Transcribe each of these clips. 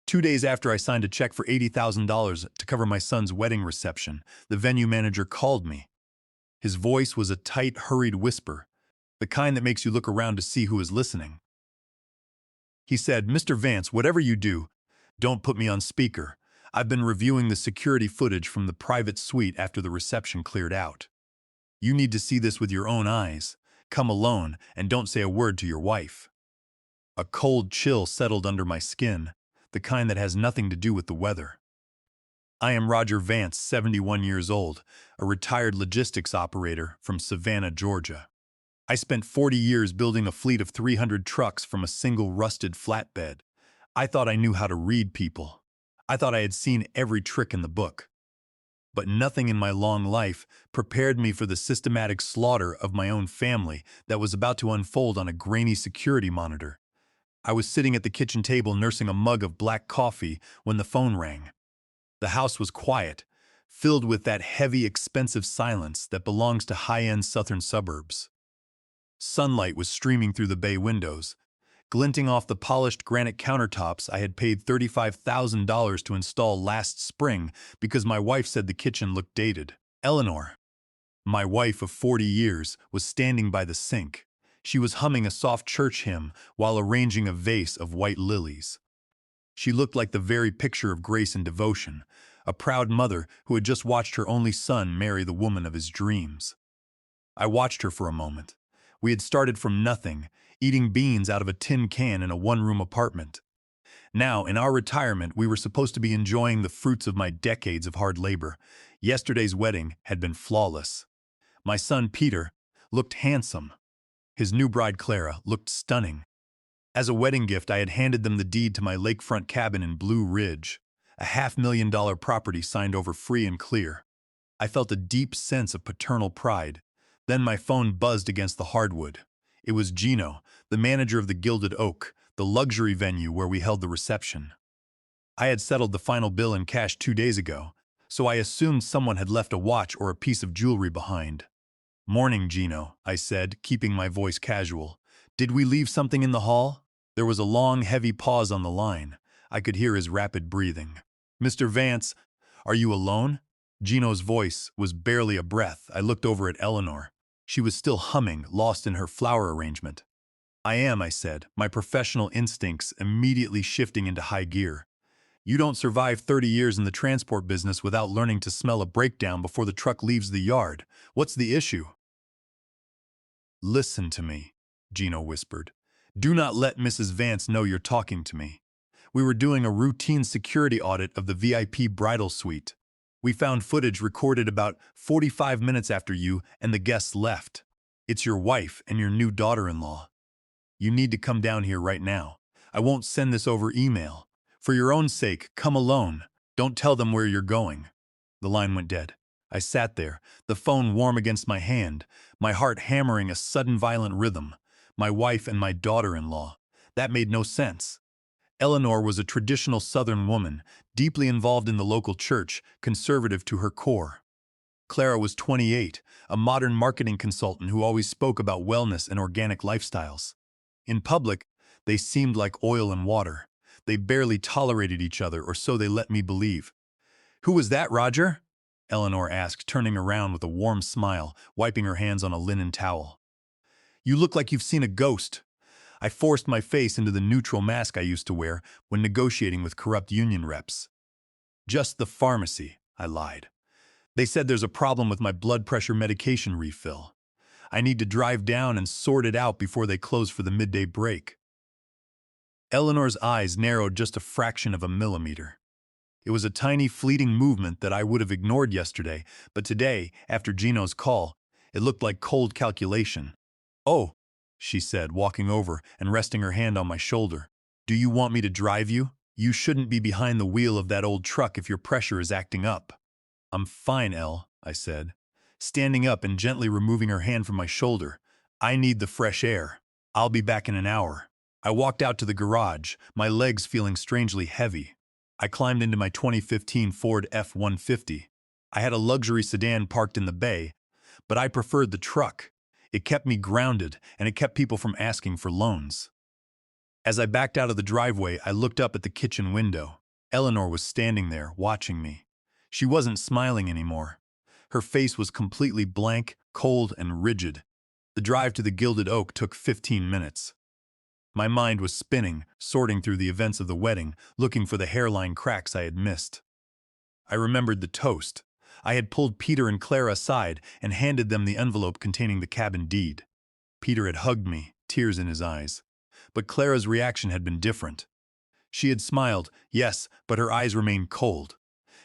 2 days after I signed a check for $80,000 to cover my son's wedding reception, the venue manager called me. His voice was a tight, hurried whisper, the kind that makes you look around to see who is listening. He said, "Mr. Vance, whatever you do, don't put me on speaker. I've been reviewing the security footage from the private suite after the reception cleared out. You need to see this with your own eyes. Come alone and don't say a word to your wife." A cold chill settled under my skin, the kind that has nothing to do with the weather. I am Roger Vance, 71 years old, a retired logistics operator from Savannah, Georgia. I spent 40 years building a fleet of 300 trucks from a single rusted flatbed. I thought I knew how to read people. I thought I had seen every trick in the book. But nothing in my long life prepared me for the systematic slaughter of my own family that was about to unfold on a grainy security monitor. I was sitting at the kitchen table nursing a mug of black coffee when the phone rang. The house was quiet, filled with that heavy, expensive silence that belongs to high-end southern suburbs. Sunlight was streaming through the bay windows, glinting off the polished granite countertops I had paid $35,000 to install last spring because my wife said the kitchen looked dated. Eleanor, my wife of 40 years, was standing by the sink. She was humming a soft church hymn while arranging a vase of white lilies. She looked like the very picture of grace and devotion, a proud mother who had just watched her only son marry the woman of his dreams. I watched her for a moment. We had started from nothing, eating beans out of a tin can in a one-room apartment. Now, in our retirement, we were supposed to be enjoying the fruits of my decades of hard labor. Yesterday's wedding had been flawless. My son, Peter, looked handsome. His new bride, Clara, looked stunning. As a wedding gift, I had handed them the deed to my lakefront cabin in Blue Ridge, a $500,000 property signed over free and clear. I felt a deep sense of paternal pride. Then my phone buzzed against the hardwood. It was Gino, the manager of the Gilded Oak, the luxury venue where we held the reception. I had settled the final bill in cash 2 days ago, so I assumed someone had left a watch or a piece of jewelry behind. "Morning, Gino," I said, keeping my voice casual. "Did we leave something in the hall?" There was a long, heavy pause on the line. I could hear his rapid breathing. "Mr. Vance, are you alone?" Gino's voice was barely a breath. I looked over at Eleanor. She was still humming, lost in her flower arrangement. "I am," I said, my professional instincts immediately shifting into high gear. "You don't survive 30 years in the transport business without learning to smell a breakdown before the truck leaves the yard. What's the issue?" "Listen to me," Gino whispered. "Do not let Mrs. Vance know you're talking to me. We were doing a routine security audit of the VIP bridal suite. We found footage recorded about 45 minutes after you and the guests left. It's your wife and your new daughter-in-law. You need to come down here right now. I won't send this over email. For your own sake, come alone. Don't tell them where you're going." The line went dead. I sat there, the phone warm against my hand, my heart hammering a sudden violent rhythm. My wife and my daughter-in-law. That made no sense. Eleanor was a traditional Southern woman, deeply involved in the local church, conservative to her core. Clara was 28, a modern marketing consultant who always spoke about wellness and organic lifestyles. In public, they seemed like oil and water. They barely tolerated each other, or so they let me believe. "Who was that, Roger?" Eleanor asked, turning around with a warm smile, wiping her hands on a linen towel. "You look like you've seen a ghost." I forced my face into the neutral mask I used to wear when negotiating with corrupt union reps. "Just the pharmacy," I lied. "They said there's a problem with my blood pressure medication refill. I need to drive down and sort it out before they close for the midday break." Eleanor's eyes narrowed just a fraction of a millimeter. It was a tiny, fleeting movement that I would have ignored yesterday, but today, after Gino's call, it looked like cold calculation. "Oh," she said, walking over and resting her hand on my shoulder. "Do you want me to drive you? You shouldn't be behind the wheel of that old truck if your pressure is acting up." "I'm fine, Elle," I said, standing up and gently removing her hand from my shoulder. "I need the fresh air. I'll be back in an hour." I walked out to the garage, my legs feeling strangely heavy. I climbed into my 2015 Ford F-150. I had a luxury sedan parked in the bay, but I preferred the truck. It kept me grounded, and it kept people from asking for loans. As I backed out of the driveway, I looked up at the kitchen window. Eleanor was standing there, watching me. She wasn't smiling anymore. Her face was completely blank, cold, and rigid. The drive to the Gilded Oak took 15 minutes. My mind was spinning, sorting through the events of the wedding, looking for the hairline cracks I had missed. I remembered the toast. I had pulled Peter and Clara aside and handed them the envelope containing the cabin deed. Peter had hugged me, tears in his eyes. But Clara's reaction had been different. She had smiled, yes, but her eyes remained cold.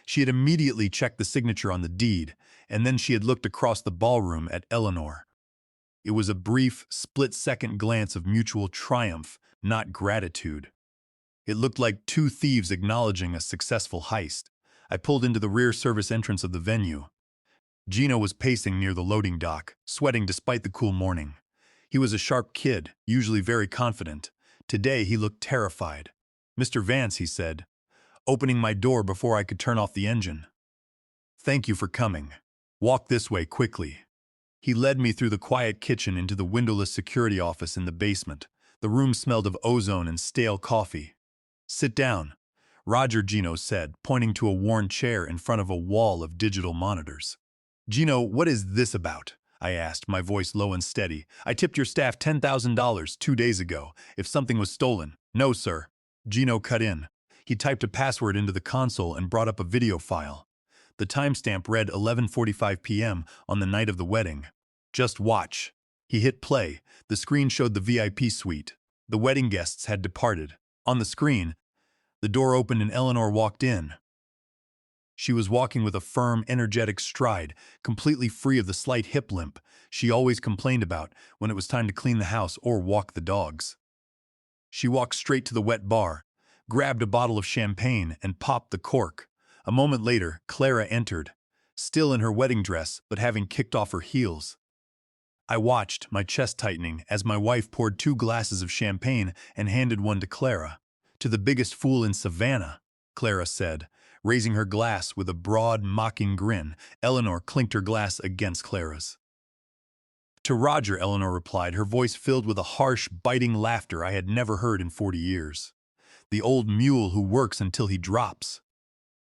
She had immediately checked the signature on the deed, and then she had looked across the ballroom at Eleanor. It was a brief, split-second glance of mutual triumph, not gratitude. It looked like two thieves acknowledging a successful heist. I pulled into the rear service entrance of the venue. Gino was pacing near the loading dock, sweating despite the cool morning. He was a sharp kid, usually very confident. Today he looked terrified. "Mr. Vance," he said, opening my door before I could turn off the engine. "Thank you for coming. Walk this way quickly." He led me through the quiet kitchen into the windowless security office in the basement. The room smelled of ozone and stale coffee. "Sit down," Roger, Gino said, pointing to a worn chair in front of a wall of digital monitors. "Gino, what is this about?" I asked, my voice low and steady. "I tipped your staff $10,000 2 days ago. If something was stolen." "No, sir." Gino cut in. He typed a password into the console and brought up a video file. The timestamp read 11:45 p.m. on the night of the wedding. "Just watch." He hit play. The screen showed the VIP suite. The wedding guests had departed. On the screen, the door opened and Eleanor walked in. She was walking with a firm, energetic stride, completely free of the slight hip limp she always complained about when it was time to clean the house or walk the dogs. She walked straight to the wet bar, grabbed a bottle of champagne, and popped the cork. A moment later, Clara entered, still in her wedding dress but having kicked off her heels. I watched, my chest tightening, as my wife poured 2 glasses of champagne and handed one to Clara. "To the biggest fool in Savannah," Clara said, raising her glass with a broad, mocking grin. Eleanor clinked her glass against Clara's. "To Roger," Eleanor replied, her voice filled with a harsh, biting laughter I had never heard in 40 years. "The old mule who works until he drops."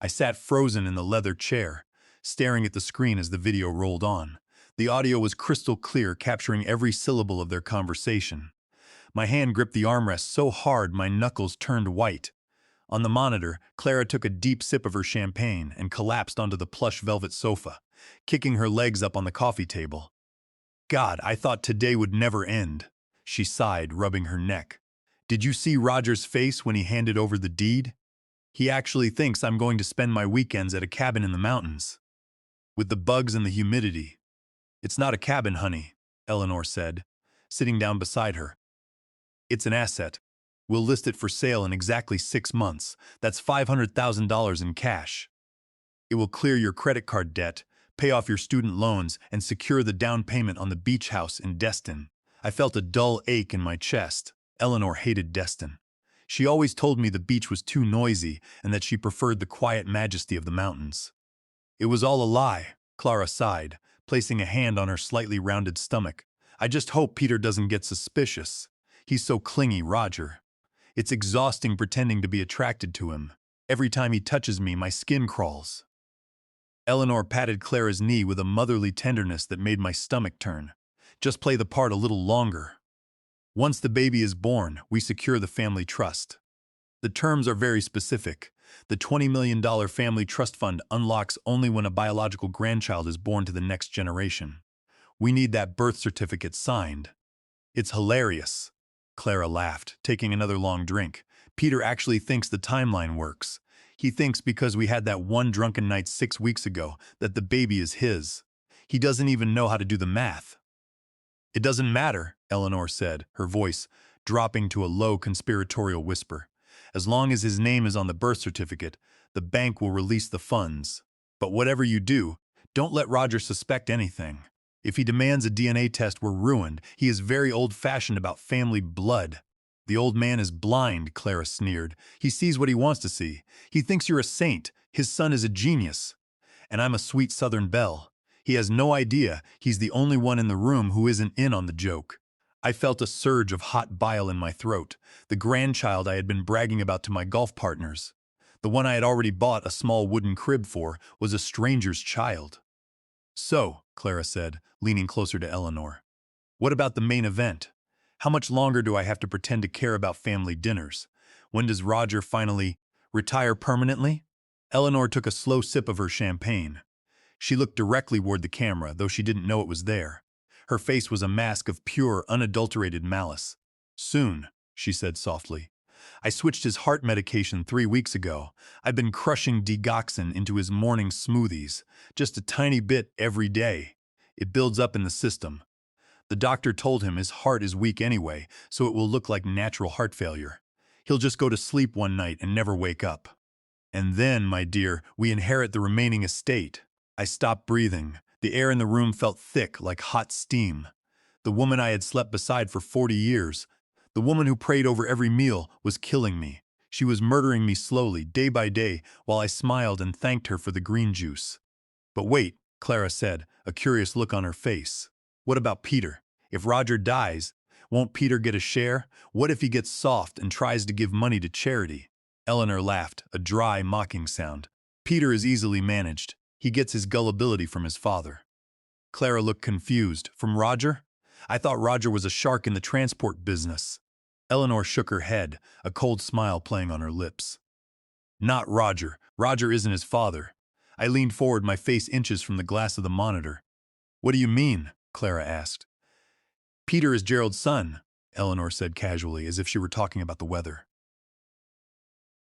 I sat frozen in the leather chair, staring at the screen as the video rolled on. The audio was crystal clear, capturing every syllable of their conversation. My hand gripped the armrest so hard my knuckles turned white. On the monitor, Clara took a deep sip of her champagne and collapsed onto the plush velvet sofa, kicking her legs up on the coffee table. "God, I thought today would never end," she sighed, rubbing her neck. "Did you see Roger's face when he handed over the deed? He actually thinks I'm going to spend my weekends at a cabin in the mountains. With the bugs and the humidity." "It's not a cabin, honey," Eleanor said, sitting down beside her. "It's an asset. We'll list it for sale in exactly 6 months. That's $500,000 in cash. It will clear your credit card debt, pay off your student loans, and secure the down payment on the beach house in Destin." I felt a dull ache in my chest. Eleanor hated Destin. She always told me the beach was too noisy and that she preferred the quiet majesty of the mountains. "It was all a lie," Clara sighed, placing a hand on her slightly rounded stomach. "I just hope Peter doesn't get suspicious. He's so clingy, Roger. It's exhausting pretending to be attracted to him. Every time he touches me, my skin crawls." Eleanor patted Clara's knee with a motherly tenderness that made my stomach turn. "Just play the part a little longer. Once the baby is born, we secure the family trust. The terms are very specific. The $20 million family trust fund unlocks only when a biological grandchild is born to the next generation. We need that birth certificate signed." "It's hilarious," Clara laughed, taking another long drink. "Peter actually thinks the timeline works. He thinks because we had that one drunken night 6 weeks ago that the baby is his. He doesn't even know how to do the math." "It doesn't matter," Eleanor said, her voice dropping to a low conspiratorial whisper. "As long as his name is on the birth certificate, the bank will release the funds. But whatever you do, don't let Roger suspect anything. If he demands a DNA test, we're ruined. He is very old-fashioned about family blood." "The old man is blind," Clara sneered. "He sees what he wants to see. He thinks you're a saint. His son is a genius. And I'm a sweet Southern belle. He has no idea he's the only one in the room who isn't in on the joke." I felt a surge of hot bile in my throat, the grandchild I had been bragging about to my golf partners. The one I had already bought a small wooden crib for was a stranger's child. So, Clara said, leaning closer to Eleanor, what about the main event? How much longer do I have to pretend to care about family dinners? When does Roger finally retire permanently? Eleanor took a slow sip of her champagne. She looked directly toward the camera, though she didn't know it was there. Her face was a mask of pure, unadulterated malice. Soon, she said softly. I switched his heart medication 3 weeks ago. I've been crushing digoxin into his morning smoothies, just a tiny bit every day. It builds up in the system. The doctor told him his heart is weak anyway, so it will look like natural heart failure. He'll just go to sleep one night and never wake up. And then, my dear, we inherit the remaining estate. I stopped breathing. The air in the room felt thick like hot steam. The woman I had slept beside for 40 years, the woman who prayed over every meal, was killing me. She was murdering me slowly, day by day, while I smiled and thanked her for the green juice. But wait, Clara said, a curious look on her face. What about Peter? If Roger dies, won't Peter get a share? What if he gets soft and tries to give money to charity? Eleanor laughed, a dry, mocking sound. Peter is easily managed. He gets his gullibility from his father. Clara looked confused. From Roger? I thought Roger was a shark in the transport business. Eleanor shook her head, a cold smile playing on her lips. Not Roger. Roger isn't his father. I leaned forward, my face inches from the glass of the monitor. What do you mean? Clara asked. Peter is Gerald's son, Eleanor said casually, as if she were talking about the weather.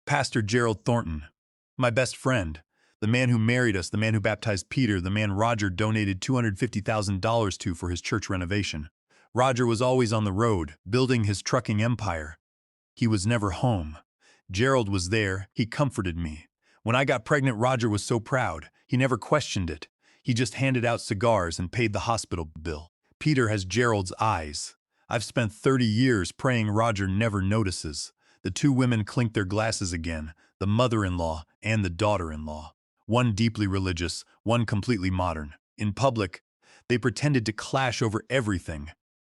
Pastor Gerald Thornton, my best friend, the man who married us, the man who baptized Peter, the man Roger donated $250,000 to for his church renovation. Roger was always on the road, building his trucking empire. He was never home. Gerald was there. He comforted me. When I got pregnant, Roger was so proud. He never questioned it. He just handed out cigars and paid the hospital bill. Peter has Gerald's eyes. I've spent 30 years praying Roger never notices. The two women clinked their glasses again, the mother-in-law and the daughter-in-law. One deeply religious, one completely modern. In public, they pretended to clash over everything.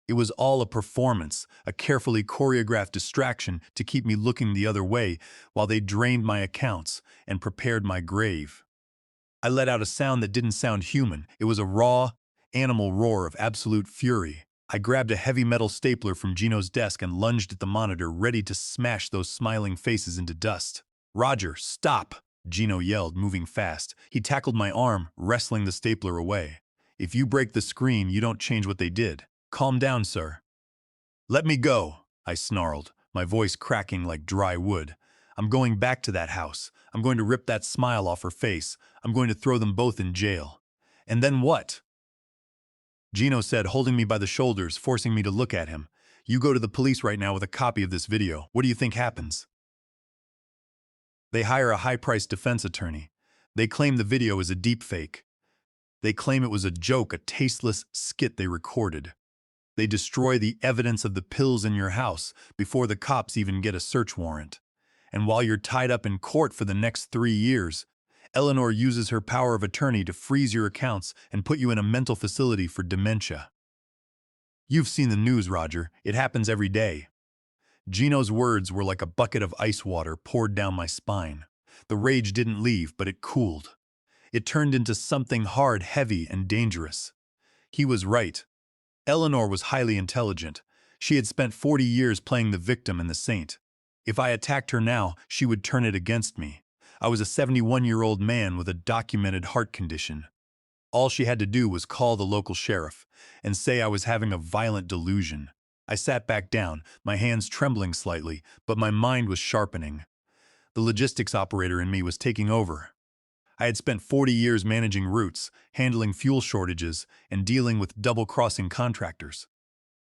It was all a performance, a carefully choreographed distraction to keep me looking the other way while they drained my accounts and prepared my grave. I let out a sound that didn't sound human. It was a raw, animal roar of absolute fury. I grabbed a heavy metal stapler from Gino's desk and lunged at the monitor, ready to smash those smiling faces into dust. Roger, stop! Gino yelled, moving fast. He tackled my arm, wrestling the stapler away. If you break the screen, you don't change what they did. Calm down, sir. Let me go, I snarled, my voice cracking like dry wood. I'm going back to that house. I'm going to rip that smile off her face. I'm going to throw them both in jail. And then what? Gino said, holding me by the shoulders, forcing me to look at him. You go to the police right now with a copy of this video. What do you think happens? They hire a high-priced defense attorney. They claim the video is a deepfake. They claim it was a joke, a tasteless skit they recorded. They destroy the evidence of the pills in your house before the cops even get a search warrant. And while you're tied up in court for the next 3 years, Eleanor uses her power of attorney to freeze your accounts and put you in a mental facility for dementia. You've seen the news, Roger. It happens every day. Gino's words were like a bucket of ice water poured down my spine. The rage didn't leave, but it cooled. It turned into something hard, heavy, and dangerous. He was right. Eleanor was highly intelligent. She had spent 40 years playing the victim and the saint. If I attacked her now, she would turn it against me. I was a 71-year-old man with a documented heart condition. All she had to do was call the local sheriff and say I was having a violent delusion. I sat back down, my hands trembling slightly, but my mind was sharpening. The logistics operator in me was taking over. I had spent 40 years managing routes, handling fuel shortages, and dealing with double-crossing contractors.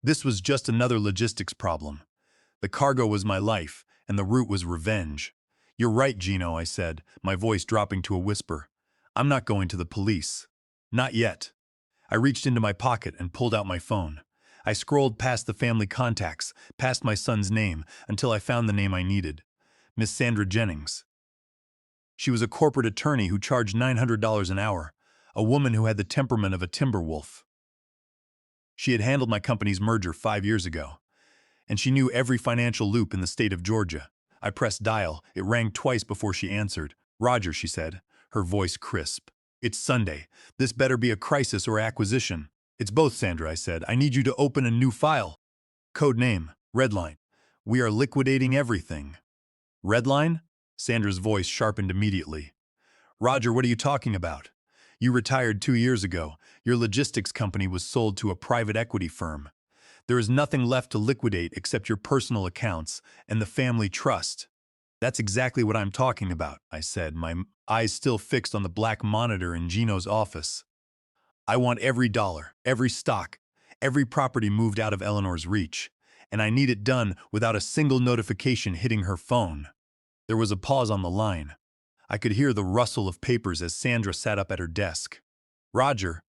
This was just another logistics problem. The cargo was my life, and the route was revenge. You're right, Gino, I said, my voice dropping to a whisper. I'm not going to the police. Not yet. I reached into my pocket and pulled out my phone. I scrolled past the family contacts, past my son's name, until I found the name I needed. Miss Sandra Jennings. She was a corporate attorney who charged $900 an hour, a woman who had the temperament of a timber wolf. She had handled my company's merger 5 years ago, and she knew every financial loop in the state of Georgia. I pressed dial. It rang twice before she answered. "Roger," she said, her voice crisp. "It's Sunday. This better be a crisis or acquisition." "It's both, Sandra," I said. "I need you to open a new file." Code name, Redline. "We are liquidating everything." "Redline?" Sandra's voice sharpened immediately. "Roger, what are you talking about? You retired 2 years ago. Your logistics company was sold to a private equity firm. There is nothing left to liquidate except your personal accounts and the family trust." "That's exactly what I'm talking about," I said, my eyes still fixed on the black monitor in Gino's office. "I want every dollar, every stock, every property moved out of Eleanor's reach, and I need it done without a single notification hitting her phone." There was a pause on the line. I could hear the rustle of papers as Sandra sat up at her desk. "Roger,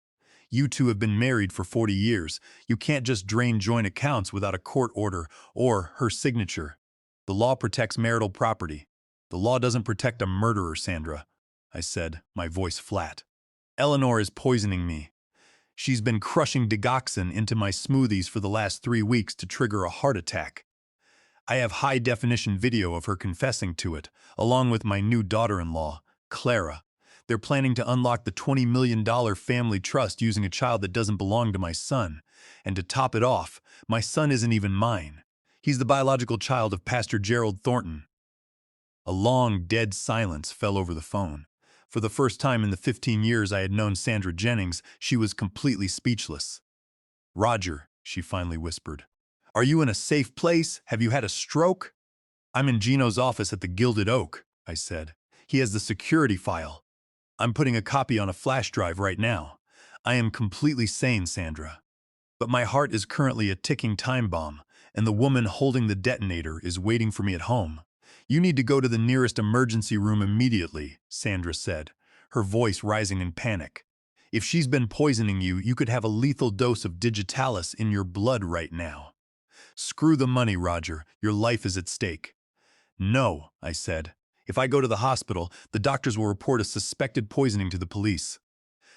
you two have been married for 40 years. You can't just drain joint accounts without a court order or her signature. The law protects marital property. The law doesn't protect a murderer, Sandra," I said, my voice flat. "Eleanor is poisoning me. She's been crushing digoxin into my smoothies for the last 3 weeks to trigger a heart attack. I have high-definition video of her confessing to it, along with my new daughter-in-law, Clara. They're planning to unlock the $20 million family trust using a child that doesn't belong to my son. And to top it off, my son isn't even mine. He's the biological child of Pastor Gerald Thornton." A long, dead silence fell over the phone. For the first time in the 15 years I had known Sandra Jennings, she was completely speechless. "Roger," she finally whispered. "Are you in a safe place? Have you had a stroke?" "I'm in Gino's office at the Gilded Oak," I said. "He has the security file. I'm putting a copy on a flash drive right now. I am completely sane, Sandra. But my heart is currently a ticking time bomb, and the woman holding the detonator is waiting for me at home." "You need to go to the nearest emergency room immediately," Sandra said, her voice rising in panic. "If she's been poisoning you, you could have a lethal dose of digitalis in your blood right now." "Screw the money, Roger. Your life is at stake." "No," I said. "If I go to the hospital, the doctors will report a suspected poisoning to the police.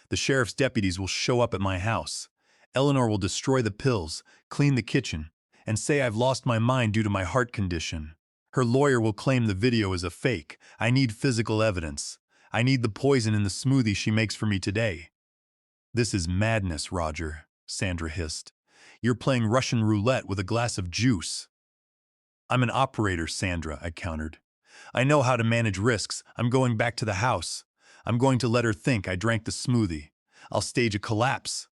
The sheriff's deputies will show up at my house. Eleanor will destroy the pills, clean the kitchen, and say I've lost my mind due to my heart condition. Her lawyer will claim the video is a fake. I need physical evidence. I need the poison in the smoothie she makes for me today." "This is madness, Roger," Sandra hissed. "You're playing Russian roulette with a glass of juice." "I'm an operator, Sandra," I countered. "I know how to manage risks. I'm going back to the house. I'm going to let her think I drank the smoothie. I'll stage a collapse.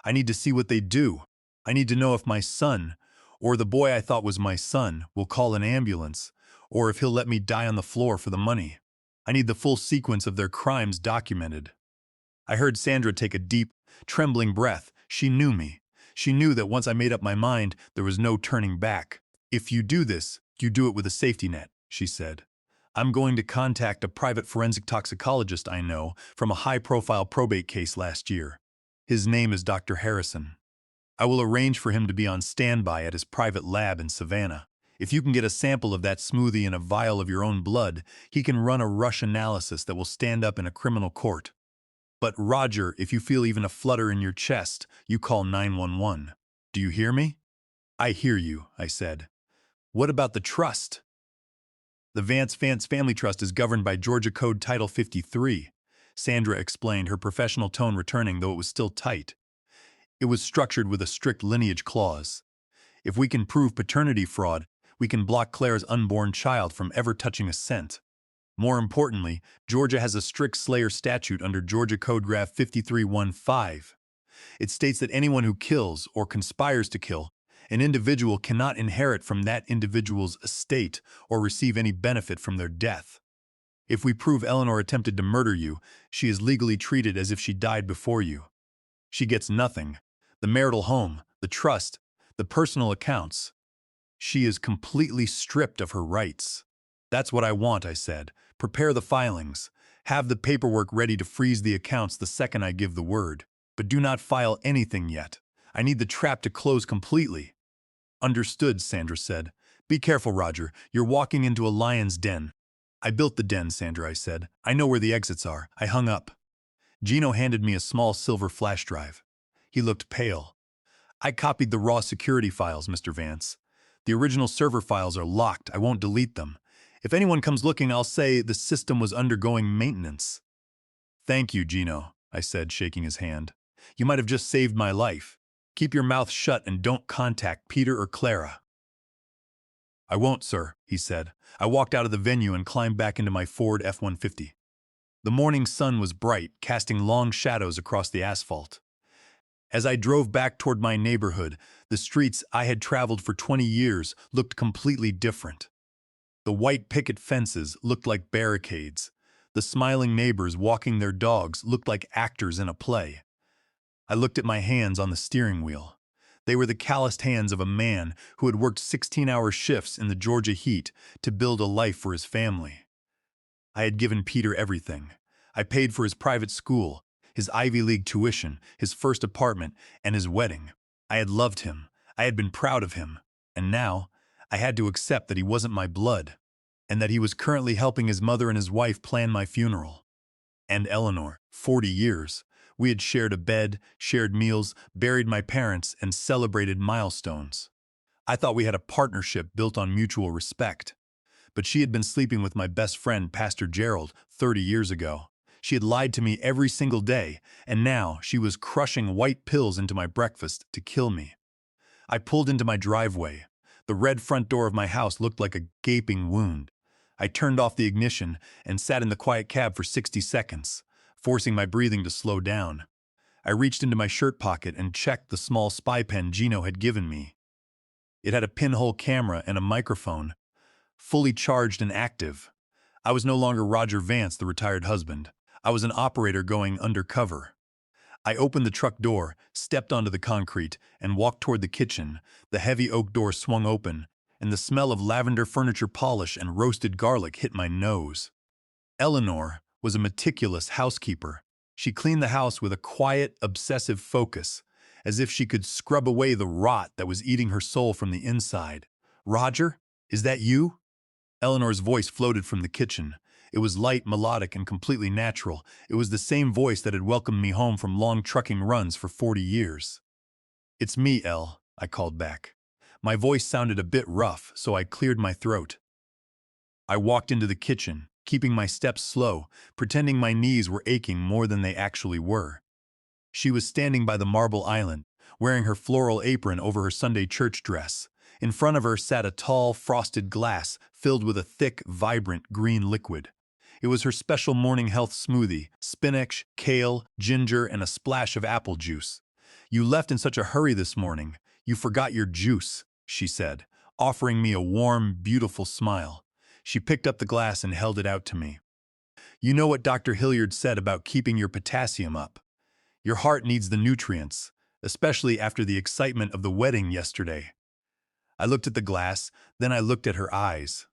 I need to see what they do. I need to know if my son, or the boy I thought was my son, will call an ambulance, or if he'll let me die on the floor for the money. I need the full sequence of their crimes documented." I heard Sandra take a deep, trembling breath. She knew me. She knew that once I made up my mind, there was no turning back. "If you do this, you do it with a safety net," she said. "I'm going to contact a private forensic toxicologist I know from a high-profile probate case last year. His name is Dr. Harrison. I will arrange for him to be on standby at his private lab in Savannah. If you can get a sample of that smoothie in a vial of your own blood, he can run a rush analysis that will stand up in a criminal court. But Roger, if you feel even a flutter in your chest, you call 911. Do you hear me?" "I hear you," I said. "What about the trust?" "The Vance Family Trust is governed by Georgia Code Title 53, Sandra explained, her professional tone returning, though it was still tight. "It was structured with a strict lineage clause. If we can prove paternity fraud, we can block Claire's unborn child from ever touching a cent. More importantly, Georgia has a strict slayer statute under Georgia Code Graph 5315. It states that anyone who kills or conspires to kill an individual cannot inherit from that individual's estate or receive any benefit from their death. If we prove Eleanor attempted to murder you, she is legally treated as if she died before you. She gets nothing: the marital home, the trust, the personal accounts. She is completely stripped of her rights." "That's what I want," I said. "Prepare the filings. Have the paperwork ready to freeze the accounts the second I give the word. But do not file anything yet. I need the trap to close completely." "Understood," Sandra said. "Be careful, Roger. You're walking into a lion's den." "I built the den, Sandra," I said. "I know where the exits are." I hung up. Gino handed me a small silver flash drive. He looked pale. I copied the raw security files, Mr. Vance. The original server files are locked. I won't delete them. If anyone comes looking, I'll say the system was undergoing maintenance. Thank you, Gino, I said, shaking his hand. You might have just saved my life. Keep your mouth shut and don't contact Peter or Clara. I won't, sir, he said. I walked out of the venue and climbed back into my Ford F-150. The morning sun was bright, casting long shadows across the asphalt. As I drove back toward my neighborhood, the streets I had traveled for 20 years looked completely different. The white picket fences looked like barricades. The smiling neighbors walking their dogs looked like actors in a play. I looked at my hands on the steering wheel. They were the calloused hands of a man who had worked 16-hour shifts in the Georgia heat to build a life for his family. I had given Peter everything. I paid for his private school, his Ivy League tuition, his first apartment, and his wedding. I had loved him. I had been proud of him. And now, I had to accept that he wasn't my blood, and that he was currently helping his mother and his wife plan my funeral. And Eleanor, 40 years. We had shared a bed, shared meals, buried my parents, and celebrated milestones. I thought we had a partnership built on mutual respect. But she had been sleeping with my best friend, Pastor Gerald, 30 years ago. She had lied to me every single day, and now she was crushing white pills into my breakfast to kill me. I pulled into my driveway. The red front door of my house looked like a gaping wound. I turned off the ignition and sat in the quiet cab for 60 seconds, forcing my breathing to slow down. I reached into my shirt pocket and checked the small spy pen Gino had given me. It had a pinhole camera and a microphone, fully charged and active. I was no longer Roger Vance, the retired husband. I was an operator going undercover. I opened the truck door, stepped onto the concrete, and walked toward the kitchen. The heavy oak door swung open, and the smell of lavender furniture polish and roasted garlic hit my nose. Eleanor was a meticulous housekeeper. She cleaned the house with a quiet, obsessive focus, as if she could scrub away the rot that was eating her soul from the inside. "Roger, is that you?" Eleanor's voice floated from the kitchen. It was light, melodic, and completely natural. It was the same voice that had welcomed me home from long trucking runs for 40 years. "It's me, Elle," I called back. My voice sounded a bit rough, so I cleared my throat. I walked into the kitchen, keeping my steps slow, pretending my knees were aching more than they actually were. She was standing by the marble island, wearing her floral apron over her Sunday church dress. In front of her sat a tall, frosted glass filled with a thick, vibrant green liquid. It was her special morning health smoothie: spinach, kale, ginger, and a splash of apple juice. "You left in such a hurry this morning. You forgot your juice," she said, offering me a warm, beautiful smile. She picked up the glass and held it out to me. "You know what Dr. Hilliard said about keeping your potassium up. Your heart needs the nutrients, especially after the excitement of the wedding yesterday." I looked at the glass, then I looked at her eyes.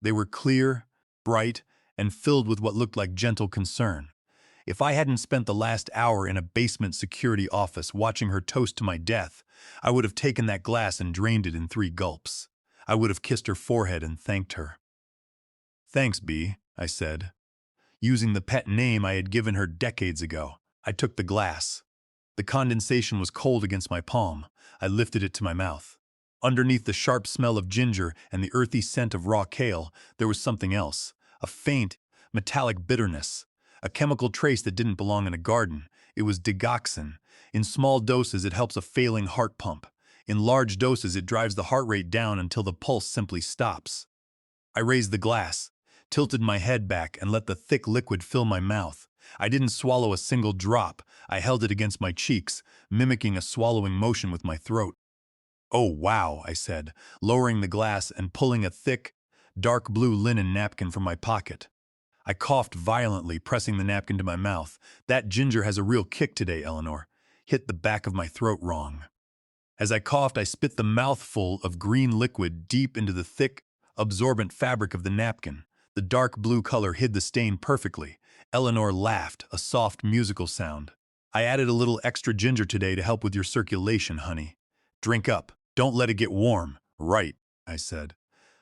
They were clear, bright, and filled with what looked like gentle concern. If I hadn't spent the last hour in a basement security office watching her toast to my death, I would have taken that glass and drained it in 3 gulps. I would have kissed her forehead and thanked her. "Thanks, B," I said. Using the pet name I had given her decades ago, I took the glass. The condensation was cold against my palm. I lifted it to my mouth. Underneath the sharp smell of ginger and the earthy scent of raw kale, there was something else. A faint, metallic bitterness. A chemical trace that didn't belong in a garden. It was digoxin. In small doses, it helps a failing heart pump. In large doses, it drives the heart rate down until the pulse simply stops. I raised the glass, tilted my head back, and let the thick liquid fill my mouth. I didn't swallow a single drop. I held it against my cheeks, mimicking a swallowing motion with my throat. "Oh, wow," I said, lowering the glass and pulling a thick, dark blue linen napkin from my pocket. I coughed violently, pressing the napkin to my mouth. "That ginger has a real kick today, Eleanor. Hit the back of my throat wrong." As I coughed, I spit the mouthful of green liquid deep into the thick, absorbent fabric of the napkin. The dark blue color hid the stain perfectly. Eleanor laughed, a soft, musical sound. "I added a little extra ginger today to help with your circulation, honey. Drink up. Don't let it get warm." "Right," I said.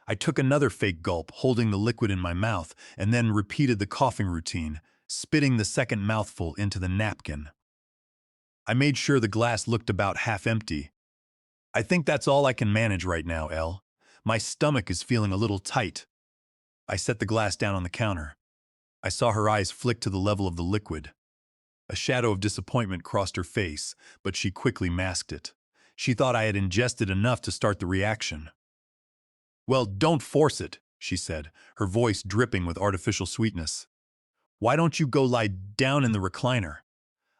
I took another fake gulp, holding the liquid in my mouth, and then repeated the coughing routine, spitting the second mouthful into the napkin. I made sure the glass looked about half empty. I think that's all I can manage right now, Elle. My stomach is feeling a little tight. I set the glass down on the counter. I saw her eyes flick to the level of the liquid. A shadow of disappointment crossed her face, but she quickly masked it. She thought I had ingested enough to start the reaction. Well, don't force it, she said, her voice dripping with artificial sweetness. Why don't you go lie down in the recliner?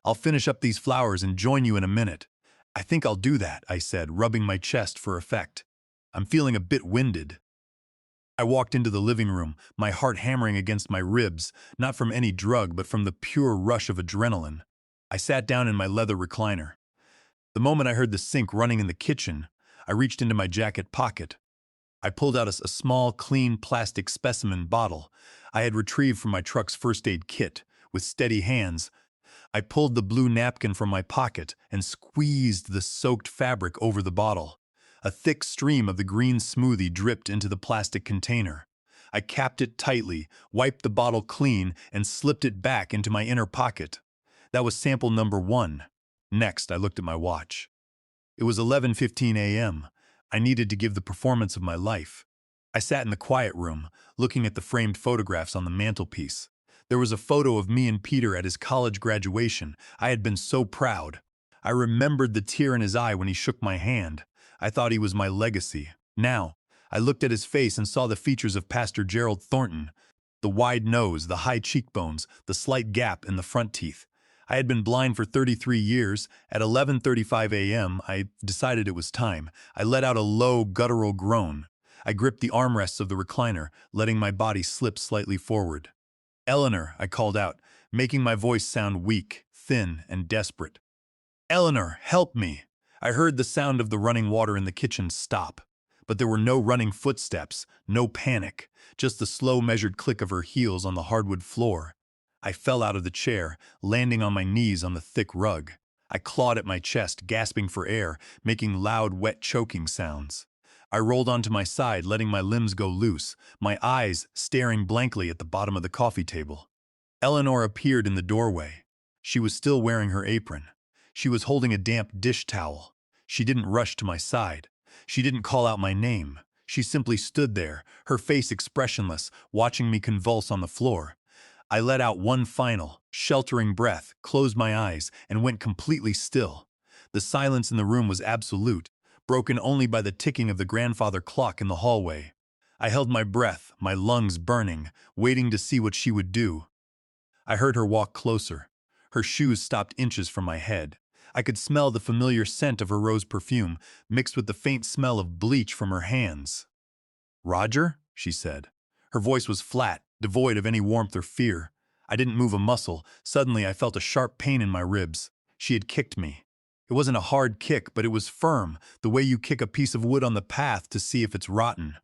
I'll finish up these flowers and join you in a minute. I think I'll do that, I said, rubbing my chest for effect. I'm feeling a bit winded. I walked into the living room, my heart hammering against my ribs, not from any drug but from the pure rush of adrenaline. I sat down in my leather recliner. The moment I heard the sink running in the kitchen, I reached into my jacket pocket. I pulled out a small, clean plastic specimen bottle I had retrieved from my truck's first aid kit. With steady hands, I pulled the blue napkin from my pocket and squeezed the soaked fabric over the bottle. A thick stream of the green smoothie dripped into the plastic container. I capped it tightly, wiped the bottle clean, and slipped it back into my inner pocket. That was sample number 1. Next, I looked at my watch. It was 11:15 a.m. I needed to give the performance of my life. I sat in the quiet room, looking at the framed photographs on the mantelpiece. There was a photo of me and Peter at his college graduation. I had been so proud. I remembered the tear in his eye when he shook my hand. I thought he was my legacy. Now, I looked at his face and saw the features of Pastor Gerald Thornton. The wide nose, the high cheekbones, the slight gap in the front teeth. I had been blind for 33 years. At 11:35 a.m., I decided it was time. I let out a low, guttural groan. I gripped the armrests of the recliner, letting my body slip slightly forward. Eleanor, I called out, making my voice sound weak, thin, and desperate. Eleanor, help me! I heard the sound of the running water in the kitchen stop. But there were no running footsteps, no panic, just the slow measured click of her heels on the hardwood floor. I fell out of the chair, landing on my knees on the thick rug. I clawed at my chest, gasping for air, making loud, wet choking sounds. I rolled onto my side, letting my limbs go loose, my eyes staring blankly at the bottom of the coffee table. Eleanor appeared in the doorway. She was still wearing her apron. She was holding a damp dish towel. She didn't rush to my side. She didn't call out my name. She simply stood there, her face expressionless, watching me convulse on the floor. I let out one final, sheltering breath, closed my eyes, and went completely still. The silence in the room was absolute, broken only by the ticking of the grandfather clock in the hallway. I held my breath, my lungs burning, waiting to see what she would do. I heard her walk closer. Her shoes stopped inches from my head. I could smell the familiar scent of her rose perfume, mixed with the faint smell of bleach from her hands. "Roger?" she said. Her voice was flat, devoid of any warmth or fear. I didn't move a muscle. Suddenly, I felt a sharp pain in my ribs. She had kicked me. It wasn't a hard kick, but it was firm, the way you kick a piece of wood on the path to see if it's rotten.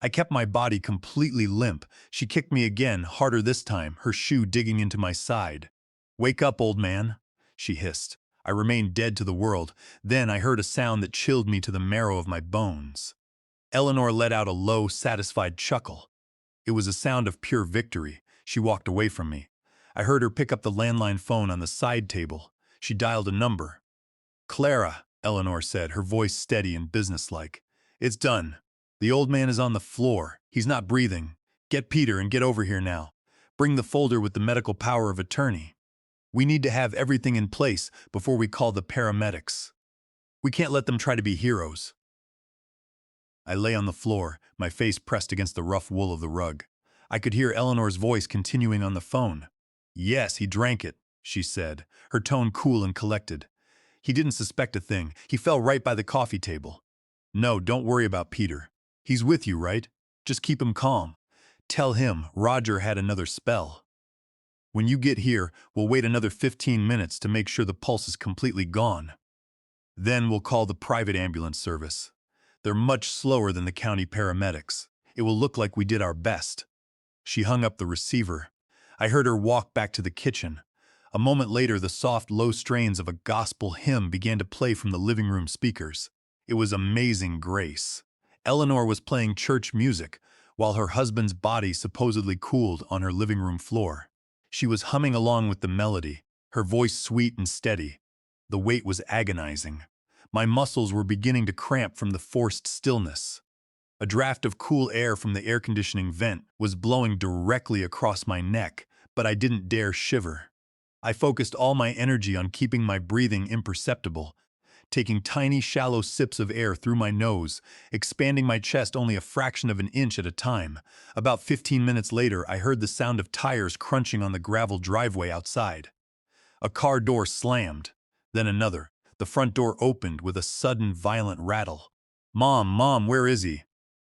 I kept my body completely limp. She kicked me again, harder this time, her shoe digging into my side. "Wake up, old man," she hissed. I remained dead to the world. Then I heard a sound that chilled me to the marrow of my bones. Eleanor let out a low, satisfied chuckle. It was a sound of pure victory. She walked away from me. I heard her pick up the landline phone on the side table. She dialed a number. "Clara," Eleanor said, her voice steady and businesslike. "It's done. The old man is on the floor. He's not breathing. Get Peter and get over here now. Bring the folder with the medical power of attorney. We need to have everything in place before we call the paramedics. We can't let them try to be heroes." I lay on the floor, my face pressed against the rough wool of the rug. I could hear Eleanor's voice continuing on the phone. "Yes, he drank it," she said, her tone cool and collected. "He didn't suspect a thing. He fell right by the coffee table. No, don't worry about Peter. He's with you, right? Just keep him calm. Tell him Roger had another spell. When you get here, we'll wait another 15 minutes to make sure the pulse is completely gone. Then we'll call the private ambulance service. They're much slower than the county paramedics. It will look like we did our best." She hung up the receiver. I heard her walk back to the kitchen. A moment later, the soft, low strains of a gospel hymn began to play from the living room speakers. It was Amazing Grace. Eleanor was playing church music, while her husband's body supposedly cooled on her living room floor. She was humming along with the melody, her voice sweet and steady. The wait was agonizing. My muscles were beginning to cramp from the forced stillness. A draft of cool air from the air conditioning vent was blowing directly across my neck, but I didn't dare shiver. I focused all my energy on keeping my breathing imperceptible, taking tiny, shallow sips of air through my nose, expanding my chest only a fraction of an inch at a time. About 15 minutes later, I heard the sound of tires crunching on the gravel driveway outside. A car door slammed, then another. The front door opened with a sudden, violent rattle. Mom, where is he?"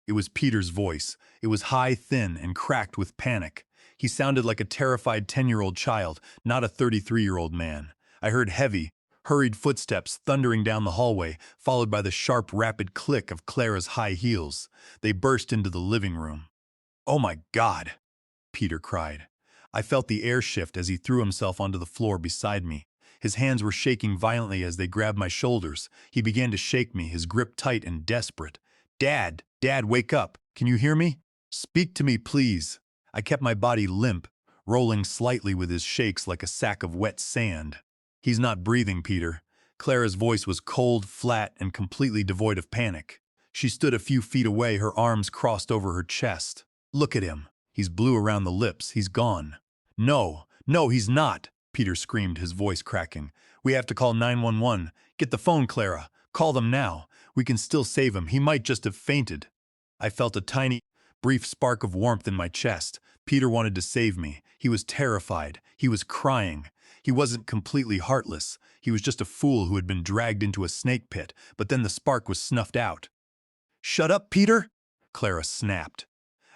It was Peter's voice. It was high, thin, and cracked with panic. He sounded like a terrified 10-year-old child, not a 33-year-old man. I heard heavy, hurried footsteps thundering down the hallway, followed by the sharp, rapid click of Clara's high heels. They burst into the living room. "Oh my God!" Peter cried. I felt the air shift as he threw himself onto the floor beside me. His hands were shaking violently as they grabbed my shoulders. He began to shake me, his grip tight and desperate. Dad, wake up. Can you hear me? Speak to me, please." I kept my body limp, rolling slightly with his shakes like a sack of wet sand. "He's not breathing, Peter." Clara's voice was cold, flat, and completely devoid of panic. She stood a few feet away, her arms crossed over her chest. "Look at him. He's blue around the lips. He's gone." No, he's not," Peter screamed, his voice cracking. "We have to call 911. Get the phone, Clara. Call them now. We can still save him. He might just have fainted." I felt a tiny, brief spark of warmth in my chest. Peter wanted to save me. He was terrified. He was crying. He wasn't completely heartless. He was just a fool who had been dragged into a snake pit, but then the spark was snuffed out. "Shut up, Peter!" Clara snapped.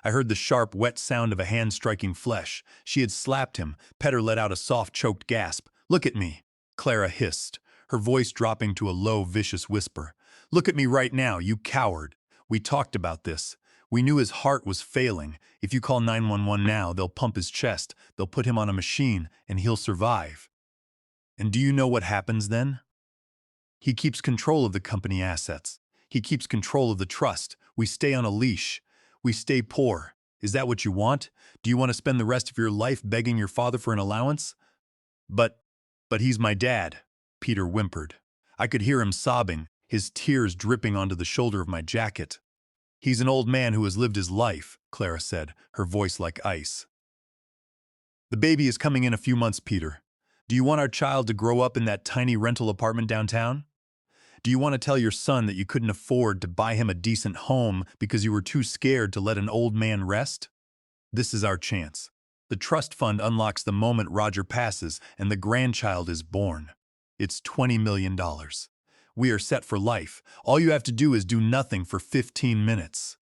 I heard the sharp, wet sound of a hand striking flesh. She had slapped him. Petter let out a soft, choked gasp. "Look at me," Clara hissed, her voice dropping to a low, vicious whisper. "Look at me right now, you coward. We talked about this. We knew his heart was failing. If you call 911 now, they'll pump his chest, they'll put him on a machine, and he'll survive. And do you know what happens then? He keeps control of the company assets. He keeps control of the trust. We stay on a leash. We stay poor. Is that what you want? Do you want to spend the rest of your life begging your father for an allowance?" But he's my dad," Peter whimpered. I could hear him sobbing, his tears dripping onto the shoulder of my jacket. "He's an old man who has lived his life," Clara said, her voice like ice. "The baby is coming in a few months, Peter. Do you want our child to grow up in that tiny rental apartment downtown? Do you want to tell your son that you couldn't afford to buy him a decent home because you were too scared to let an old man rest? This is our chance. The trust fund unlocks the moment Roger passes and the grandchild is born. It's $20 million. We are set for life. All you have to do is do nothing for 15 minutes.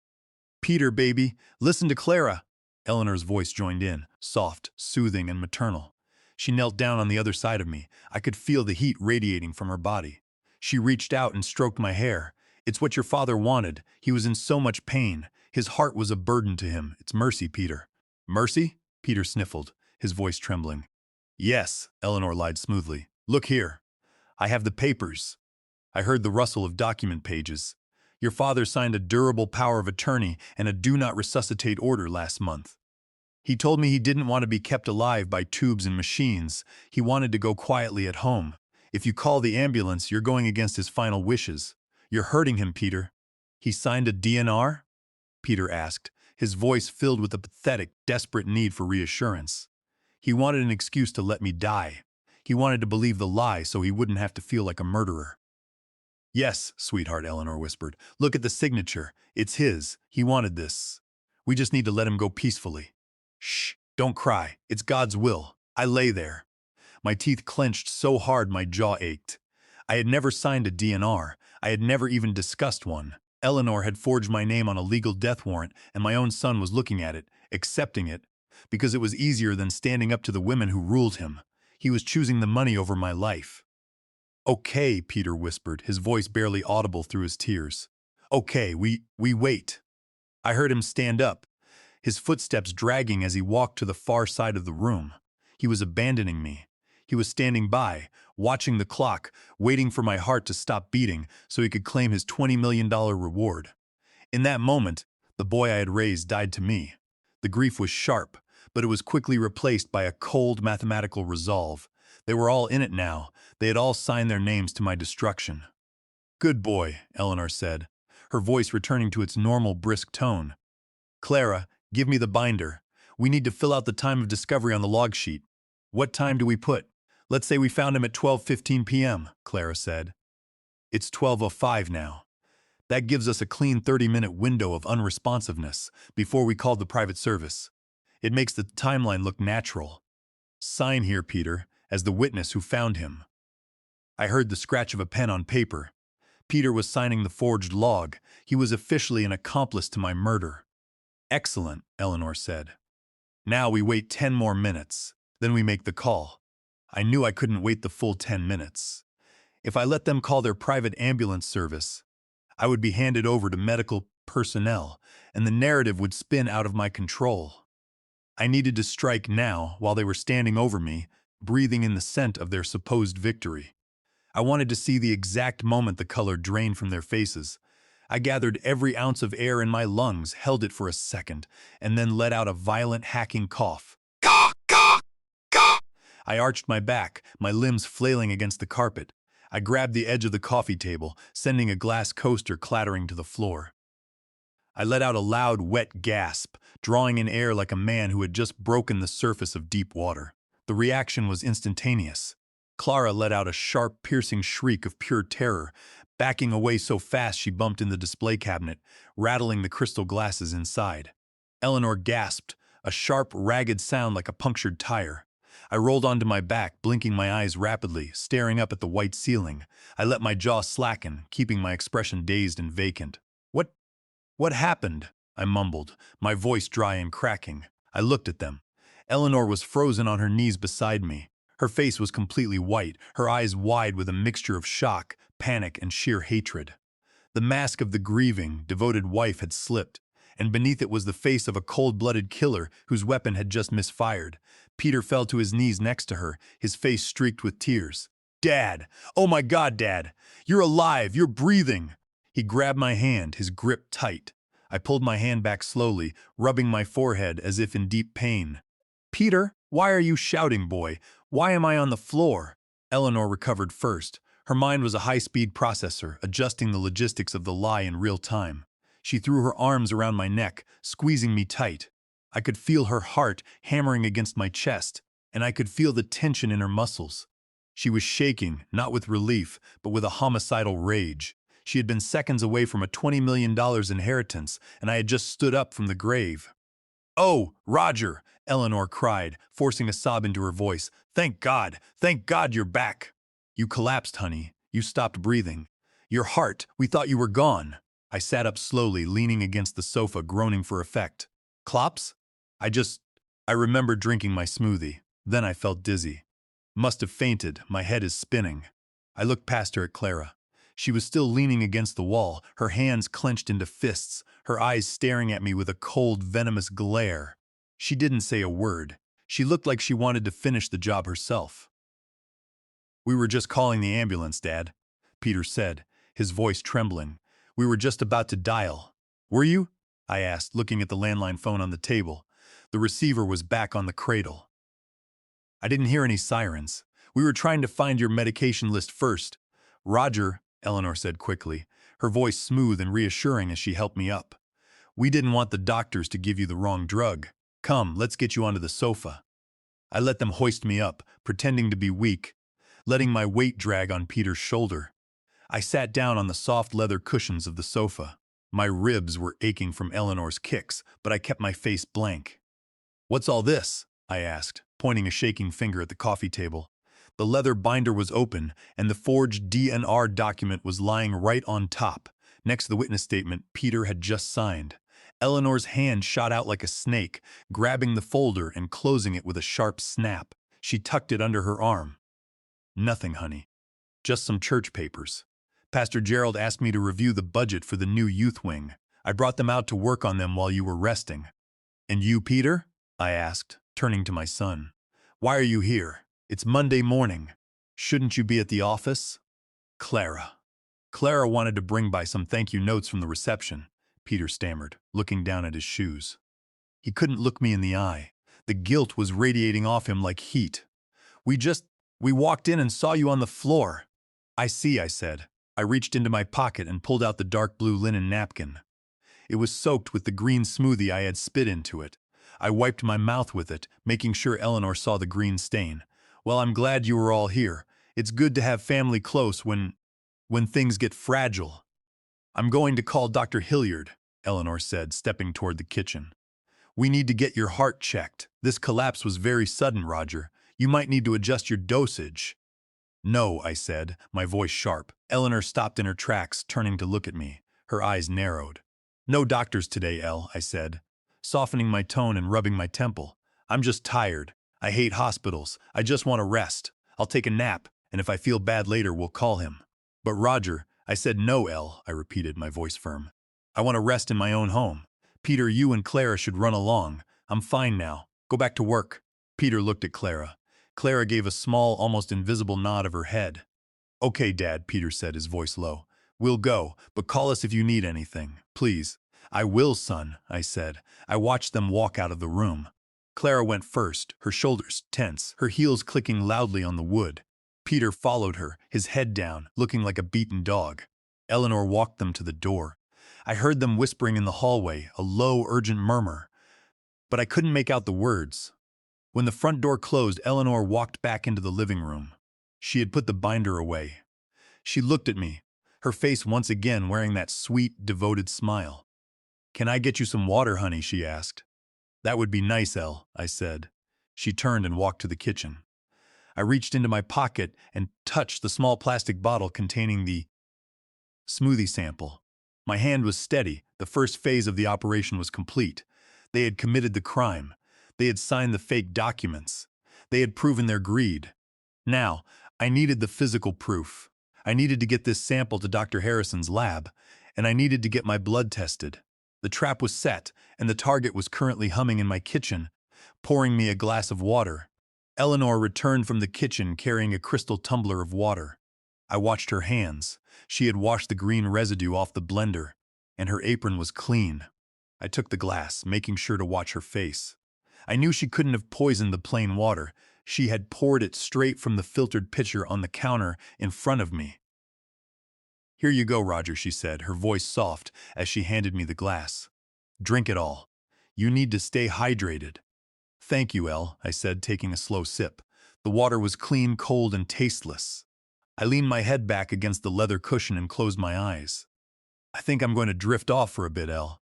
Peter, baby, listen to Clara." Eleanor's voice joined in, soft, soothing, and maternal. She knelt down on the other side of me. I could feel the heat radiating from her body. She reached out and stroked my hair. "It's what your father wanted. He was in so much pain. His heart was a burden to him. It's mercy, Peter." "Mercy?" Peter sniffled, his voice trembling. "Yes," Eleanor lied smoothly. "Look here. I have the papers." I heard the rustle of document pages. "Your father signed a durable power of attorney and a do not resuscitate order last month. He told me he didn't want to be kept alive by tubes and machines. He wanted to go quietly at home. If you call the ambulance, you're going against his final wishes. You're hurting him, Peter." "He signed a DNR?" Peter asked, his voice filled with a pathetic, desperate need for reassurance. "He wanted an excuse to let me die. He wanted to believe the lie so he wouldn't have to feel like a murderer." "Yes, sweetheart," Eleanor whispered. "Look at the signature. It's his. He wanted this. We just need to let him go peacefully." "Shh, don't cry. It's God's will." I lay there. My teeth clenched so hard my jaw ached. I had never signed a DNR. I had never even discussed one. Eleanor had forged my name on a legal death warrant, and my own son was looking at it, accepting it, because it was easier than standing up to the women who ruled him. He was choosing the money over my life. "Okay," Peter whispered, his voice barely audible through his tears. "Okay, we wait." I heard him stand up, his footsteps dragging as he walked to the far side of the room. He was abandoning me. He was standing by, watching the clock, waiting for my heart to stop beating so he could claim his $20 million reward. In that moment, the boy I had raised died to me. The grief was sharp, but it was quickly replaced by a cold mathematical resolve. They were all in it now. They had all signed their names to my destruction. Good boy, Eleanor said, her voice returning to its normal brisk tone. Clara, give me the binder. We need to fill out the time of discovery on the log sheet. What time do we put? Let's say we found him at 12:15 p.m., Clara said. It's 12:05 now. That gives us a clean 30-minute window of unresponsiveness before we called the private service. It makes the timeline look natural. Sign here, Peter, as the witness who found him. I heard the scratch of a pen on paper. Peter was signing the forged log. He was officially an accomplice to my murder. Excellent, Eleanor said. Now we wait 10 more minutes. Then we make the call. I knew I couldn't wait the full 10 minutes. If I let them call their private ambulance service, I would be handed over to medical personnel, and the narrative would spin out of my control. I needed to strike now while they were standing over me, breathing in the scent of their supposed victory. I wanted to see the exact moment the color drained from their faces. I gathered every ounce of air in my lungs, held it for a second, and then let out a violent hacking cough. Gah, gah, gah. I arched my back, my limbs flailing against the carpet. I grabbed the edge of the coffee table, sending a glass coaster clattering to the floor. I let out a loud, wet gasp, drawing in air like a man who had just broken the surface of deep water. The reaction was instantaneous. Clara let out a sharp, piercing shriek of pure terror, backing away so fast she bumped in the display cabinet, rattling the crystal glasses inside. Eleanor gasped, a sharp, ragged sound like a punctured tire. I rolled onto my back, blinking my eyes rapidly, staring up at the white ceiling. I let my jaw slacken, keeping my expression dazed and vacant. What happened? I mumbled, my voice dry and cracking. I looked at them. Eleanor was frozen on her knees beside me. Her face was completely white, her eyes wide with a mixture of shock, panic, and sheer hatred. The mask of the grieving, devoted wife had slipped, and beneath it was the face of a cold-blooded killer whose weapon had just misfired. Peter fell to his knees next to her, his face streaked with tears. Dad! Oh my God, Dad! You're alive! You're breathing! He grabbed my hand, his grip tight. I pulled my hand back slowly, rubbing my forehead as if in deep pain. Peter, why are you shouting, boy? Why am I on the floor? Eleanor recovered first. Her mind was a high-speed processor, adjusting the logistics of the lie in real time. She threw her arms around my neck, squeezing me tight. I could feel her heart hammering against my chest, and I could feel the tension in her muscles. She was shaking, not with relief, but with a homicidal rage. She had been seconds away from a $20 million inheritance, and I had just stood up from the grave. "Oh, Roger!" Eleanor cried, forcing a sob into her voice. Thank God you're back!" "You collapsed, honey. You stopped breathing. Your heart, we thought you were gone." I sat up slowly, leaning against the sofa, groaning for effect. "Clops?" I remember drinking my smoothie. Then I felt dizzy. Must have fainted. My head is spinning. I looked past her at Clara. She was still leaning against the wall, her hands clenched into fists, her eyes staring at me with a cold, venomous glare. She didn't say a word. She looked like she wanted to finish the job herself. "We were just calling the ambulance, Dad," Peter said, his voice trembling. "We were just about to dial." "Were you?" I asked, looking at the landline phone on the table. The receiver was back on the cradle. "I didn't hear any sirens. We were trying to find your medication list first." "Roger," Eleanor said quickly, her voice smooth and reassuring as she helped me up. "We didn't want the doctors to give you the wrong drug. Come, let's get you onto the sofa." I let them hoist me up, pretending to be weak, letting my weight drag on Peter's shoulder. I sat down on the soft leather cushions of the sofa. My ribs were aching from Eleanor's kicks, but I kept my face blank. "What's all this?" I asked, pointing a shaking finger at the coffee table. The leather binder was open, and the forged DNR document was lying right on top, next to the witness statement Peter had just signed. Eleanor's hand shot out like a snake, grabbing the folder and closing it with a sharp snap. She tucked it under her arm. "Nothing, honey. Just some church papers. Pastor Gerald asked me to review the budget for the new youth wing. I brought them out to work on them while you were resting." "And you, Peter?" I asked, turning to my son. "Why are you here? It's Monday morning. Shouldn't you be at the office?" Clara wanted to bring by some thank you notes from the reception," Peter stammered, looking down at his shoes. He couldn't look me in the eye. The guilt was radiating off him like heat. We walked in and saw you on the floor." "I see," I said. I reached into my pocket and pulled out the dark blue linen napkin. It was soaked with the green smoothie I had spit into it. I wiped my mouth with it, making sure Eleanor saw the green stain. "Well, I'm glad you were all here. It's good to have family close when things get fragile." "I'm going to call Dr. Hilliard," Eleanor said, stepping toward the kitchen. "We need to get your heart checked. This collapse was very sudden, Roger. You might need to adjust your dosage." "No," I said, my voice sharp. Eleanor stopped in her tracks, turning to look at me. Her eyes narrowed. "No doctors today, Elle," I said, softening my tone and rubbing my temple. "I'm just tired. I hate hospitals. I just want to rest. I'll take a nap, and if I feel bad later, we'll call him." "But Roger," I said. "No, Elle," I repeated, my voice firm. "I want to rest in my own home. Peter, you and Clara should run along. I'm fine now. Go back to work." Peter looked at Clara. Clara gave a small, almost invisible nod of her head. "Okay, Dad," Peter said, his voice low. "We'll go, but call us if you need anything, please." "I will, son," I said. I watched them walk out of the room. Clara went first, her shoulders tense, her heels clicking loudly on the wood. Peter followed her, his head down, looking like a beaten dog. Eleanor walked them to the door. I heard them whispering in the hallway, a low, urgent murmur, but I couldn't make out the words. When the front door closed, Eleanor walked back into the living room. She had put the binder away. She looked at me, her face once again wearing that sweet, devoted smile. "Can I get you some water, honey?" she asked. "That would be nice, Elle," I said. She turned and walked to the kitchen. I reached into my pocket and touched the small plastic bottle containing the smoothie sample. My hand was steady. The first phase of the operation was complete. They had committed the crime. They had signed the fake documents. They had proven their greed. Now, I needed the physical proof. I needed to get this sample to Dr. Harrison's lab, and I needed to get my blood tested. The trap was set, and the target was currently humming in my kitchen, pouring me a glass of water. Eleanor returned from the kitchen carrying a crystal tumbler of water. I watched her hands. She had washed the green residue off the blender, and her apron was clean. I took the glass, making sure to watch her face. I knew she couldn't have poisoned the plain water. She had poured it straight from the filtered pitcher on the counter in front of me. "Here you go, Roger," she said, her voice soft as she handed me the glass. "Drink it all. You need to stay hydrated." "Thank you, Elle," I said, taking a slow sip. The water was clean, cold, and tasteless. I leaned my head back against the leather cushion and closed my eyes. "I think I'm going to drift off for a bit, Elle.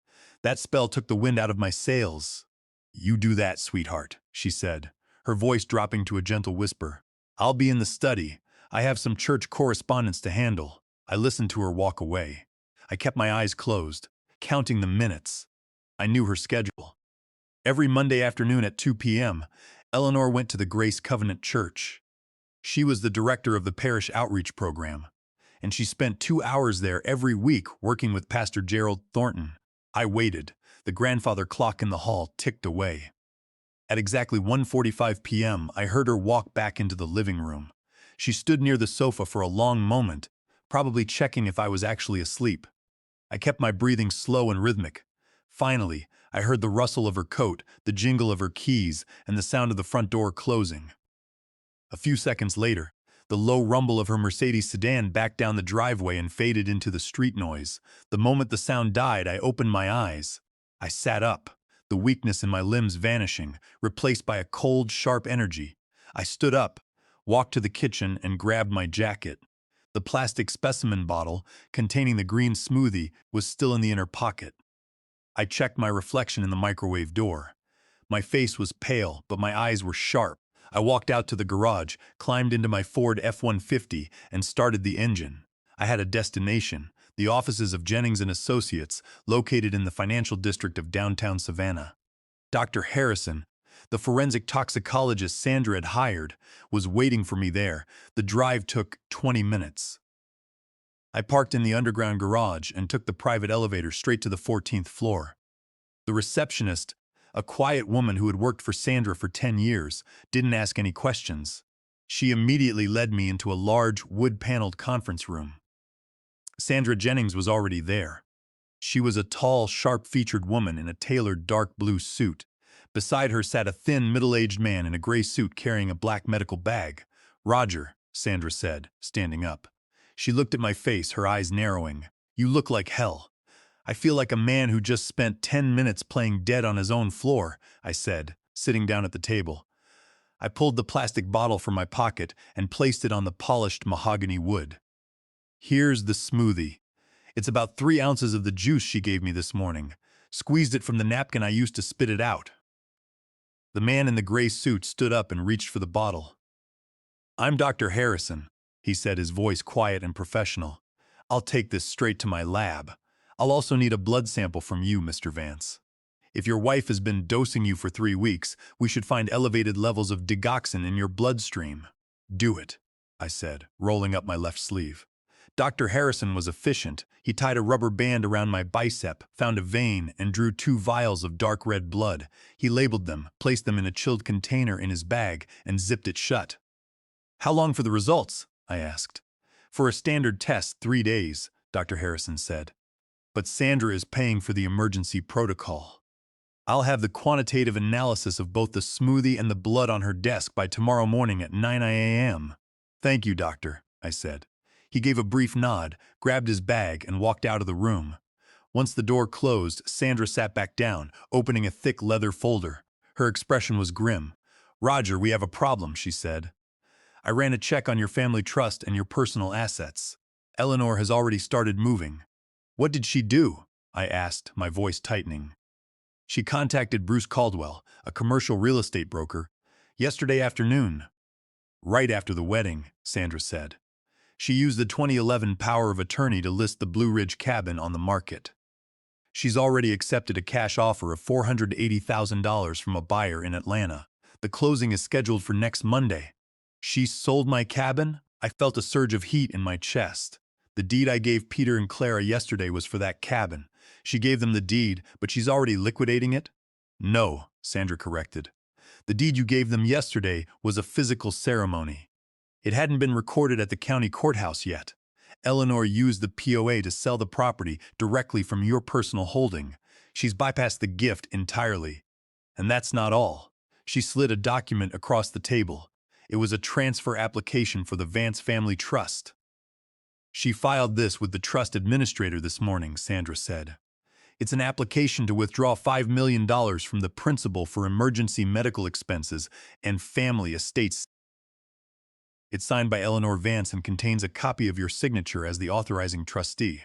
That spell took the wind out of my sails." "You do that, sweetheart," she said, her voice dropping to a gentle whisper. "I'll be in the study. I have some church correspondence to handle." I listened to her walk away. I kept my eyes closed, counting the minutes. I knew her schedule. Every Monday afternoon at 2 p.m., Eleanor went to the Grace Covenant Church. She was the director of the parish outreach program, and she spent 2 hours there every week working with Pastor Gerald Thornton. I waited. The grandfather clock in the hall ticked away. At exactly 1:45 p.m., I heard her walk back into the living room. She stood near the sofa for a long moment, probably checking if I was actually asleep. I kept my breathing slow and rhythmic. Finally, I heard the rustle of her coat, the jingle of her keys, and the sound of the front door closing. A few seconds later, the low rumble of her Mercedes sedan backed down the driveway and faded into the street noise. The moment the sound died, I opened my eyes. I sat up, the weakness in my limbs vanishing, replaced by a cold, sharp energy. I stood up, walked to the kitchen, and grabbed my jacket. The plastic specimen bottle containing the green smoothie was still in the inner pocket. I checked my reflection in the microwave door. My face was pale, but my eyes were sharp. I walked out to the garage, climbed into my Ford F-150, and started the engine. I had a destination, the offices of Jennings & Associates, located in the financial district of downtown Savannah. Dr. Harrison, the forensic toxicologist Sandra had hired, was waiting for me there. The drive took 20 minutes. I parked in the underground garage and took the private elevator straight to the 14th floor. The receptionist, a quiet woman who had worked for Sandra for 10 years, didn't ask any questions. She immediately led me into a large, wood-paneled conference room. Sandra Jennings was already there. She was a tall, sharp-featured woman in a tailored dark blue suit. Beside her sat a thin, middle-aged man in a gray suit carrying a black medical bag. "Roger," Sandra said, standing up. She looked at my face, her eyes narrowing. You look like hell. I feel like a man who just spent 10 minutes playing dead on his own floor, I said, sitting down at the table. I pulled the plastic bottle from my pocket and placed it on the polished mahogany wood. Here's the smoothie. It's about 3 ounces of the juice she gave me this morning. Squeezed it from the napkin I used to spit it out. The man in the gray suit stood up and reached for the bottle. I'm Dr. Harrison, he said, his voice quiet and professional. I'll take this straight to my lab. I'll also need a blood sample from you, Mr. Vance. If your wife has been dosing you for 3 weeks, we should find elevated levels of digoxin in your bloodstream. Do it, I said, rolling up my left sleeve. Dr. Harrison was efficient. He tied a rubber band around my bicep, found a vein, and drew 2 vials of dark red blood. He labeled them, placed them in a chilled container in his bag, and zipped it shut. How long for the results? I asked. For a standard test, 3 days, Dr. Harrison said. But Sandra is paying for the emergency protocol. I'll have the quantitative analysis of both the smoothie and the blood on her desk by tomorrow morning at 9 a.m. Thank you, doctor, I said. He gave a brief nod, grabbed his bag, and walked out of the room. Once the door closed, Sandra sat back down, opening a thick leather folder. Her expression was grim. Roger, we have a problem, she said. I ran a check on your family trust and your personal assets. Eleanor has already started moving. What did she do? I asked, my voice tightening. She contacted Bruce Caldwell, a commercial real estate broker, yesterday afternoon. Right after the wedding, Sandra said. She used the 2011 power of attorney to list the Blue Ridge cabin on the market. She's already accepted a cash offer of $480,000 from a buyer in Atlanta. The closing is scheduled for next Monday. She sold my cabin? I felt a surge of heat in my chest. The deed I gave Peter and Clara yesterday was for that cabin. She gave them the deed, but she's already liquidating it? No, Sandra corrected. The deed you gave them yesterday was a physical ceremony. It hadn't been recorded at the county courthouse yet. Eleanor used the POA to sell the property directly from your personal holding. She's bypassed the gift entirely. And that's not all. She slid a document across the table. It was a transfer application for the Vance Family Trust. She filed this with the trust administrator this morning, Sandra said. It's an application to withdraw $5 million from the principal for emergency medical expenses and family estates. It's signed by Eleanor Vance and contains a copy of your signature as the authorizing trustee.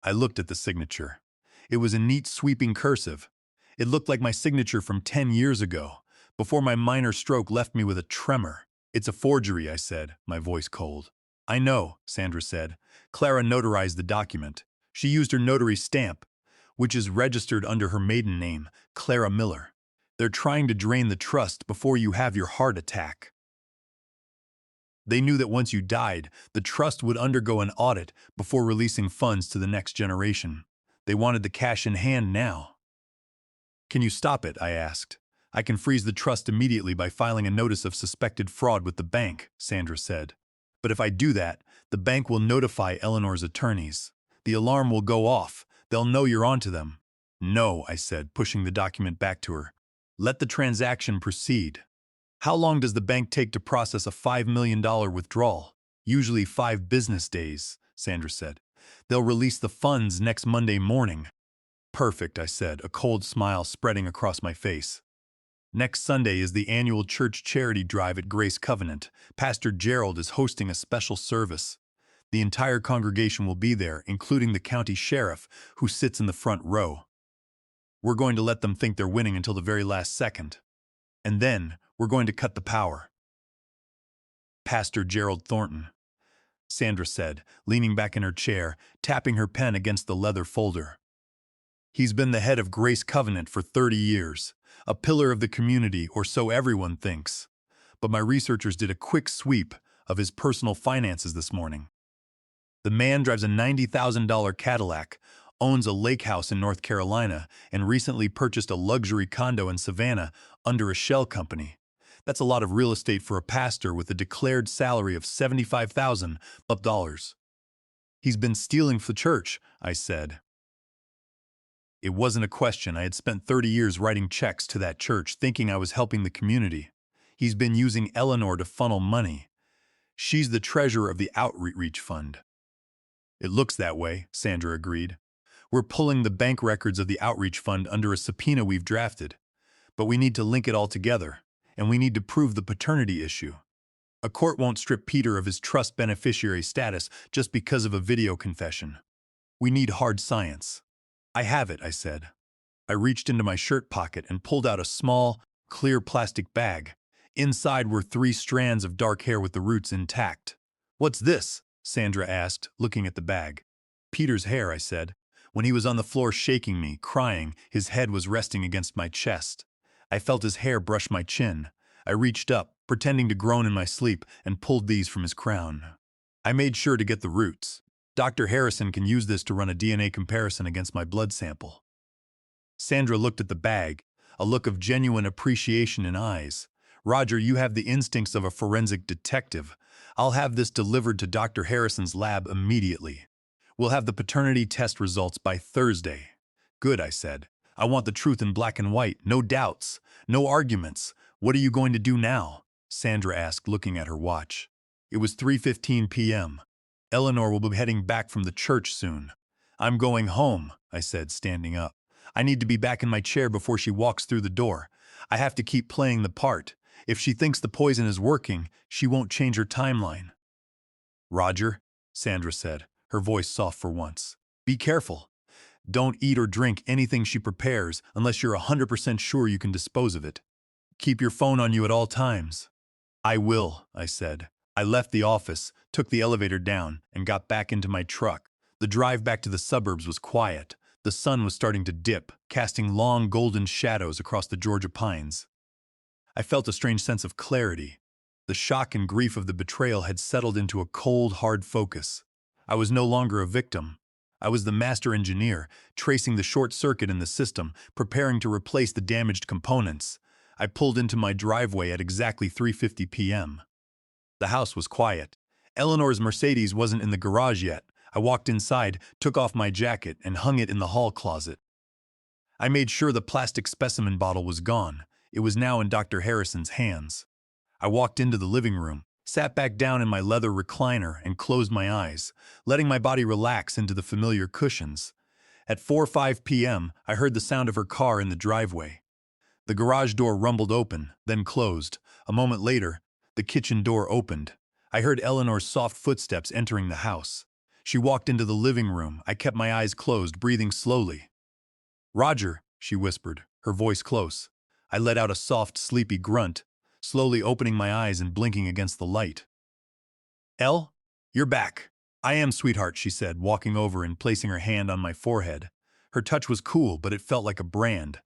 I looked at the signature. It was in neat, sweeping cursive. It looked like my signature from 10 years ago, before my minor stroke left me with a tremor. It's a forgery, I said, my voice cold. I know, Sandra said. Clara notarized the document. She used her notary stamp, which is registered under her maiden name, Clara Miller. They're trying to drain the trust before you have your heart attack. They knew that once you died, the trust would undergo an audit before releasing funds to the next generation. They wanted the cash in hand now. Can you stop it? I asked. I can freeze the trust immediately by filing a notice of suspected fraud with the bank, Sandra said. But if I do that, the bank will notify Eleanor's attorneys. The alarm will go off. They'll know you're onto them. No, I said, pushing the document back to her. Let the transaction proceed. How long does the bank take to process a $5 million withdrawal? Usually 5 business days, Sandra said. They'll release the funds next Monday morning. Perfect, I said, a cold smile spreading across my face. Next Sunday is the annual church charity drive at Grace Covenant. Pastor Gerald is hosting a special service. The entire congregation will be there, including the county sheriff, who sits in the front row. We're going to let them think they're winning until the very last second. And then, we're going to cut the power. Pastor Gerald Thornton, Sandra said, leaning back in her chair, tapping her pen against the leather folder. He's been the head of Grace Covenant for 30 years, a pillar of the community, or so everyone thinks. But my researchers did a quick sweep of his personal finances this morning. The man drives a $90,000 Cadillac, owns a lake house in North Carolina, and recently purchased a luxury condo in Savannah under a shell company. That's a lot of real estate for a pastor with a declared salary of $75,000. He's been stealing for the church, I said. It wasn't a question. I had spent 30 years writing checks to that church, thinking I was helping the community. He's been using Eleanor to funnel money. She's the treasurer of the Outreach Fund. It looks that way, Sandra agreed. We're pulling the bank records of the Outreach Fund under a subpoena we've drafted. But we need to link it all together, and we need to prove the paternity issue. A court won't strip Peter of his trust beneficiary status just because of a video confession. We need hard science. I have it, I said. I reached into my shirt pocket and pulled out a small, clear plastic bag. Inside were 3 strands of dark hair with the roots intact. What's this? Sandra asked, looking at the bag. Peter's hair, I said. When he was on the floor shaking me, crying, his head was resting against my chest. I felt his hair brush my chin. I reached up, pretending to groan in my sleep, and pulled these from his crown. I made sure to get the roots. Dr. Harrison can use this to run a DNA comparison against my blood sample. Sandra looked at the bag, a look of genuine appreciation in eyes. Roger, you have the instincts of a forensic detective. I'll have this delivered to Dr. Harrison's lab immediately. We'll have the paternity test results by Thursday. Good, I said. I want the truth in black and white, no doubts, no arguments. What are you going to do now? Sandra asked, looking at her watch. It was 3:15 p.m. Eleanor will be heading back from the church soon. I'm going home, I said, standing up. I need to be back in my chair before she walks through the door. I have to keep playing the part. If she thinks the poison is working, she won't change her timeline. Roger, Sandra said, her voice soft for once. Be careful. Don't eat or drink anything she prepares unless you're 100% sure you can dispose of it. Keep your phone on you at all times. I will, I said. I left the office, took the elevator down, and got back into my truck. The drive back to the suburbs was quiet. The sun was starting to dip, casting long golden shadows across the Georgia pines. I felt a strange sense of clarity. The shock and grief of the betrayal had settled into a cold, hard focus. I was no longer a victim. I was the master engineer, tracing the short circuit in the system, preparing to replace the damaged components. I pulled into my driveway at exactly 3:50 p.m. The house was quiet. Eleanor's Mercedes wasn't in the garage yet. I walked inside, took off my jacket, and hung it in the hall closet. I made sure the plastic specimen bottle was gone. It was now in Dr. Harrison's hands. I walked into the living room, sat back down in my leather recliner, and closed my eyes, letting my body relax into the familiar cushions. At 4:05 p.m., I heard the sound of her car in the driveway. The garage door rumbled open, then closed. A moment later, the kitchen door opened. I heard Eleanor's soft footsteps entering the house. She walked into the living room. I kept my eyes closed, breathing slowly. Roger, she whispered, her voice close. I let out a soft, sleepy grunt, slowly opening my eyes and blinking against the light. Elle, you're back. I am, sweetheart, she said, walking over and placing her hand on my forehead. Her touch was cool, but it felt like a brand.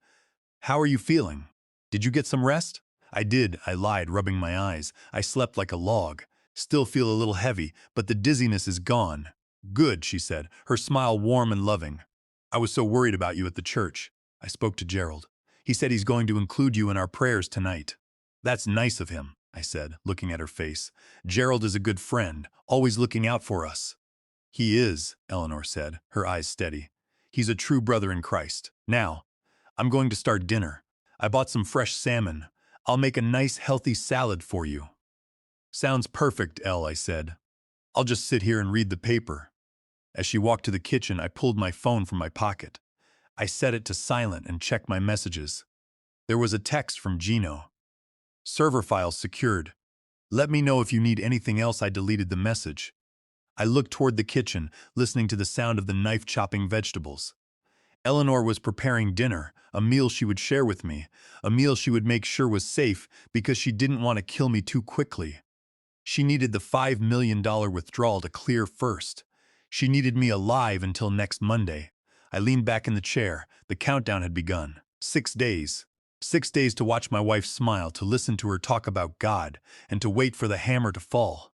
How are you feeling? Did you get some rest? I did, I lied, rubbing my eyes. I slept like a log. Still feel a little heavy, but the dizziness is gone. Good, she said, her smile warm and loving. I was so worried about you at the church. I spoke to Gerald. He said he's going to include you in our prayers tonight. That's nice of him, I said, looking at her face. Gerald is a good friend, always looking out for us. He is, Eleanor said, her eyes steady. He's a true brother in Christ. Now, I'm going to start dinner. I bought some fresh salmon. I'll make a nice, healthy salad for you. Sounds perfect, Elle, I said. I'll just sit here and read the paper. As she walked to the kitchen, I pulled my phone from my pocket. I set it to silent and checked my messages. There was a text from Gino. Server files secured. Let me know if you need anything else. I deleted the message. I looked toward the kitchen, listening to the sound of the knife chopping vegetables. Eleanor was preparing dinner, a meal she would share with me, a meal she would make sure was safe because she didn't want to kill me too quickly. She needed the $5 million withdrawal to clear first. She needed me alive until next Monday. I leaned back in the chair. The countdown had begun. 6 days. 6 days to watch my wife smile, to listen to her talk about God, and to wait for the hammer to fall.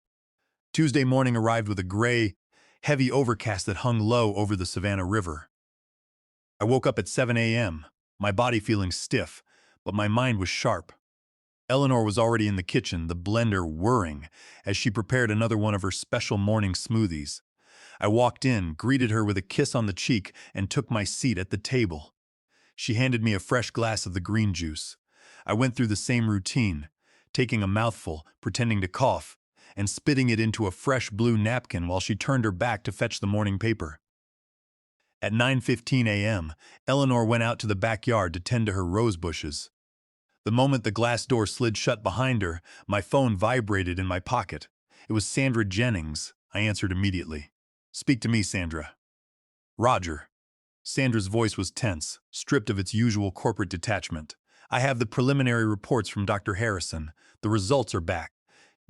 Tuesday morning arrived with a gray, heavy overcast that hung low over the Savannah River. I woke up at 7 a.m., my body feeling stiff, but my mind was sharp. Eleanor was already in the kitchen, the blender whirring, as she prepared another one of her special morning smoothies. I walked in, greeted her with a kiss on the cheek, and took my seat at the table. She handed me a fresh glass of the green juice. I went through the same routine, taking a mouthful, pretending to cough, and spitting it into a fresh blue napkin while she turned her back to fetch the morning paper. At 9:15 a.m., Eleanor went out to the backyard to tend to her rose bushes. The moment the glass door slid shut behind her, my phone vibrated in my pocket. It was Sandra Jennings. I answered immediately. "Speak to me, Sandra." "Roger." Sandra's voice was tense, stripped of its usual corporate detachment. "I have the preliminary reports from Dr. Harrison. The results are back."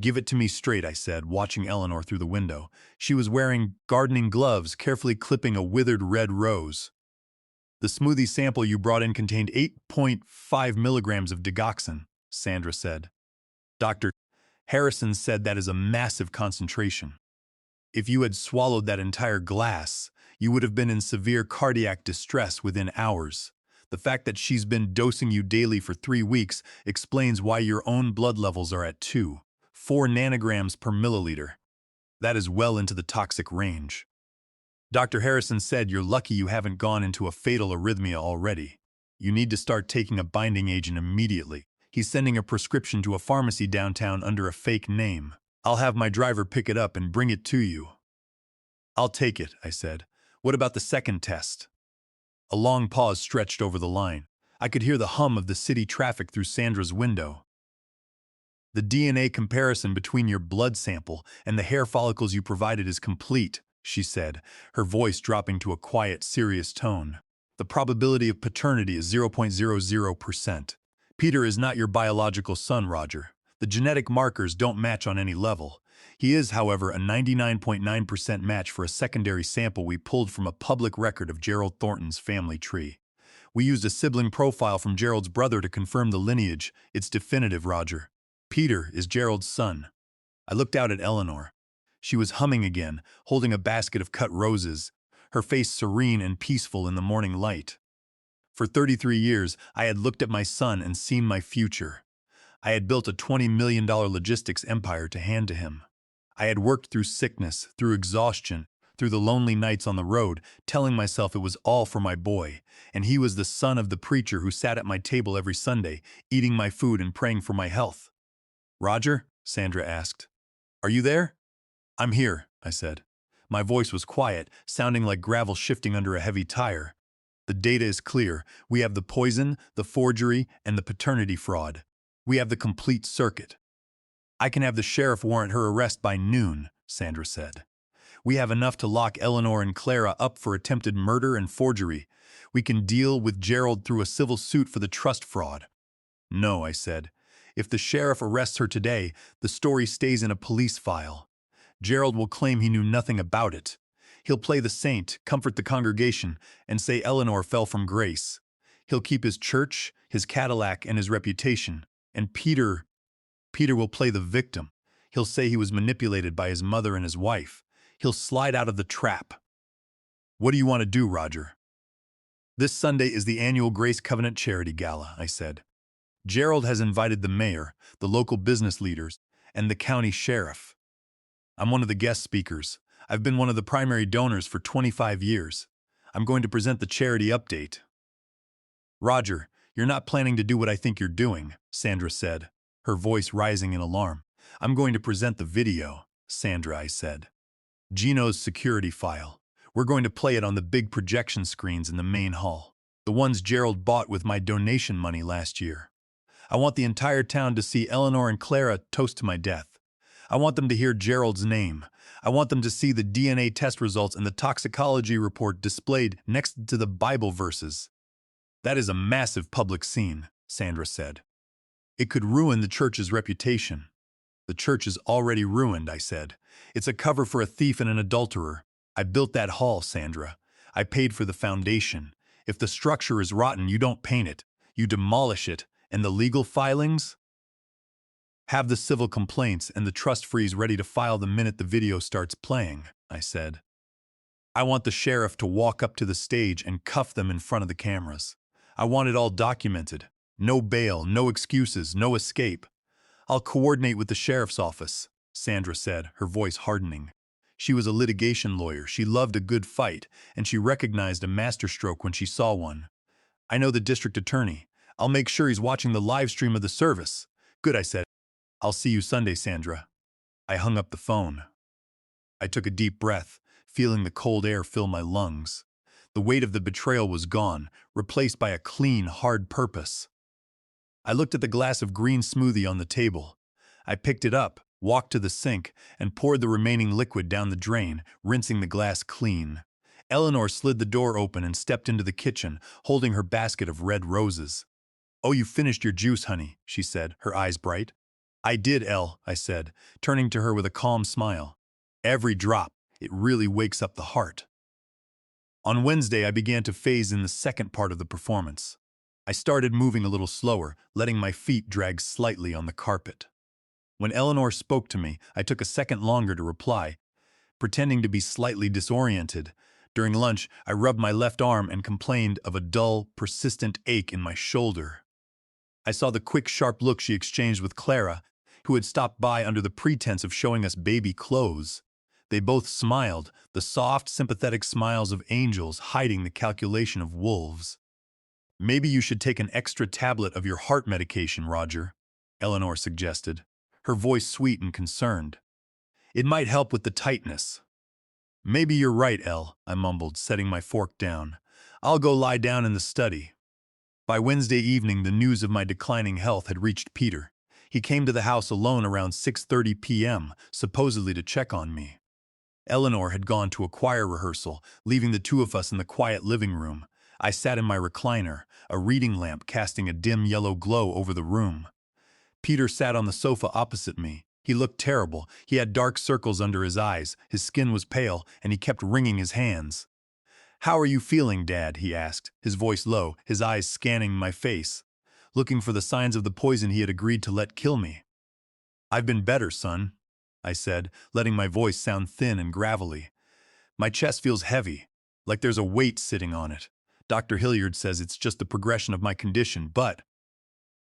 "Give it to me straight," I said, watching Eleanor through the window. She was wearing gardening gloves, carefully clipping a withered red rose. "The smoothie sample you brought in contained 8.5 milligrams of digoxin," Sandra said. "Dr. Harrison said that is a massive concentration. If you had swallowed that entire glass, you would have been in severe cardiac distress within hours. The fact that she's been dosing you daily for 3 weeks explains why your own blood levels are at 2.4 nanograms per milliliter. That is well into the toxic range. Dr. Harrison said you're lucky you haven't gone into a fatal arrhythmia already. You need to start taking a binding agent immediately. He's sending a prescription to a pharmacy downtown under a fake name. I'll have my driver pick it up and bring it to you." "I'll take it," I said. "What about the second test?" A long pause stretched over the line. I could hear the hum of the city traffic through Sandra's window. "The DNA comparison between your blood sample and the hair follicles you provided is complete," she said, her voice dropping to a quiet, serious tone. "The probability of paternity is 0.00%. Peter is not your biological son, Roger. The genetic markers don't match on any level. He is, however, a 99.9% match for a secondary sample we pulled from a public record of Gerald Thornton's family tree. We used a sibling profile from Gerald's brother to confirm the lineage. It's definitive, Roger. Peter is Gerald's son." I looked out at Eleanor. She was humming again, holding a basket of cut roses, her face serene and peaceful in the morning light. For 33 years, I had looked at my son and seen my future. I had built a $20 million logistics empire to hand to him. I had worked through sickness, through exhaustion, through the lonely nights on the road, telling myself it was all for my boy, and he was the son of the preacher who sat at my table every Sunday, eating my food and praying for my health. "Roger?" Sandra asked. "Are you there?" "I'm here," I said. My voice was quiet, sounding like gravel shifting under a heavy tire. "The data is clear. We have the poison, the forgery, and the paternity fraud. We have the complete circuit." "I can have the sheriff warrant her arrest by noon," Sandra said. "We have enough to lock Eleanor and Clara up for attempted murder and forgery. We can deal with Gerald through a civil suit for the trust fraud." "No," I said. "If the sheriff arrests her today, the story stays in a police file. Gerald will claim he knew nothing about it. He'll play the saint, comfort the congregation, and say Eleanor fell from grace. He'll keep his church, his Cadillac, and his reputation. And Peter will play the victim. He'll say he was manipulated by his mother and his wife. He'll slide out of the trap." "What do you want to do, Roger?" "This Sunday is the annual Grace Covenant Charity Gala," I said. "Gerald has invited the mayor, the local business leaders, and the county sheriff. I'm one of the guest speakers. I've been one of the primary donors for 25 years. I'm going to present the charity update." "Roger, you're not planning to do what I think you're doing," Sandra said, her voice rising in alarm. "I'm going to present the video, Sandra," I said. "Gino's security file. We're going to play it on the big projection screens in the main hall. The ones Gerald bought with my donation money last year. I want the entire town to see Eleanor and Clara toast to my death. I want them to hear Gerald's name. I want them to see the DNA test results and the toxicology report displayed next to the Bible verses." "That is a massive public scene," Sandra said. "It could ruin the church's reputation." "The church is already ruined," I said. "It's a cover for a thief and an adulterer. I built that hall, Sandra. I paid for the foundation. If the structure is rotten, you don't paint it. You demolish it. And the legal filings? Have the civil complaints and the trust freeze ready to file the minute the video starts playing," I said. "I want the sheriff to walk up to the stage and cuff them in front of the cameras. I want it all documented. No bail, no excuses, no escape. I'll coordinate with the sheriff's office," Sandra said, her voice hardening. She was a litigation lawyer, she loved a good fight, and she recognized a masterstroke when she saw one. "I know the district attorney. I'll make sure he's watching the live stream of the service." "Good," I said. "I'll see you Sunday, Sandra." I hung up the phone. I took a deep breath, feeling the cold air fill my lungs. The weight of the betrayal was gone, replaced by a clean, hard purpose. I looked at the glass of green smoothie on the table. I picked it up, walked to the sink, and poured the remaining liquid down the drain, rinsing the glass clean. Eleanor slid the door open and stepped into the kitchen, holding her basket of red roses. "Oh, you finished your juice, honey," she said, her eyes bright. "I did, Elle," I said, turning to her with a calm smile. "Every drop, it really wakes up the heart." On Wednesday, I began to phase in the second part of the performance. I started moving a little slower, letting my feet drag slightly on the carpet. When Eleanor spoke to me, I took a second longer to reply, pretending to be slightly disoriented. During lunch, I rubbed my left arm and complained of a dull, persistent ache in my shoulder. I saw the quick, sharp look she exchanged with Clara, who had stopped by under the pretense of showing us baby clothes. They both smiled, the soft, sympathetic smiles of angels hiding the calculation of wolves. "Maybe you should take an extra tablet of your heart medication, Roger," Eleanor suggested, her voice sweet and concerned. "It might help with the tightness." "Maybe you're right, Elle," I mumbled, setting my fork down. "I'll go lie down in the study." By Wednesday evening, the news of my declining health had reached Peter. He came to the house alone around 6:30 p.m., supposedly to check on me. Eleanor had gone to a choir rehearsal, leaving the two of us in the quiet living room. I sat in my recliner, a reading lamp casting a dim yellow glow over the room. Peter sat on the sofa opposite me. He looked terrible. He had dark circles under his eyes, his skin was pale, and he kept wringing his hands. "How are you feeling, Dad?" he asked, his voice low, his eyes scanning my face, looking for the signs of the poison he had agreed to let kill me. "I've been better, son," I said, letting my voice sound thin and gravelly. "My chest feels heavy, like there's a weight sitting on it. Dr. Hilliard says it's just the progression of my condition, but—"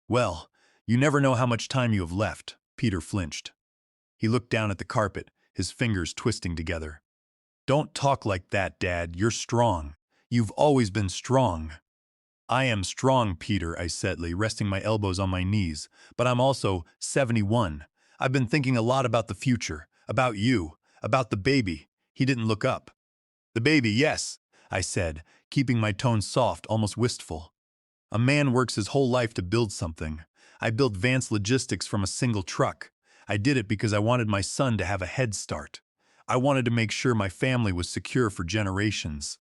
"Well, you never know how much time you have left." Peter flinched. He looked down at the carpet, his fingers twisting together. "Don't talk like that, Dad. You're strong. You've always been strong." "I am strong, Peter," I said, resting my elbows on my knees, "but I'm also 71. I've been thinking a lot about the future, about you, about the baby." He didn't look up. "The baby, yes," I said, keeping my tone soft, almost wistful. "A man works his whole life to build something. I built Vance Logistics from a single truck. I did it because I wanted my son to have a head start. I wanted to make sure my family was secure for generations.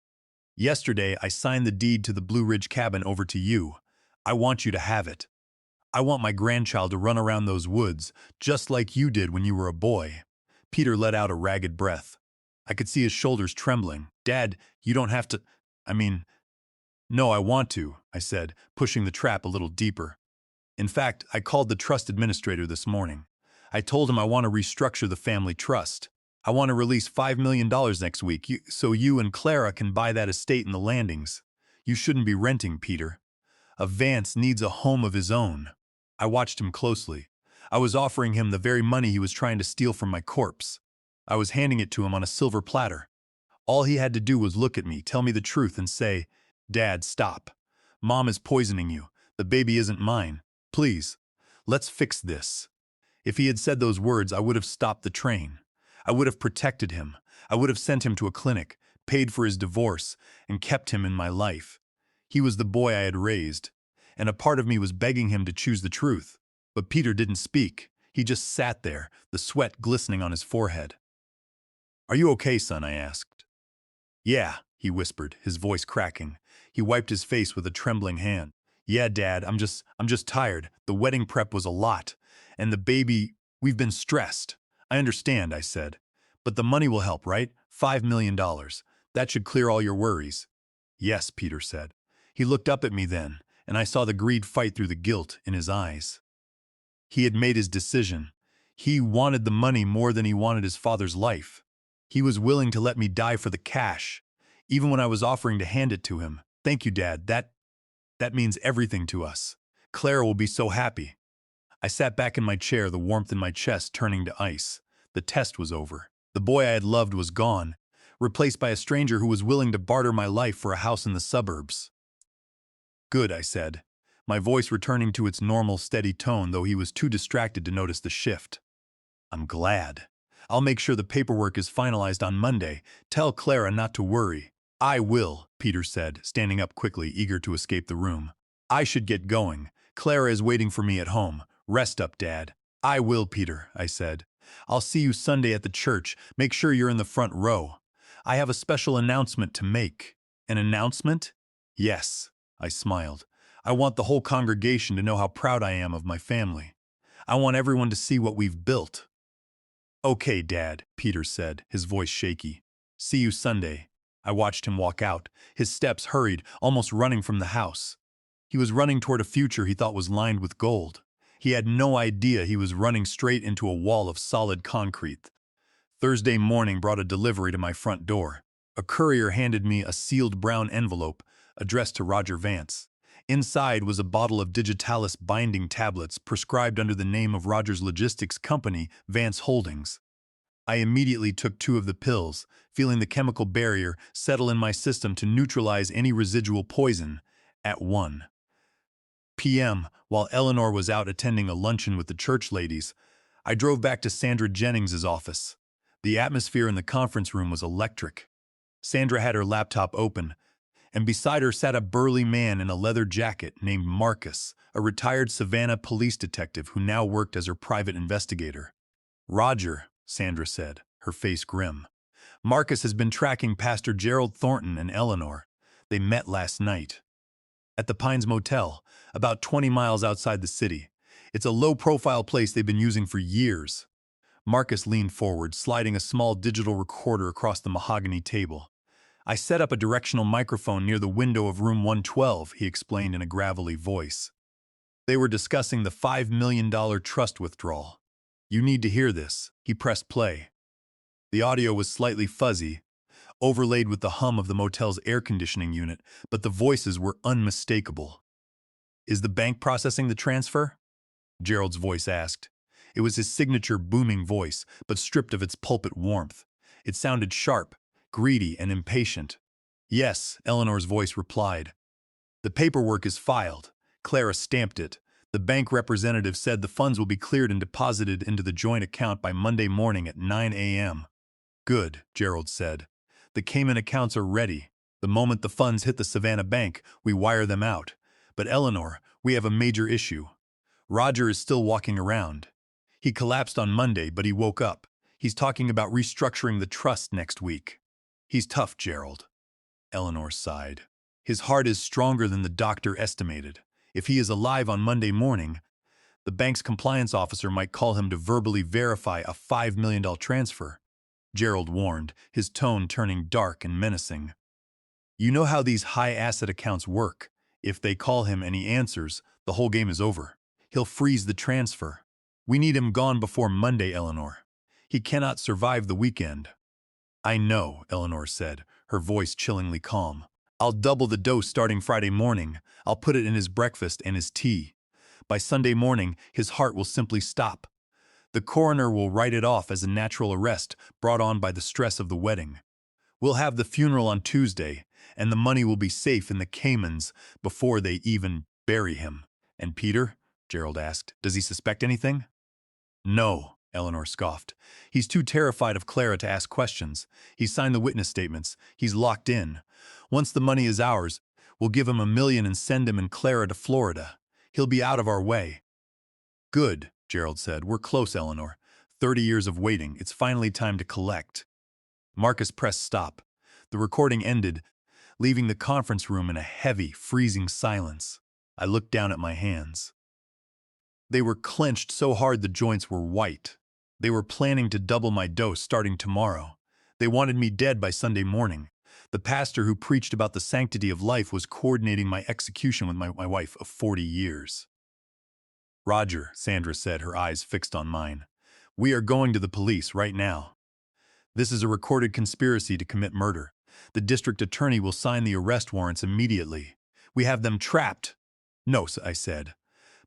Yesterday, I signed the deed to the Blue Ridge cabin over to you. I want you to have it. I want my grandchild to run around those woods, just like you did when you were a boy." Peter let out a ragged breath. I could see his shoulders trembling. "Dad, you don't have to— I mean—" "No, I want to," I said, pushing the trap a little deeper. "In fact, I called the trust administrator this morning. I told him I want to restructure the family trust. I want to release $5 million next week so you and Clara can buy that estate in the Landings. You shouldn't be renting, Peter. A Vance needs a home of his own." I watched him closely. I was offering him the very money he was trying to steal from my corpse. I was handing it to him on a silver platter. All he had to do was look at me, tell me the truth, and say, "Dad, stop. Mom is poisoning you. The baby isn't mine. Please, let's fix this." If he had said those words, I would have stopped the train. I would have protected him. I would have sent him to a clinic, paid for his divorce, and kept him in my life. He was the boy I had raised, and a part of me was begging him to choose the truth. But Peter didn't speak. He just sat there, the sweat glistening on his forehead. "Are you okay, son?" I asked. "Yeah," he whispered, his voice cracking. He wiped his face with a trembling hand. "Yeah, Dad, I'm just tired. The wedding prep was a lot. And the baby, we've been stressed." "I understand," I said. "But the money will help, right? $5 million. That should clear all your worries." "Yes," Peter said. He looked up at me then, and I saw the greed fight through the guilt in his eyes. He had made his decision. He wanted the money more than he wanted his father's life. He was willing to let me die for the cash, even when I was offering to hand it to him. "Thank you, Dad. That means everything to us. Clara will be so happy." I sat back in my chair, the warmth in my chest turning to ice. The test was over. The boy I had loved was gone, replaced by a stranger who was willing to barter my life for a house in the suburbs. "Good," I said, my voice returning to its normal, steady tone, though he was too distracted to notice the shift. I'm glad. I'll make sure the paperwork is finalized on Monday. Tell Clara not to worry. I will, Peter said, standing up quickly, eager to escape the room. I should get going. Clara is waiting for me at home. Rest up, Dad. I will, Peter, I said. I'll see you Sunday at the church. Make sure you're in the front row. I have a special announcement to make. An announcement? Yes, I smiled. I want the whole congregation to know how proud I am of my family. I want everyone to see what we've built. Okay, Dad, Peter said, his voice shaky. See you Sunday. I watched him walk out, his steps hurried, almost running from the house. He was running toward a future he thought was lined with gold. He had no idea he was running straight into a wall of solid concrete. Thursday morning brought a delivery to my front door. A courier handed me a sealed brown envelope addressed to Roger Vance. Inside was a bottle of Digitalis binding tablets prescribed under the name of Roger's logistics company, Vance Holdings. I immediately took 2 of the pills, feeling the chemical barrier settle in my system to neutralize any residual poison. At 1 p.m., while Eleanor was out attending a luncheon with the church ladies, I drove back to Sandra Jennings's office. The atmosphere in the conference room was electric. Sandra had her laptop open, and beside her sat a burly man in a leather jacket named Marcus, a retired Savannah police detective who now worked as her private investigator. Roger, Sandra said, her face grim. Marcus has been tracking Pastor Gerald Thornton and Eleanor. They met last night. At the Pines Motel, about 20 miles outside the city. It's a low-profile place they've been using for years. Marcus leaned forward, sliding a small digital recorder across the mahogany table. I set up a directional microphone near the window of room 112, he explained in a gravelly voice. They were discussing the $5 million trust withdrawal. You need to hear this. He pressed play. The audio was slightly fuzzy, overlaid with the hum of the motel's air conditioning unit, but the voices were unmistakable. Is the bank processing the transfer? Gerald's voice asked. It was his signature booming voice, but stripped of its pulpit warmth. It sounded sharp, greedy, and impatient. Yes, Eleanor's voice replied. The paperwork is filed. Clara stamped it. The bank representative said the funds will be cleared and deposited into the joint account by Monday morning at 9 a.m. Good, Gerald said. The Cayman accounts are ready. The moment the funds hit the Savannah Bank, we wire them out. But Eleanor, we have a major issue. Roger is still walking around. He collapsed on Monday, but he woke up. He's talking about restructuring the trust next week. He's tough, Gerald. Eleanor sighed. His heart is stronger than the doctor estimated. If he is alive on Monday morning, the bank's compliance officer might call him to verbally verify a $5 million transfer. Gerald warned, his tone turning dark and menacing. You know how these high-asset accounts work. If they call him and he answers, the whole game is over. He'll freeze the transfer. We need him gone before Monday, Eleanor. He cannot survive the weekend. I know, Eleanor said, her voice chillingly calm. I'll double the dose starting Friday morning. I'll put it in his breakfast and his tea. By Sunday morning, his heart will simply stop. The coroner will write it off as a natural arrest brought on by the stress of the wedding. We'll have the funeral on Tuesday, and the money will be safe in the Caymans before they even bury him. And Peter? Gerald asked. Does he suspect anything? No, Eleanor scoffed. He's too terrified of Clara to ask questions. He's signed the witness statements. He's locked in. Once the money is ours, we'll give him $1 million and send him and Clara to Florida. He'll be out of our way. Good, Gerald said. We're close, Eleanor. 30 years of waiting. It's finally time to collect. Marcus pressed stop. The recording ended, leaving the conference room in a heavy, freezing silence. I looked down at my hands. They were clenched so hard the joints were white. They were planning to double my dose starting tomorrow. They wanted me dead by Sunday morning. The pastor who preached about the sanctity of life was coordinating my execution with my wife of 40 years. Roger, Sandra said, her eyes fixed on mine. We are going to the police right now. This is a recorded conspiracy to commit murder. The district attorney will sign the arrest warrants immediately. We have them trapped. No, I said.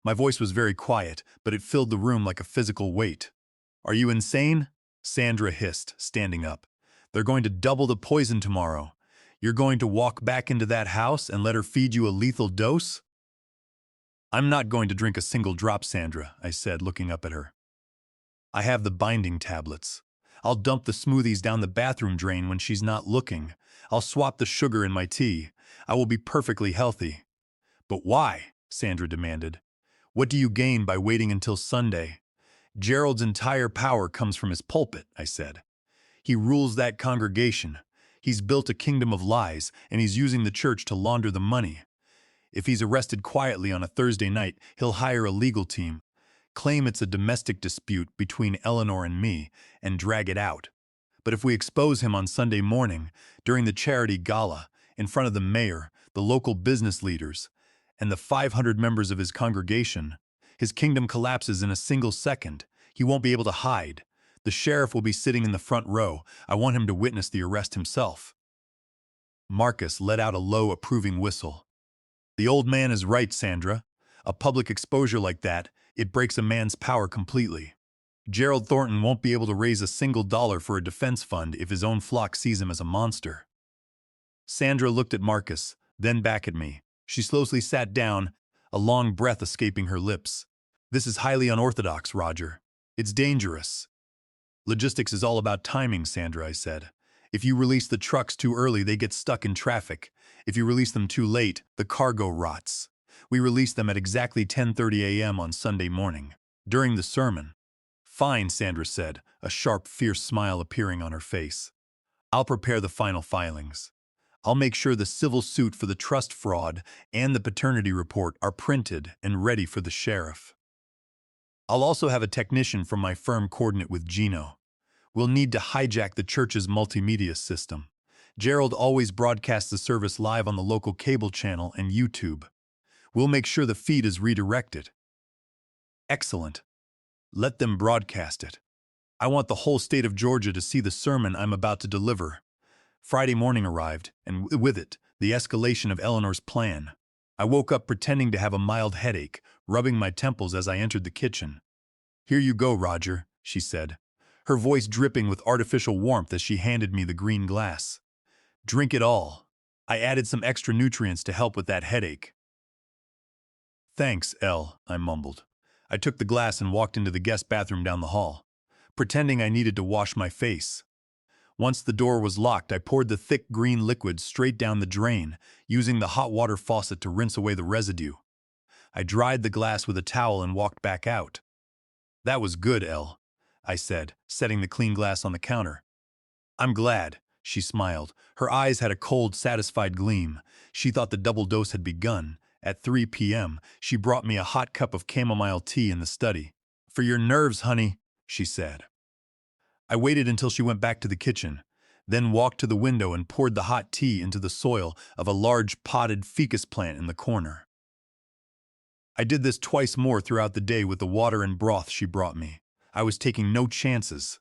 My voice was very quiet, but it filled the room like a physical weight. Are you insane? Sandra hissed, standing up. They're going to double the poison tomorrow. You're going to walk back into that house and let her feed you a lethal dose? I'm not going to drink a single drop, Sandra, I said, looking up at her. I have the binding tablets. I'll dump the smoothies down the bathroom drain when she's not looking. I'll swap the sugar in my tea. I will be perfectly healthy. But why? Sandra demanded. What do you gain by waiting until Sunday? Gerald's entire power comes from his pulpit, I said. He rules that congregation. He's built a kingdom of lies, and he's using the church to launder the money. If he's arrested quietly on a Thursday night, he'll hire a legal team, claim it's a domestic dispute between Eleanor and me, and drag it out. But if we expose him on Sunday morning, during the charity gala, in front of the mayor, the local business leaders, and the 500 members of his congregation, his kingdom collapses in a single second. He won't be able to hide. The sheriff will be sitting in the front row. I want him to witness the arrest himself. Marcus let out a low, approving whistle. The old man is right, Sandra. A public exposure like that, it breaks a man's power completely. Gerald Thornton won't be able to raise a single dollar for a defense fund if his own flock sees him as a monster. Sandra looked at Marcus, then back at me. She slowly sat down, a long breath escaping her lips. This is highly unorthodox, Roger. It's dangerous. Logistics is all about timing, Sandra, I said. If you release the trucks too early, they get stuck in traffic. If you release them too late, the cargo rots. We release them at exactly 10:30 a.m. on Sunday morning, during the sermon. Fine, Sandra said, a sharp, fierce smile appearing on her face. I'll prepare the final filings. I'll make sure the civil suit for the trust fraud and the paternity report are printed and ready for the sheriff. I'll also have a technician from my firm coordinate with Gino. We'll need to hijack the church's multimedia system. Gerald always broadcasts the service live on the local cable channel and YouTube. We'll make sure the feed is redirected. Excellent. Let them broadcast it. I want the whole state of Georgia to see the sermon I'm about to deliver. Friday morning arrived, and with it, the escalation of Eleanor's plan. I woke up pretending to have a mild headache, rubbing my temples as I entered the kitchen. Here you go, Roger, she said, her voice dripping with artificial warmth as she handed me the green glass. Drink it all. I added some extra nutrients to help with that headache. Thanks, Elle, I mumbled. I took the glass and walked into the guest bathroom down the hall, pretending I needed to wash my face. Once the door was locked, I poured the thick green liquid straight down the drain, using the hot water faucet to rinse away the residue. I dried the glass with a towel and walked back out. That was good, Elle, I said, setting the clean glass on the counter. I'm glad, she smiled. Her eyes had a cold, satisfied gleam. She thought the double dose had begun. At 3 p.m., she brought me a hot cup of chamomile tea in the study. For your nerves, honey, she said. I waited until she went back to the kitchen, then walked to the window and poured the hot tea into the soil of a large potted ficus plant in the corner. I did this twice more throughout the day with the water and broth she brought me. I was taking no chances.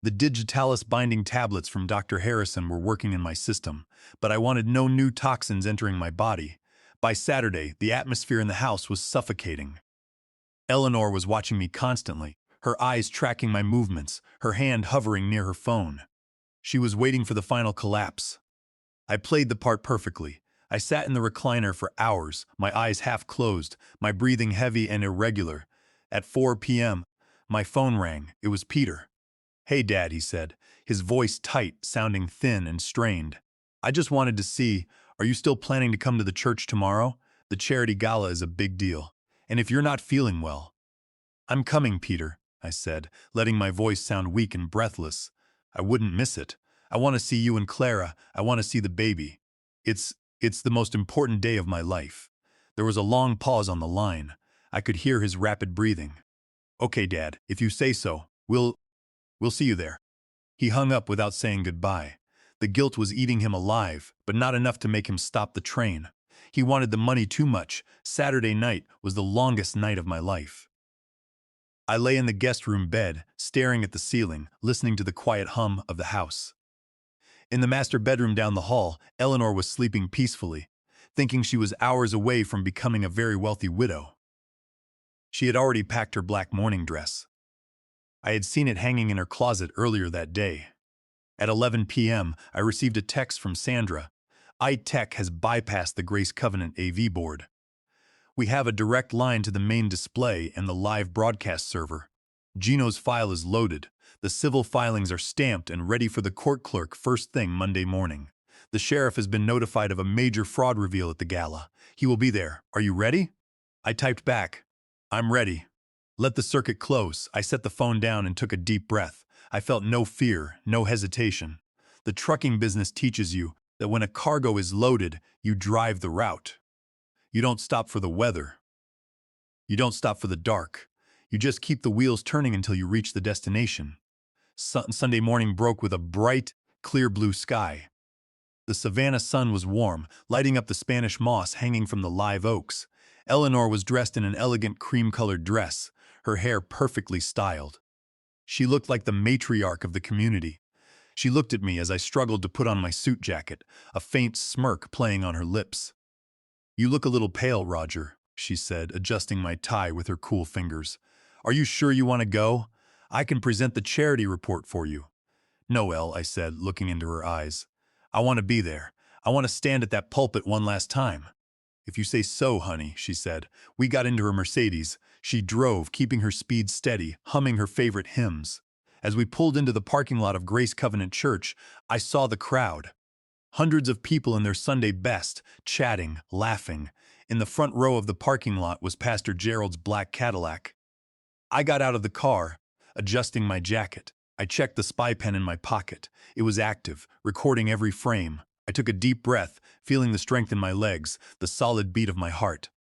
The digitalis binding tablets from Dr. Harrison were working in my system, but I wanted no new toxins entering my body. By Saturday, the atmosphere in the house was suffocating. Eleanor was watching me constantly, her eyes tracking my movements, her hand hovering near her phone. She was waiting for the final collapse. I played the part perfectly. I sat in the recliner for hours, my eyes half closed, my breathing heavy and irregular. At 4 p.m., my phone rang. It was Peter. Hey, Dad, he said, his voice tight, sounding thin and strained. I just wanted to see, are you still planning to come to the church tomorrow? The charity gala is a big deal. And if you're not feeling well. I'm coming, Peter, I said, letting my voice sound weak and breathless. I wouldn't miss it. I want to see you and Clara. I want to see the baby. It's the most important day of my life. There was a long pause on the line. I could hear his rapid breathing. Okay, Dad, if you say so, we'll see you there. He hung up without saying goodbye. The guilt was eating him alive, but not enough to make him stop the train. He wanted the money too much. Saturday night was the longest night of my life. I lay in the guest room bed, staring at the ceiling, listening to the quiet hum of the house. In the master bedroom down the hall, Eleanor was sleeping peacefully, thinking she was hours away from becoming a very wealthy widow. She had already packed her black morning dress. I had seen it hanging in her closet earlier that day. At 11 p.m., I received a text from Sandra. iTech has bypassed the Grace Covenant AV board. We have a direct line to the main display and the live broadcast server. Gino's file is loaded. The civil filings are stamped and ready for the court clerk first thing Monday morning. The sheriff has been notified of a major fraud reveal at the gala. He will be there. Are you ready? I typed back, I'm ready. Let the circuit close. I set the phone down and took a deep breath. I felt no fear, no hesitation. The trucking business teaches you that when a cargo is loaded, you drive the route. You don't stop for the weather. You don't stop for the dark. You just keep the wheels turning until you reach the destination. Sunday morning broke with a bright, clear blue sky. The Savannah sun was warm, lighting up the Spanish moss hanging from the live oaks. Eleanor was dressed in an elegant cream-colored dress, her hair perfectly styled. She looked like the matriarch of the community. She looked at me as I struggled to put on my suit jacket, a faint smirk playing on her lips. You look a little pale, Roger, she said, adjusting my tie with her cool fingers. Are you sure you want to go? I can present the charity report for you. No, Elle, I said, looking into her eyes. I want to be there. I want to stand at that pulpit one last time. If you say so, honey, she said. We got into her Mercedes. She drove, keeping her speed steady, humming her favorite hymns. As we pulled into the parking lot of Grace Covenant Church, I saw the crowd. Hundreds of people in their Sunday best, chatting, laughing. In the front row of the parking lot was Pastor Gerald's black Cadillac. I got out of the car, adjusting my jacket. I checked the spy pen in my pocket. It was active, recording every frame. I took a deep breath, feeling the strength in my legs, the solid beat of my heart.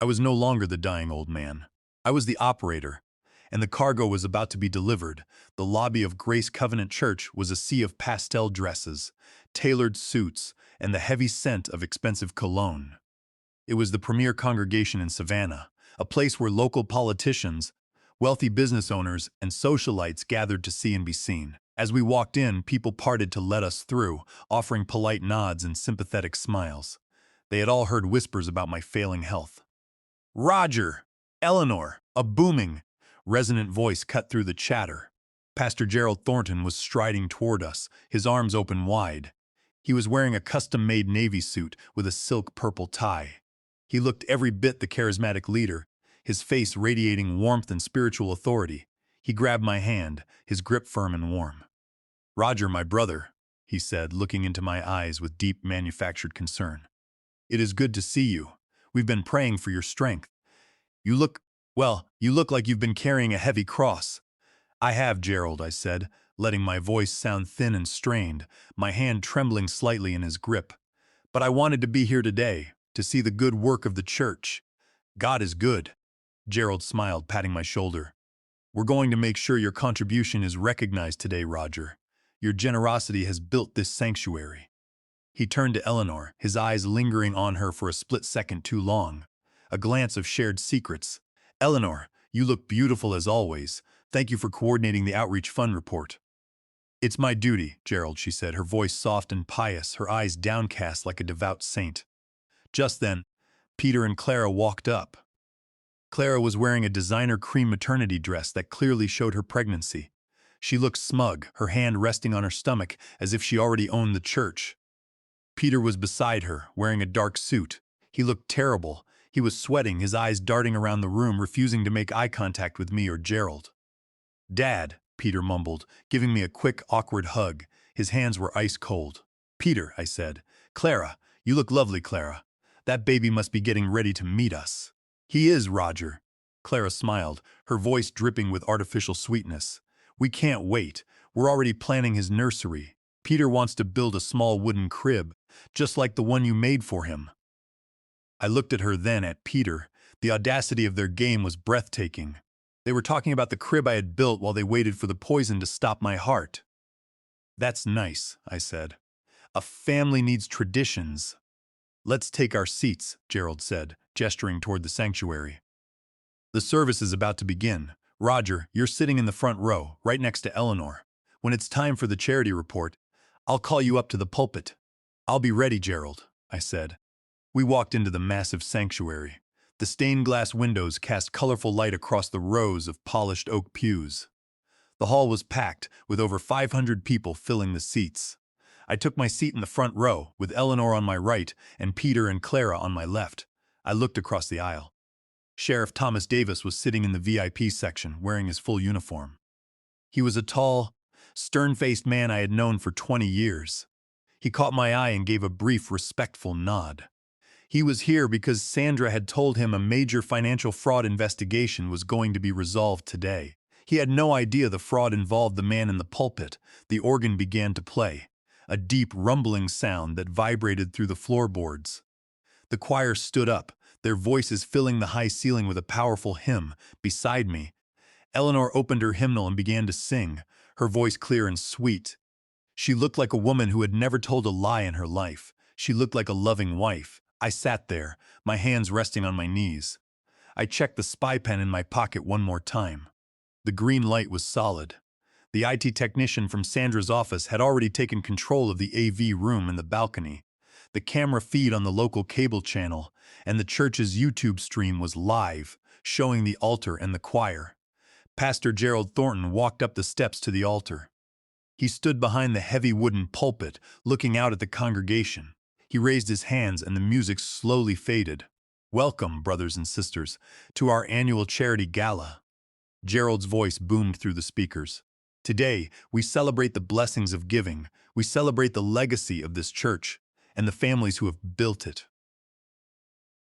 I was no longer the dying old man. I was the operator, and the cargo was about to be delivered. The lobby of Grace Covenant Church was a sea of pastel dresses, tailored suits, and the heavy scent of expensive cologne. It was the premier congregation in Savannah, a place where local politicians, wealthy business owners, and socialites gathered to see and be seen. As we walked in, people parted to let us through, offering polite nods and sympathetic smiles. They had all heard whispers about my failing health. Roger! Eleanor! A booming, resonant voice cut through the chatter. Pastor Gerald Thornton was striding toward us, his arms open wide. He was wearing a custom-made navy suit with a silk purple tie. He looked every bit the charismatic leader, his face radiating warmth and spiritual authority. He grabbed my hand, his grip firm and warm. Roger, my brother, he said, looking into my eyes with deep manufactured concern. It is good to see you. We've been praying for your strength. You look like you've been carrying a heavy cross. I have, Gerald, I said, letting my voice sound thin and strained, my hand trembling slightly in his grip. But I wanted to be here today, to see the good work of the church. God is good. Gerald smiled, patting my shoulder. We're going to make sure your contribution is recognized today, Roger. Your generosity has built this sanctuary. He turned to Eleanor, his eyes lingering on her for a split second too long. A glance of shared secrets. Eleanor, you look beautiful as always. Thank you for coordinating the Outreach Fund report. It's my duty, Gerald, she said, her voice soft and pious, her eyes downcast like a devout saint. Just then, Peter and Clara walked up. Clara was wearing a designer cream maternity dress that clearly showed her pregnancy. She looked smug, her hand resting on her stomach as if she already owned the church. Peter was beside her, wearing a dark suit. He looked terrible. He was sweating, his eyes darting around the room, refusing to make eye contact with me or Gerald. Dad, Peter mumbled, giving me a quick, awkward hug. His hands were ice cold. Peter, I said. Clara, you look lovely, Clara. That baby must be getting ready to meet us. He is, Roger. Clara smiled, her voice dripping with artificial sweetness. We can't wait. We're already planning his nursery. Peter wants to build a small wooden crib, just like the one you made for him. I looked at her, then at Peter. The audacity of their game was breathtaking. They were talking about the crib I had built while they waited for the poison to stop my heart. That's nice, I said. A family needs traditions. Let's take our seats, Gerald said, gesturing toward the sanctuary. The service is about to begin. Roger, you're sitting in the front row, right next to Eleanor. When it's time for the charity report, I'll call you up to the pulpit. I'll be ready, Gerald, I said. We walked into the massive sanctuary. The stained glass windows cast colorful light across the rows of polished oak pews. The hall was packed, with over 500 people filling the seats. I took my seat in the front row, with Eleanor on my right and Peter and Clara on my left. I looked across the aisle. Sheriff Thomas Davis was sitting in the VIP section, wearing his full uniform. He was a tall, stern-faced man I had known for 20 years. He caught my eye and gave a brief, respectful nod. He was here because Sandra had told him a major financial fraud investigation was going to be resolved today. He had no idea the fraud involved the man in the pulpit. The organ began to play, a deep, rumbling sound that vibrated through the floorboards. The choir stood up, their voices filling the high ceiling with a powerful hymn. Beside me, Eleanor opened her hymnal and began to sing, her voice clear and sweet. She looked like a woman who had never told a lie in her life. She looked like a loving wife. I sat there, my hands resting on my knees. I checked the spy pen in my pocket one more time. The green light was solid. The IT technician from Sandra's office had already taken control of the AV room and the balcony. The camera feed on the local cable channel and the church's YouTube stream was live, showing the altar and the choir. Pastor Gerald Thornton walked up the steps to the altar. He stood behind the heavy wooden pulpit, looking out at the congregation. He raised his hands and the music slowly faded. "Welcome, brothers and sisters, to our annual charity gala." Gerald's voice boomed through the speakers. "Today, we celebrate the blessings of giving. We celebrate the legacy of this church and the families who have built it."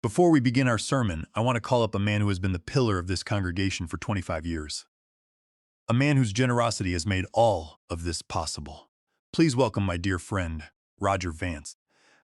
Before we begin our sermon, I want to call up a man who has been the pillar of this congregation for 25 years. A man whose generosity has made all of this possible. Please welcome my dear friend, Roger Vance.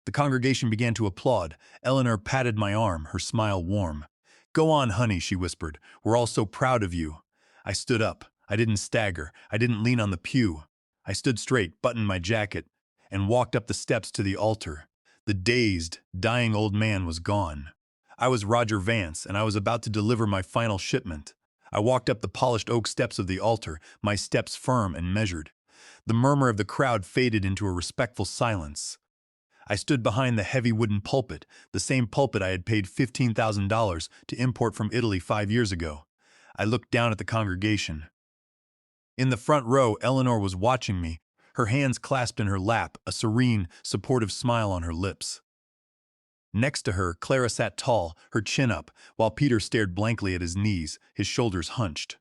The congregation began to applaud. Eleanor patted my arm, her smile warm. "Go on, honey," she whispered. "We're all so proud of you." I stood up. I didn't stagger. I didn't lean on the pew. I stood straight, buttoned my jacket, and walked up the steps to the altar. The dazed, dying old man was gone. I was Roger Vance, and I was about to deliver my final shipment. I walked up the polished oak steps of the altar, my steps firm and measured. The murmur of the crowd faded into a respectful silence. I stood behind the heavy wooden pulpit, the same pulpit I had paid $15,000 to import from Italy 5 years ago. I looked down at the congregation. In the front row, Eleanor was watching me, her hands clasped in her lap, a serene, supportive smile on her lips. Next to her, Clara sat tall, her chin up, while Peter stared blankly at his knees, his shoulders hunched.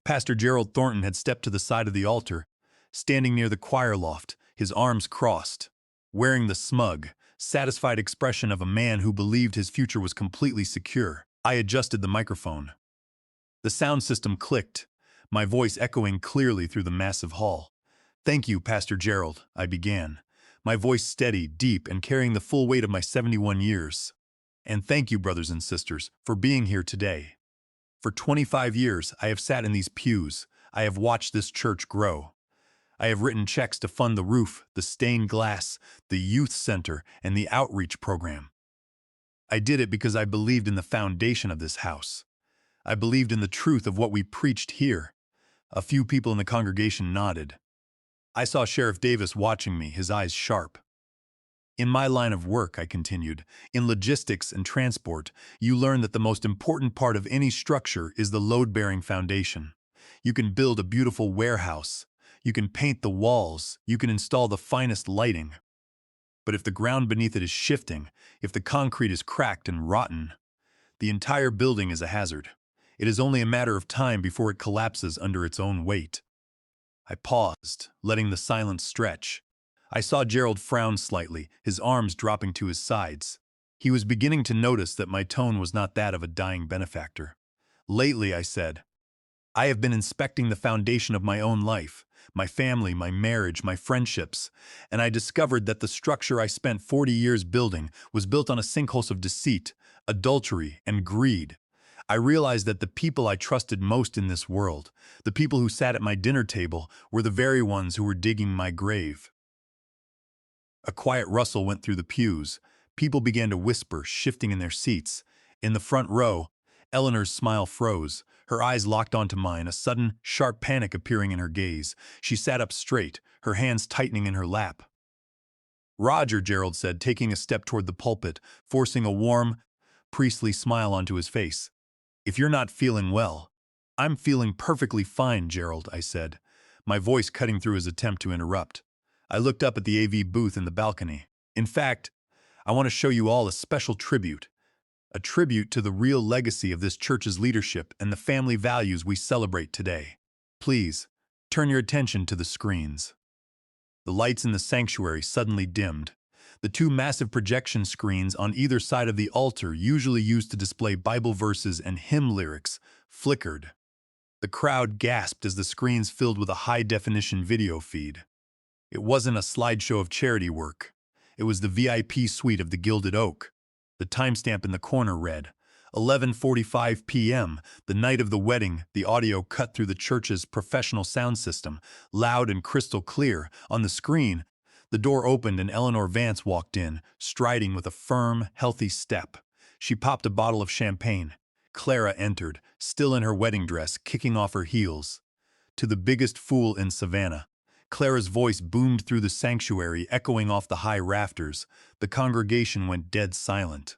Pastor Gerald Thornton had stepped to the side of the altar, standing near the choir loft, his arms crossed, wearing the smug, satisfied expression of a man who believed his future was completely secure. I adjusted the microphone. The sound system clicked, my voice echoing clearly through the massive hall. "Thank you, Pastor Gerald," I began, my voice steady, deep, and carrying the full weight of my 71 years. "And thank you, brothers and sisters, for being here today. For 25 years, I have sat in these pews. I have watched this church grow. I have written checks to fund the roof, the stained glass, the youth center, and the outreach program. I did it because I believed in the foundation of this house. I believed in the truth of what we preached here." A few people in the congregation nodded. I saw Sheriff Davis watching me, his eyes sharp. "In my line of work," I continued, "in logistics and transport, you learn that the most important part of any structure is the load-bearing foundation. You can build a beautiful warehouse. You can paint the walls. You can install the finest lighting. But if the ground beneath it is shifting, if the concrete is cracked and rotten, the entire building is a hazard. It is only a matter of time before it collapses under its own weight." I paused, letting the silence stretch. I saw Gerald frown slightly, his arms dropping to his sides. He was beginning to notice that my tone was not that of a dying benefactor. "Lately," I said, "I have been inspecting the foundation of my own life, my family, my marriage, my friendships, and I discovered that the structure I spent 40 years building was built on a sinkhole of deceit, adultery, and greed. I realized that the people I trusted most in this world, the people who sat at my dinner table, were the very ones who were digging my grave." A quiet rustle went through the pews. People began to whisper, shifting in their seats. In the front row, Eleanor's smile froze. Her eyes locked onto mine, a sudden, sharp panic appearing in her gaze. She sat up straight, her hands tightening in her lap. "Roger," Gerald said, taking a step toward the pulpit, forcing a warm, priestly smile onto his face. "If you're not feeling well—" "I'm feeling perfectly fine, Gerald," I said, my voice cutting through his attempt to interrupt. I looked up at the AV booth in the balcony. "In fact, I want to show you all a special tribute. a tribute to the real legacy of this church's leadership and the family values we celebrate today. Please, turn your attention to the screens. The lights in the sanctuary suddenly dimmed. The two massive projection screens on either side of the altar, usually used to display Bible verses and hymn lyrics, flickered. The crowd gasped as the screens filled with a high-definition video feed. It wasn't a slideshow of charity work. It was the VIP suite of the Gilded Oak. The timestamp in the corner read, 11:45 p.m., the night of the wedding. The audio cut through the church's professional sound system, loud and crystal clear. On the screen, the door opened and Eleanor Vance walked in, striding with a firm, healthy step. She popped a bottle of champagne. Clara entered, still in her wedding dress, kicking off her heels. To the biggest fool in Savannah. Clara's voice boomed through the sanctuary, echoing off the high rafters. The congregation went dead silent.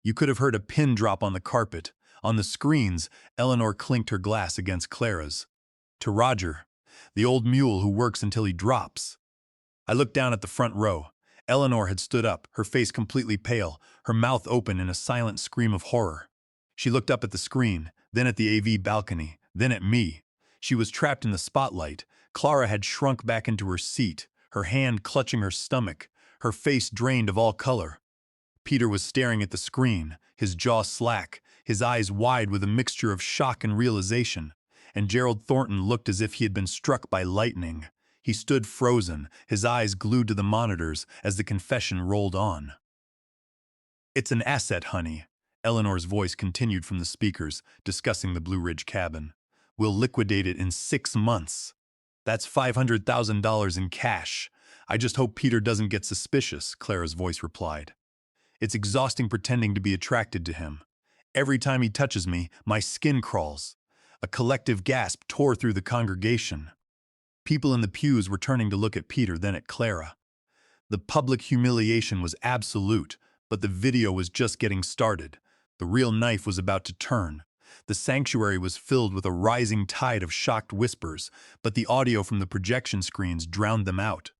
You could have heard a pin drop on the carpet. On the screens, Eleanor clinked her glass against Clara's. To Roger, the old mule who works until he drops. I looked down at the front row. Eleanor had stood up, her face completely pale, her mouth open in a silent scream of horror. She looked up at the screen, then at the AV balcony, then at me. She was trapped in the spotlight. Clara had shrunk back into her seat, her hand clutching her stomach, her face drained of all color. Peter was staring at the screen, his jaw slack, his eyes wide with a mixture of shock and realization, and Gerald Thornton looked as if he had been struck by lightning. He stood frozen, his eyes glued to the monitors as the confession rolled on. "It's an asset, honey," Eleanor's voice continued from the speakers, discussing the Blue Ridge cabin. "We'll liquidate it in 6 months. That's $500,000 in cash. I just hope Peter doesn't get suspicious," Clara's voice replied. "It's exhausting pretending to be attracted to him. Every time he touches me, my skin crawls." A collective gasp tore through the congregation. People in the pews were turning to look at Peter, then at Clara. The public humiliation was absolute, but the video was just getting started. The real knife was about to turn. The sanctuary was filled with a rising tide of shocked whispers, but the audio from the projection screens drowned them out.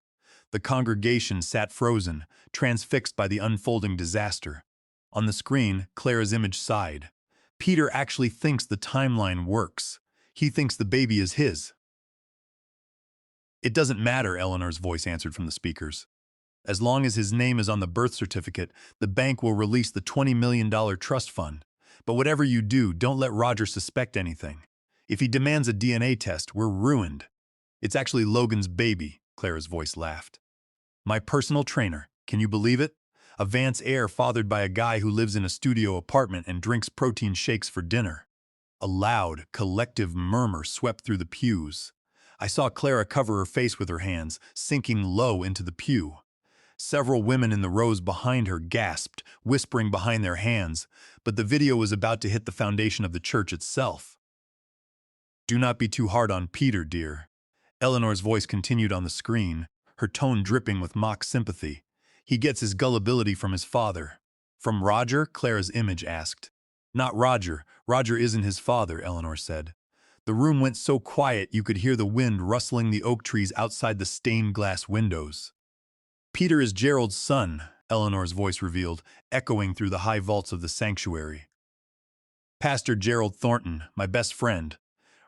The congregation sat frozen, transfixed by the unfolding disaster. On the screen, Clara's image sighed. Peter actually thinks the timeline works. He thinks the baby is his. "It doesn't matter," Eleanor's voice answered from the speakers. "As long as his name is on the birth certificate, the bank will release the $20 million trust fund. But whatever you do, don't let Roger suspect anything. If he demands a DNA test, we're ruined." "It's actually Logan's baby," Clara's voice laughed. "My personal trainer, can you believe it? A Vance heir fathered by a guy who lives in a studio apartment and drinks protein shakes for dinner." A loud, collective murmur swept through the pews. I saw Clara cover her face with her hands, sinking low into the pew. Several women in the rows behind her gasped, whispering behind their hands, but the video was about to hit the foundation of the church itself. "Do not be too hard on Peter, dear." Eleanor's voice continued on the screen, her tone dripping with mock sympathy. "He gets his gullibility from his father." "From Roger?" Clara's image asked. "Not Roger. Roger isn't his father," Eleanor said. The room went so quiet you could hear the wind rustling the oak trees outside the stained glass windows. "Peter is Gerald's son," Eleanor's voice revealed, echoing through the high vaults of the sanctuary. "Pastor Gerald Thornton, my best friend.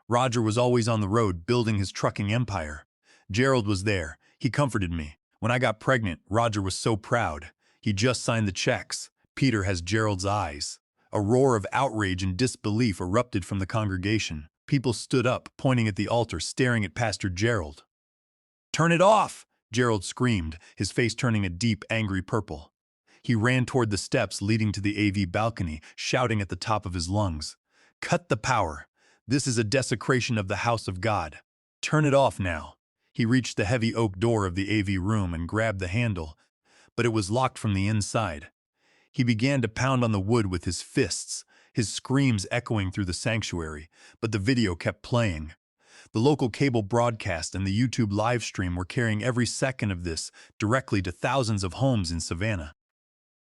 Roger was always on the road building his trucking empire. Gerald was there. He comforted me. When I got pregnant, Roger was so proud. He just signed the checks. Peter has Gerald's eyes." A roar of outrage and disbelief erupted from the congregation. People stood up, pointing at the altar, staring at Pastor Gerald. "Turn it off!" Gerald screamed, his face turning a deep, angry purple. He ran toward the steps leading to the AV balcony, shouting at the top of his lungs. "Cut the power! This is a desecration of the house of God. Turn it off now." He reached the heavy oak door of the AV room and grabbed the handle, but it was locked from the inside. He began to pound on the wood with his fists, his screams echoing through the sanctuary, but the video kept playing. The local cable broadcast and the YouTube live stream were carrying every second of this directly to thousands of homes in Savannah.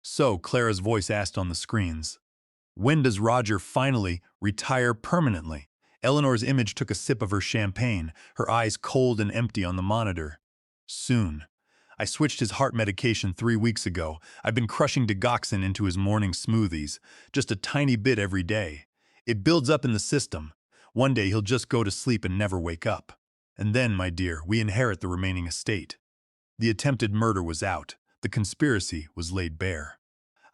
"So," Clara's voice asked on the screens, "when does Roger finally retire permanently?" Eleanor's image took a sip of her champagne, her eyes cold and empty on the monitor. "Soon. I switched his heart medication 3 weeks ago. I've been crushing digoxin into his morning smoothies, just a tiny bit every day. It builds up in the system. One day he'll just go to sleep and never wake up. And then, my dear, we inherit the remaining estate. The attempted murder was out. The conspiracy was laid bare.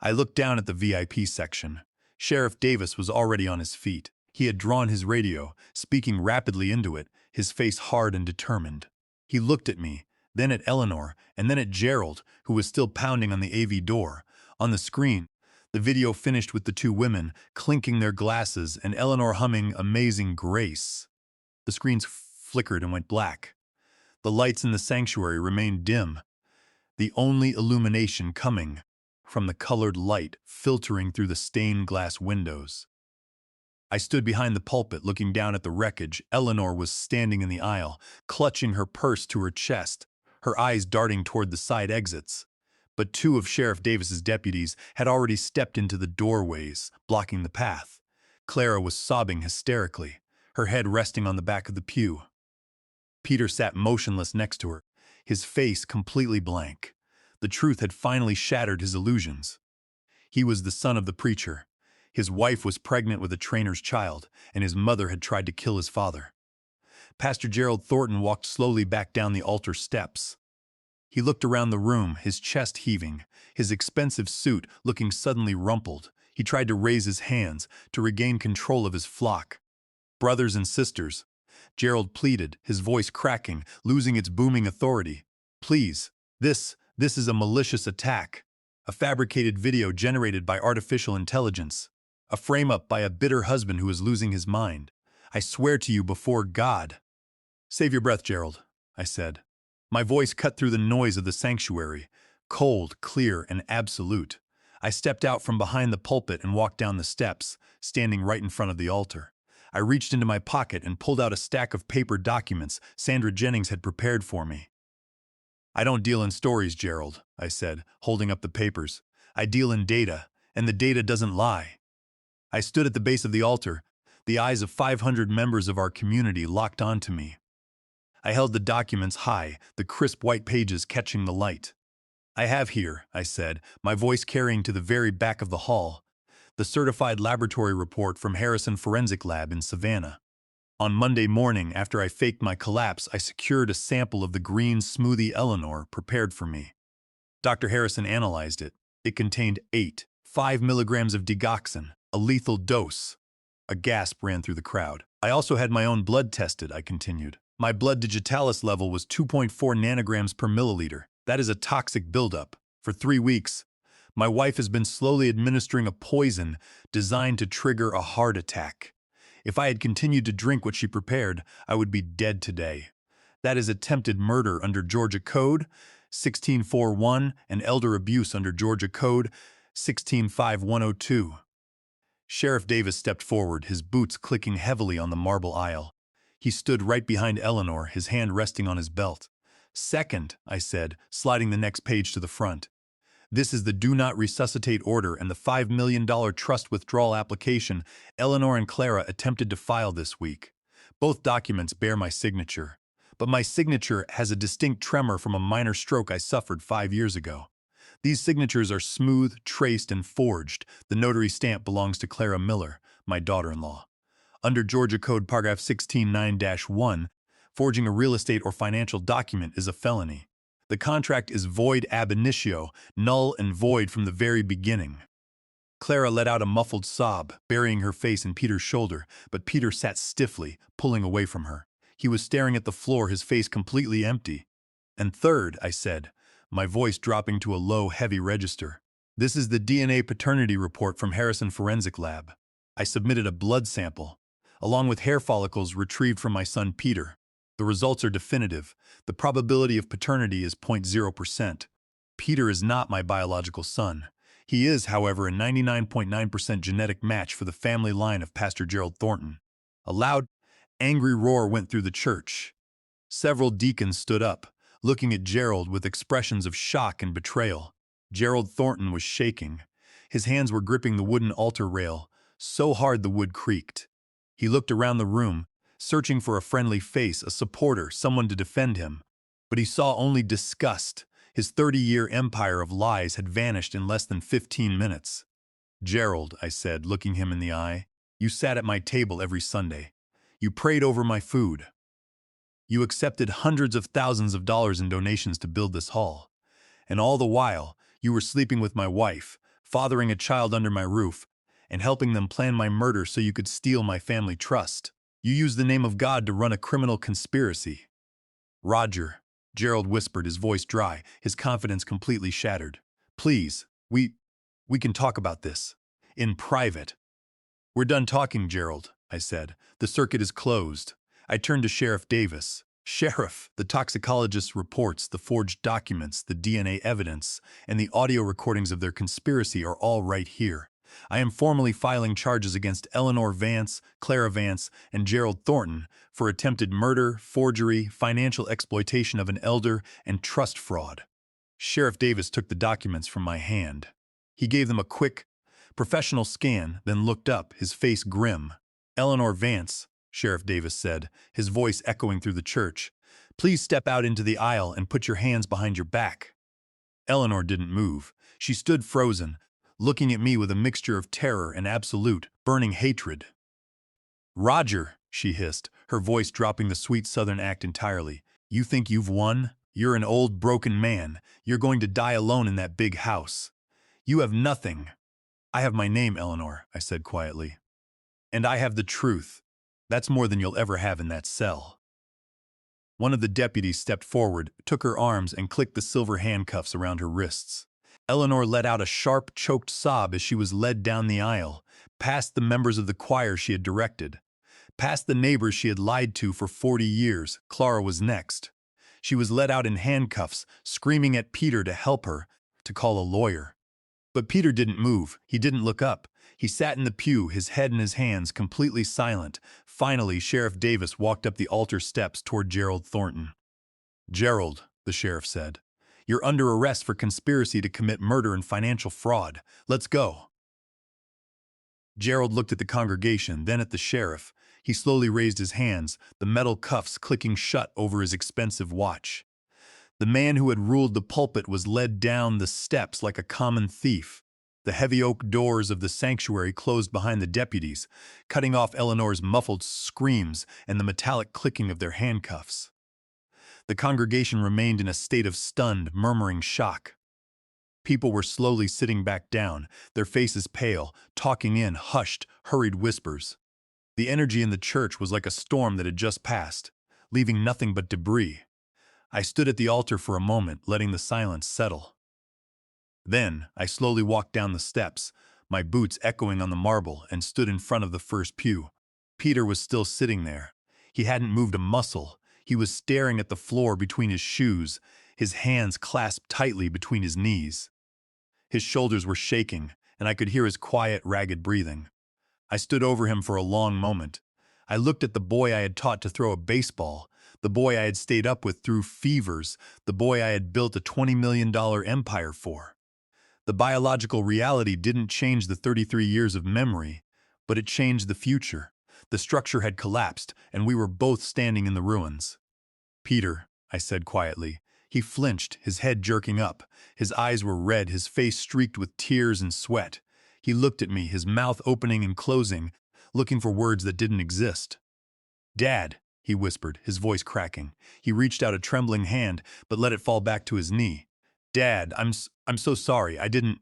I looked down at the VIP section. Sheriff Davis was already on his feet. He had drawn his radio, speaking rapidly into it, his face hard and determined. He looked at me, then at Eleanor, and then at Gerald, who was still pounding on the AV door. On the screen, the video finished with the two women clinking their glasses and Eleanor humming Amazing Grace. The screens flickered and went black. The lights in the sanctuary remained dim, the only illumination coming from the colored light filtering through the stained glass windows. I stood behind the pulpit looking down at the wreckage. Eleanor was standing in the aisle, clutching her purse to her chest, her eyes darting toward the side exits. But two of Sheriff Davis's deputies had already stepped into the doorways, blocking the path. Clara was sobbing hysterically, her head resting on the back of the pew. Peter sat motionless next to her, his face completely blank. The truth had finally shattered his illusions. He was the son of the preacher. His wife was pregnant with a trainer's child, and his mother had tried to kill his father. Pastor Gerald Thornton walked slowly back down the altar steps. He looked around the room, his chest heaving, his expensive suit looking suddenly rumpled. He tried to raise his hands to regain control of his flock. "Brothers and sisters," Gerald pleaded, his voice cracking, losing its booming authority. "Please, this is a malicious attack, a fabricated video generated by artificial intelligence, a frame-up by a bitter husband who is losing his mind. I swear to you before God." "Save your breath, Gerald," I said. My voice cut through the noise of the sanctuary, cold, clear, and absolute. I stepped out from behind the pulpit and walked down the steps, standing right in front of the altar. I reached into my pocket and pulled out a stack of paper documents Sandra Jennings had prepared for me. "I don't deal in stories, Gerald," I said, holding up the papers. "I deal in data, and the data doesn't lie." I stood at the base of the altar, the eyes of 500 members of our community locked onto me. I held the documents high, the crisp white pages catching the light. "I have here," I said, my voice carrying to the very back of the hall, "the certified laboratory report from Harrison Forensic Lab in Savannah. On Monday morning, after I faked my collapse, I secured a sample of the green smoothie Eleanor prepared for me. Dr. Harrison analyzed it. It contained 5 milligrams of digoxin, a lethal dose." A gasp ran through the crowd. "I also had my own blood tested," I continued. "My blood digitalis level was 2.4 nanograms per milliliter. That is a toxic buildup. For 3 weeks, my wife has been slowly administering a poison designed to trigger a heart attack. If I had continued to drink what she prepared, I would be dead today. That is attempted murder under Georgia Code 1641 and elder abuse under Georgia Code 165102. Sheriff Davis stepped forward, his boots clicking heavily on the marble aisle. He stood right behind Eleanor, his hand resting on his belt. "Second," I said, sliding the next page to the front. "This is the Do Not Resuscitate order and the $5 million trust withdrawal application Eleanor and Clara attempted to file this week. Both documents bear my signature, but my signature has a distinct tremor from a minor stroke I suffered 5 years ago. These signatures are smooth, traced, and forged. The notary stamp belongs to Clara Miller, my daughter-in-law. Under Georgia Code Paragraph 169-1, forging a real estate or financial document is a felony. The contract is void ab initio, null and void from the very beginning." Clara let out a muffled sob, burying her face in Peter's shoulder, but Peter sat stiffly, pulling away from her. He was staring at the floor, his face completely empty. "And third," I said, my voice dropping to a low, heavy register, "this is the DNA paternity report from Harrison Forensic Lab. I submitted a blood sample, along with hair follicles retrieved from my son Peter. The results are definitive. The probability of paternity is 0.0%. Peter is not my biological son. He is, however, a 99.9% genetic match for the family line of Pastor Gerald Thornton." A loud, angry roar went through the church. Several deacons stood up, looking at Gerald with expressions of shock and betrayal. Gerald Thornton was shaking. His hands were gripping the wooden altar rail, so hard the wood creaked. He looked around the room, searching for a friendly face, a supporter, someone to defend him. But he saw only disgust. His 30-year empire of lies had vanished in less than 15 minutes. "Gerald," I said, looking him in the eye, "you sat at my table every Sunday. You prayed over my food. You accepted hundreds of thousands of dollars in donations to build this hall. And all the while, you were sleeping with my wife, fathering a child under my roof, and helping them plan my murder so you could steal my family trust. You used the name of God to run a criminal conspiracy." "Roger," Gerald whispered, his voice dry, his confidence completely shattered. "Please, we can talk about this. In private." "We're done talking, Gerald," I said. "The circuit is closed." I turned to Sheriff Davis. "Sheriff, the toxicologist's reports, the forged documents, the DNA evidence, and the audio recordings of their conspiracy are all right here. I am formally filing charges against Eleanor Vance, Clara Vance, and Gerald Thornton for attempted murder, forgery, financial exploitation of an elder, and trust fraud." Sheriff Davis took the documents from my hand. He gave them a quick, professional scan, then looked up, his face grim. "Eleanor Vance," Sheriff Davis said, his voice echoing through the church, "please step out into the aisle and put your hands behind your back." Eleanor didn't move. She stood frozen, looking at me with a mixture of terror and absolute, burning hatred. "Roger," she hissed, her voice dropping the sweet southern act entirely, "you think you've won? You're an old, broken man. You're going to die alone in that big house. You have nothing." "I have my name, Eleanor," I said quietly. "And I have the truth. That's more than you'll ever have in that cell." One of the deputies stepped forward, took her arms, and clicked the silver handcuffs around her wrists. Eleanor let out a sharp, choked sob as she was led down the aisle, past the members of the choir she had directed. Past the neighbors she had lied to for 40 years, Clara was next. She was led out in handcuffs, screaming at Peter to help her, to call a lawyer. But Peter didn't move. He didn't look up. He sat in the pew, his head in his hands, completely silent. Finally, Sheriff Davis walked up the altar steps toward Gerald Thornton. "Gerald," the sheriff said, "you're under arrest for conspiracy to commit murder and financial fraud. Let's go." Gerald looked at the congregation, then at the sheriff. He slowly raised his hands, the metal cuffs clicking shut over his expensive watch. The man who had ruled the pulpit was led down the steps like a common thief. The heavy oak doors of the sanctuary closed behind the deputies, cutting off Eleanor's muffled screams and the metallic clicking of their handcuffs. The congregation remained in a state of stunned, murmuring shock. People were slowly sitting back down, their faces pale, talking in hushed, hurried whispers. The energy in the church was like a storm that had just passed, leaving nothing but debris. I stood at the altar for a moment, letting the silence settle. Then, I slowly walked down the steps, my boots echoing on the marble, and stood in front of the first pew. Peter was still sitting there. He hadn't moved a muscle. He was staring at the floor between his shoes, his hands clasped tightly between his knees. His shoulders were shaking, and I could hear his quiet, ragged breathing. I stood over him for a long moment. I looked at the boy I had taught to throw a baseball, the boy I had stayed up with through fevers, the boy I had built a $20 million empire for. The biological reality didn't change the 33 years of memory, but it changed the future. The structure had collapsed, and we were both standing in the ruins. "Peter," I said quietly. He flinched, his head jerking up. His eyes were red, his face streaked with tears and sweat. He looked at me, his mouth opening and closing, looking for words that didn't exist. "Dad," he whispered, his voice cracking. He reached out a trembling hand, but let it fall back to his knee. "Dad, I'm so sorry. I didn't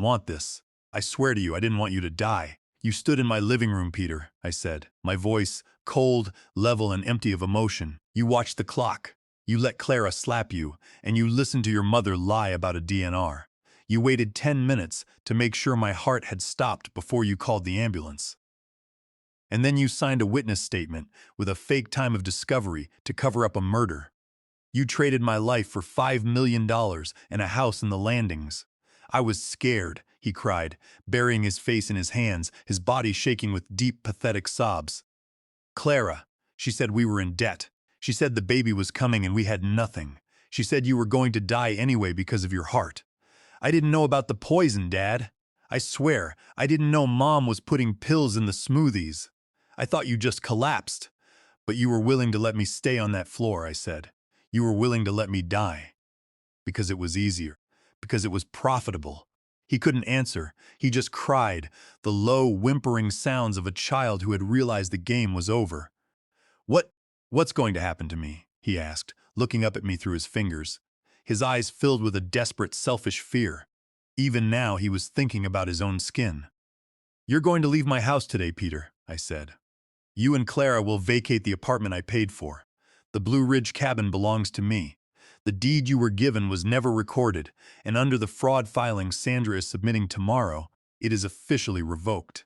want this. I swear to you, I didn't want you to die." "You stood in my living room, Peter," I said, my voice cold, level, and empty of emotion. "You watched the clock. You let Clara slap you, and you listened to your mother lie about a DNR. You waited 10 minutes to make sure my heart had stopped before you called the ambulance. And then you signed a witness statement with a fake time of discovery to cover up a murder. You traded my life for $5 million and a house in the Landings. I was scared," he cried, burying his face in his hands, his body shaking with deep, pathetic sobs. "Clara, she said we were in debt. She said the baby was coming and we had nothing. She said you were going to die anyway because of your heart. I didn't know about the poison, Dad. I swear, I didn't know Mom was putting pills in the smoothies. I thought you just collapsed. But you were willing to let me stay on that floor," I said. "You were willing to let me die. because it was easier, because it was profitable. He couldn't answer. He just cried, the low, whimpering sounds of a child who had realized the game was over. What, what's going to happen to me? He asked, looking up at me through his fingers. His eyes filled with a desperate, selfish fear. Even now, he was thinking about his own skin. You're going to leave my house today, Peter, I said. You and Clara will vacate the apartment I paid for. The Blue Ridge cabin belongs to me. The deed you were given was never recorded, and under the fraud filing Sandra is submitting tomorrow, it is officially revoked.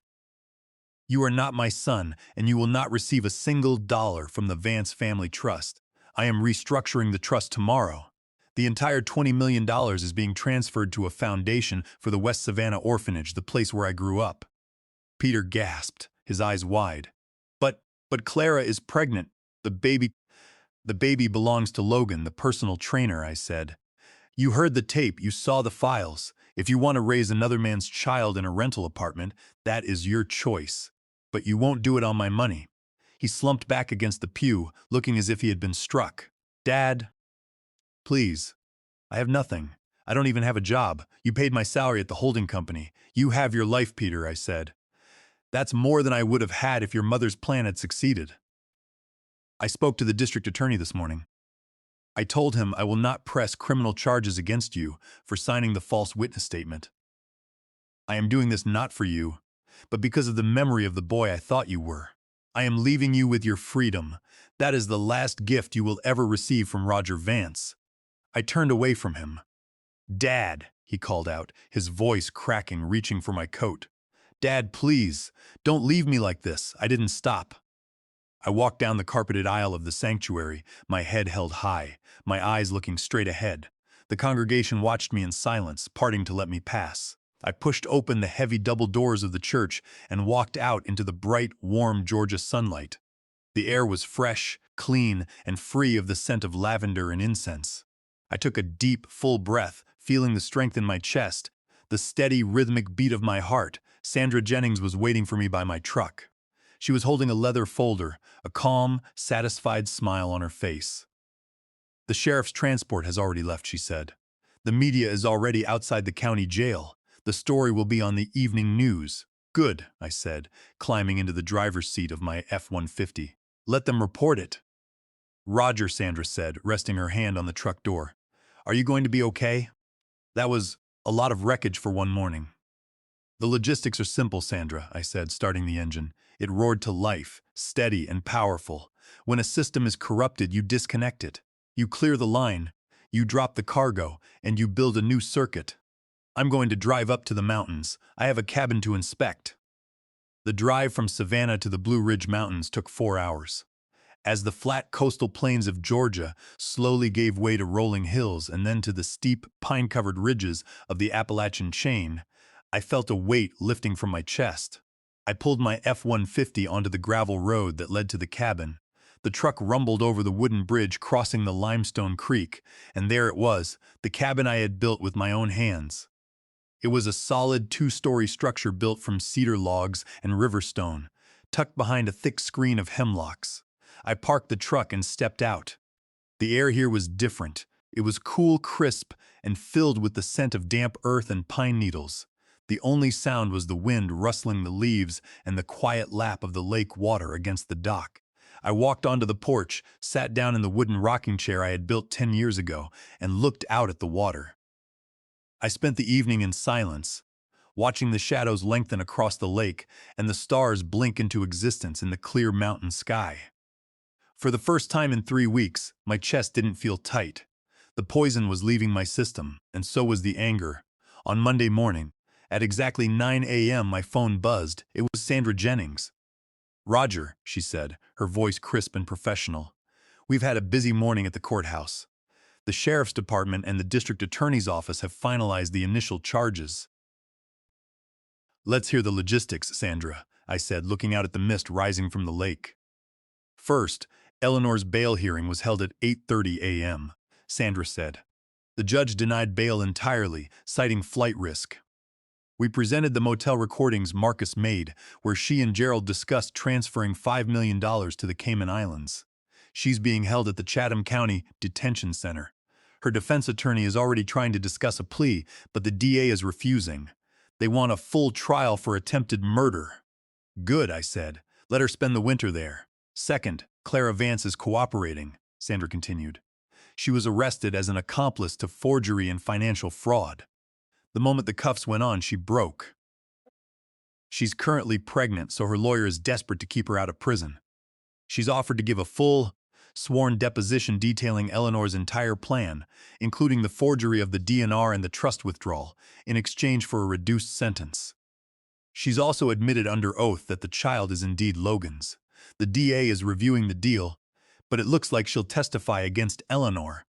You are not my son, and you will not receive a single dollar from the Vance Family Trust. I am restructuring the trust tomorrow. The entire $20 million is being transferred to a foundation for the West Savannah Orphanage, the place where I grew up. Peter gasped, his eyes wide. But Clara is pregnant. The baby belongs to Logan, the personal trainer, I said. You heard the tape, you saw the files. If you want to raise another man's child in a rental apartment, that is your choice. But you won't do it on my money. He slumped back against the pew, looking as if he had been struck. Dad, please. I have nothing. I don't even have a job. You paid my salary at the holding company. You have your life, Peter, I said. That's more than I would have had if your mother's plan had succeeded. I spoke to the district attorney this morning. I told him I will not press criminal charges against you for signing the false witness statement. I am doing this not for you, but because of the memory of the boy I thought you were. I am leaving you with your freedom. That is the last gift you will ever receive from Roger Vance. I turned away from him. Dad, he called out, his voice cracking, reaching for my coat. Dad, please, don't leave me like this. I didn't stop. I walked down the carpeted aisle of the sanctuary, my head held high, my eyes looking straight ahead. The congregation watched me in silence, parting to let me pass. I pushed open the heavy double doors of the church and walked out into the bright, warm Georgia sunlight. The air was fresh, clean, and free of the scent of lavender and incense. I took a deep, full breath, feeling the strength in my chest, the steady, rhythmic beat of my heart. Sandra Jennings was waiting for me by my truck. She was holding a leather folder, a calm, satisfied smile on her face. The sheriff's transport has already left, she said. The media is already outside the county jail. The story will be on the evening news. Good, I said, climbing into the driver's seat of my F-150. Let them report it. Roger, Sandra said, resting her hand on the truck door. Are you going to be okay? That was a lot of wreckage for one morning. The logistics are simple, Sandra, I said, starting the engine. It roared to life, steady and powerful. When a system is corrupted, you disconnect it. You clear the line, you drop the cargo, and you build a new circuit. I'm going to drive up to the mountains. I have a cabin to inspect. The drive from Savannah to the Blue Ridge Mountains took 4 hours. As the flat coastal plains of Georgia slowly gave way to rolling hills and then to the steep, pine-covered ridges of the Appalachian chain, I felt a weight lifting from my chest. I pulled my F-150 onto the gravel road that led to the cabin. The truck rumbled over the wooden bridge crossing the limestone creek, and there it was, the cabin I had built with my own hands. It was a solid 2-story structure built from cedar logs and river stone, tucked behind a thick screen of hemlocks. I parked the truck and stepped out. The air here was different. It was cool, crisp, and filled with the scent of damp earth and pine needles. The only sound was the wind rustling the leaves and the quiet lap of the lake water against the dock. I walked onto the porch, sat down in the wooden rocking chair I had built 10 years ago, and looked out at the water. I spent the evening in silence, watching the shadows lengthen across the lake and the stars blink into existence in the clear mountain sky. For the first time in 3 weeks, my chest didn't feel tight. The poison was leaving my system, and so was the anger. On Monday morning, at exactly 9 a.m., my phone buzzed. It was Sandra Jennings. Roger, she said, her voice crisp and professional. We've had a busy morning at the courthouse. The sheriff's department and the district attorney's office have finalized the initial charges. Let's hear the logistics, Sandra, I said, looking out at the mist rising from the lake. First, Eleanor's bail hearing was held at 8:30 a.m., Sandra said. The judge denied bail entirely, citing flight risk. We presented the motel recordings Marcus made, where she and Gerald discussed transferring $5 million to the Cayman Islands. She's being held at the Chatham County Detention Center. Her defense attorney is already trying to discuss a plea, but the DA is refusing. They want a full trial for attempted murder. Good, I said. Let her spend the winter there. Second, Clara Vance is cooperating, Sandra continued. She was arrested as an accomplice to forgery and financial fraud. The moment the cuffs went on, she broke. She's currently pregnant, so her lawyer is desperate to keep her out of prison. She's offered to give a full, sworn deposition detailing Eleanor's entire plan, including the forgery of the DNR and the trust withdrawal, in exchange for a reduced sentence. She's also admitted under oath that the child is indeed Logan's. The DA is reviewing the deal, but it looks like she'll testify against Eleanor.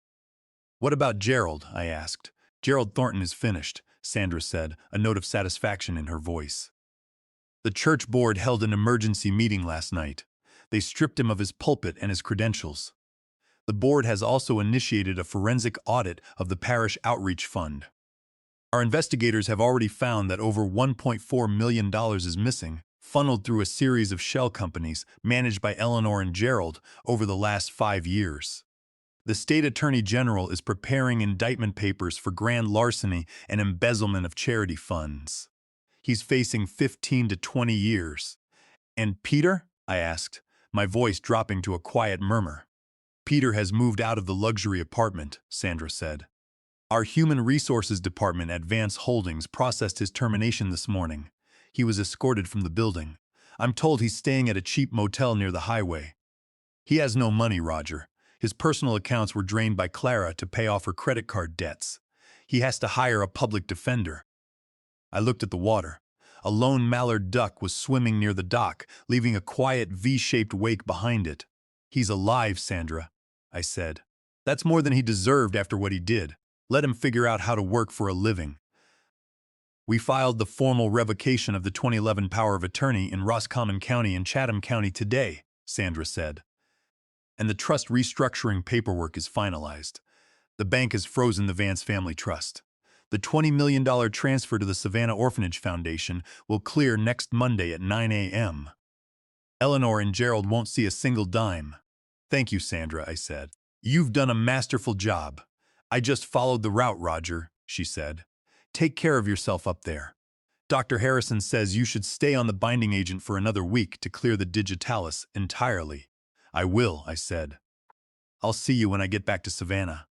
What about Gerald? I asked. Gerald Thornton is finished, Sandra said, a note of satisfaction in her voice. The church board held an emergency meeting last night. They stripped him of his pulpit and his credentials. The board has also initiated a forensic audit of the parish outreach fund. Our investigators have already found that over $1.4 million is missing, funneled through a series of shell companies managed by Eleanor and Gerald over the last 5 years. The state attorney general is preparing indictment papers for grand larceny and embezzlement of charity funds. He's facing 15 to 20 years. And Peter? I asked, my voice dropping to a quiet murmur. Peter has moved out of the luxury apartment, Sandra said. Our human resources department at Vance Holdings processed his termination this morning. He was escorted from the building. I'm told he's staying at a cheap motel near the highway. He has no money, Roger. His personal accounts were drained by Clara to pay off her credit card debts. He has to hire a public defender. I looked at the water. A lone mallard duck was swimming near the dock, leaving a quiet V-shaped wake behind it. He's alive, Sandra, I said. That's more than he deserved after what he did. Let him figure out how to work for a living. We filed the formal revocation of the 2011 power of attorney in Roscommon County and Chatham County today, Sandra said. And the trust restructuring paperwork is finalized. The bank has frozen the Vance Family Trust. The $20 million transfer to the Savannah Orphanage Foundation will clear next Monday at 9 a.m. Eleanor and Gerald won't see a single dime. Thank you, Sandra, I said. You've done a masterful job. I just followed the route, Roger, she said. Take care of yourself up there. Dr. Harrison says you should stay on the binding agent for another week to clear the digitalis entirely. I will, I said. I'll see you when I get back to Savannah.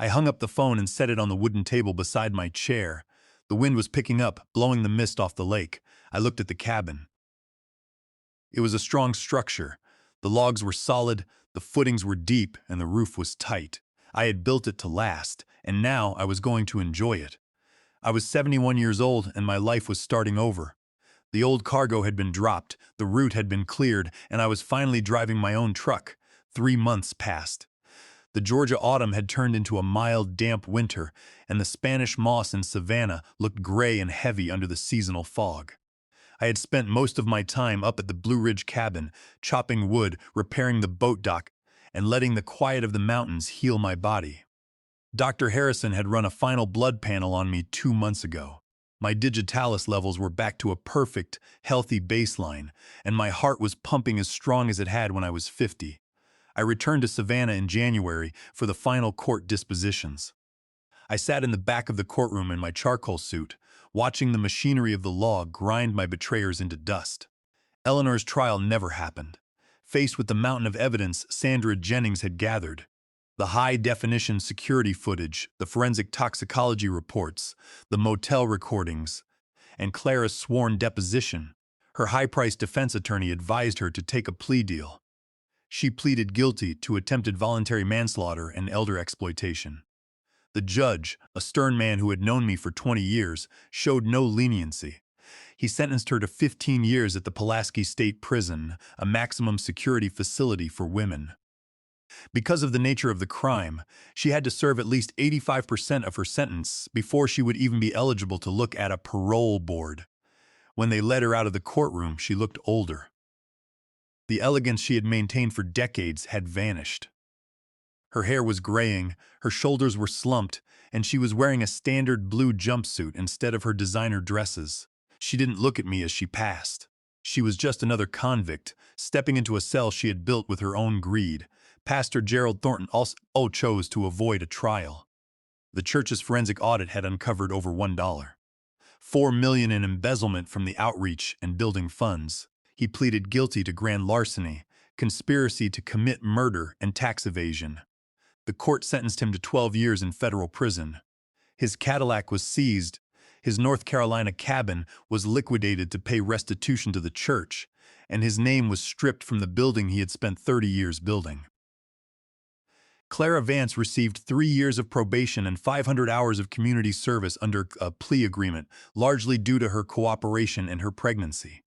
I hung up the phone and set it on the wooden table beside my chair. The wind was picking up, blowing the mist off the lake. I looked at the cabin. It was a strong structure. The logs were solid, the footings were deep, and the roof was tight. I had built it to last, and now I was going to enjoy it. I was 71 years old, and my life was starting over. The old cargo had been dropped, the route had been cleared, and I was finally driving my own truck. 3 months passed. The Georgia autumn had turned into a mild, damp winter, and the Spanish moss in Savannah looked gray and heavy under the seasonal fog. I had spent most of my time up at the Blue Ridge cabin, chopping wood, repairing the boat dock, and letting the quiet of the mountains heal my body. Dr. Harrison had run a final blood panel on me 2 months ago. My digitalis levels were back to a perfect, healthy baseline, and my heart was pumping as strong as it had when I was 50. I returned to Savannah in January for the final court dispositions. I sat in the back of the courtroom in my charcoal suit, watching the machinery of the law grind my betrayers into dust. Eleanor's trial never happened. Faced with the mountain of evidence Sandra Jennings had gathered, the high-definition security footage, the forensic toxicology reports, the motel recordings, and Clara's sworn deposition, her high-priced defense attorney advised her to take a plea deal. She pleaded guilty to attempted voluntary manslaughter and elder exploitation. The judge, a stern man who had known me for 20 years, showed no leniency. He sentenced her to 15 years at the Pulaski State Prison, a maximum security facility for women. Because of the nature of the crime, she had to serve at least 85% of her sentence before she would even be eligible to look at a parole board. When they led her out of the courtroom, she looked older. The elegance she had maintained for decades had vanished. Her hair was graying, her shoulders were slumped, and she was wearing a standard blue jumpsuit instead of her designer dresses. She didn't look at me as she passed. She was just another convict, stepping into a cell she had built with her own greed. Pastor Gerald Thornton also chose to avoid a trial. The church's forensic audit had uncovered over $1. $4 million in embezzlement from the outreach and building funds. He pleaded guilty to grand larceny, conspiracy to commit murder, and tax evasion. The court sentenced him to 12 years in federal prison. His Cadillac was seized. His North Carolina cabin was liquidated to pay restitution to the church, and his name was stripped from the building he had spent 30 years building. Clara Vance received 3 years of probation and 500 hours of community service under a plea agreement, largely due to her cooperation and her pregnancy.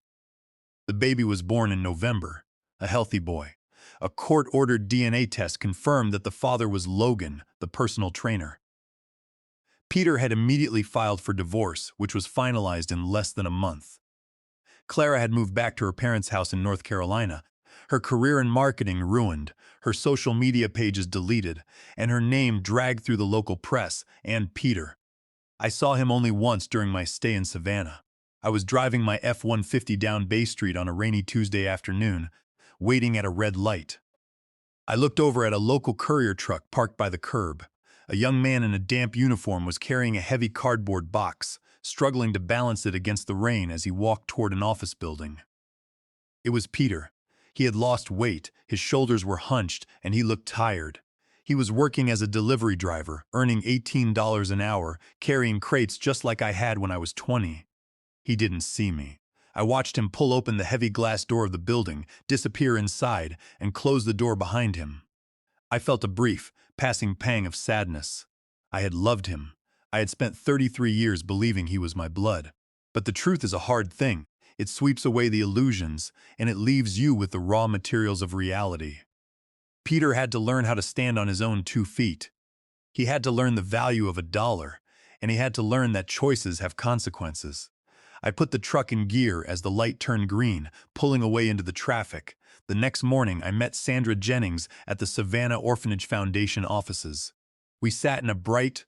The baby was born in November, a healthy boy. A court-ordered DNA test confirmed that the father was Logan, the personal trainer. Peter had immediately filed for divorce, which was finalized in less than a month. Clara had moved back to her parents' house in North Carolina. Her career in marketing ruined, her social media pages deleted, and her name dragged through the local press and Peter. I saw him only once during my stay in Savannah. I was driving my F-150 down Bay Street on a rainy Tuesday afternoon, waiting at a red light. I looked over at a local courier truck parked by the curb. A young man in a damp uniform was carrying a heavy cardboard box, struggling to balance it against the rain as he walked toward an office building. It was Peter. He had lost weight, his shoulders were hunched, and he looked tired. He was working as a delivery driver, earning $18 an hour, carrying crates just like I had when I was 20. He didn't see me. I watched him pull open the heavy glass door of the building, disappear inside, and close the door behind him. I felt a brief, passing pang of sadness. I had loved him. I had spent 33 years believing he was my blood. But the truth is a hard thing. It sweeps away the illusions, and it leaves you with the raw materials of reality. Peter had to learn how to stand on his own 2 feet. He had to learn the value of $1, and he had to learn that choices have consequences. I put the truck in gear as the light turned green, pulling away into the traffic. The next morning, I met Sandra Jennings at the Savannah Orphanage Foundation offices. We sat in a bright,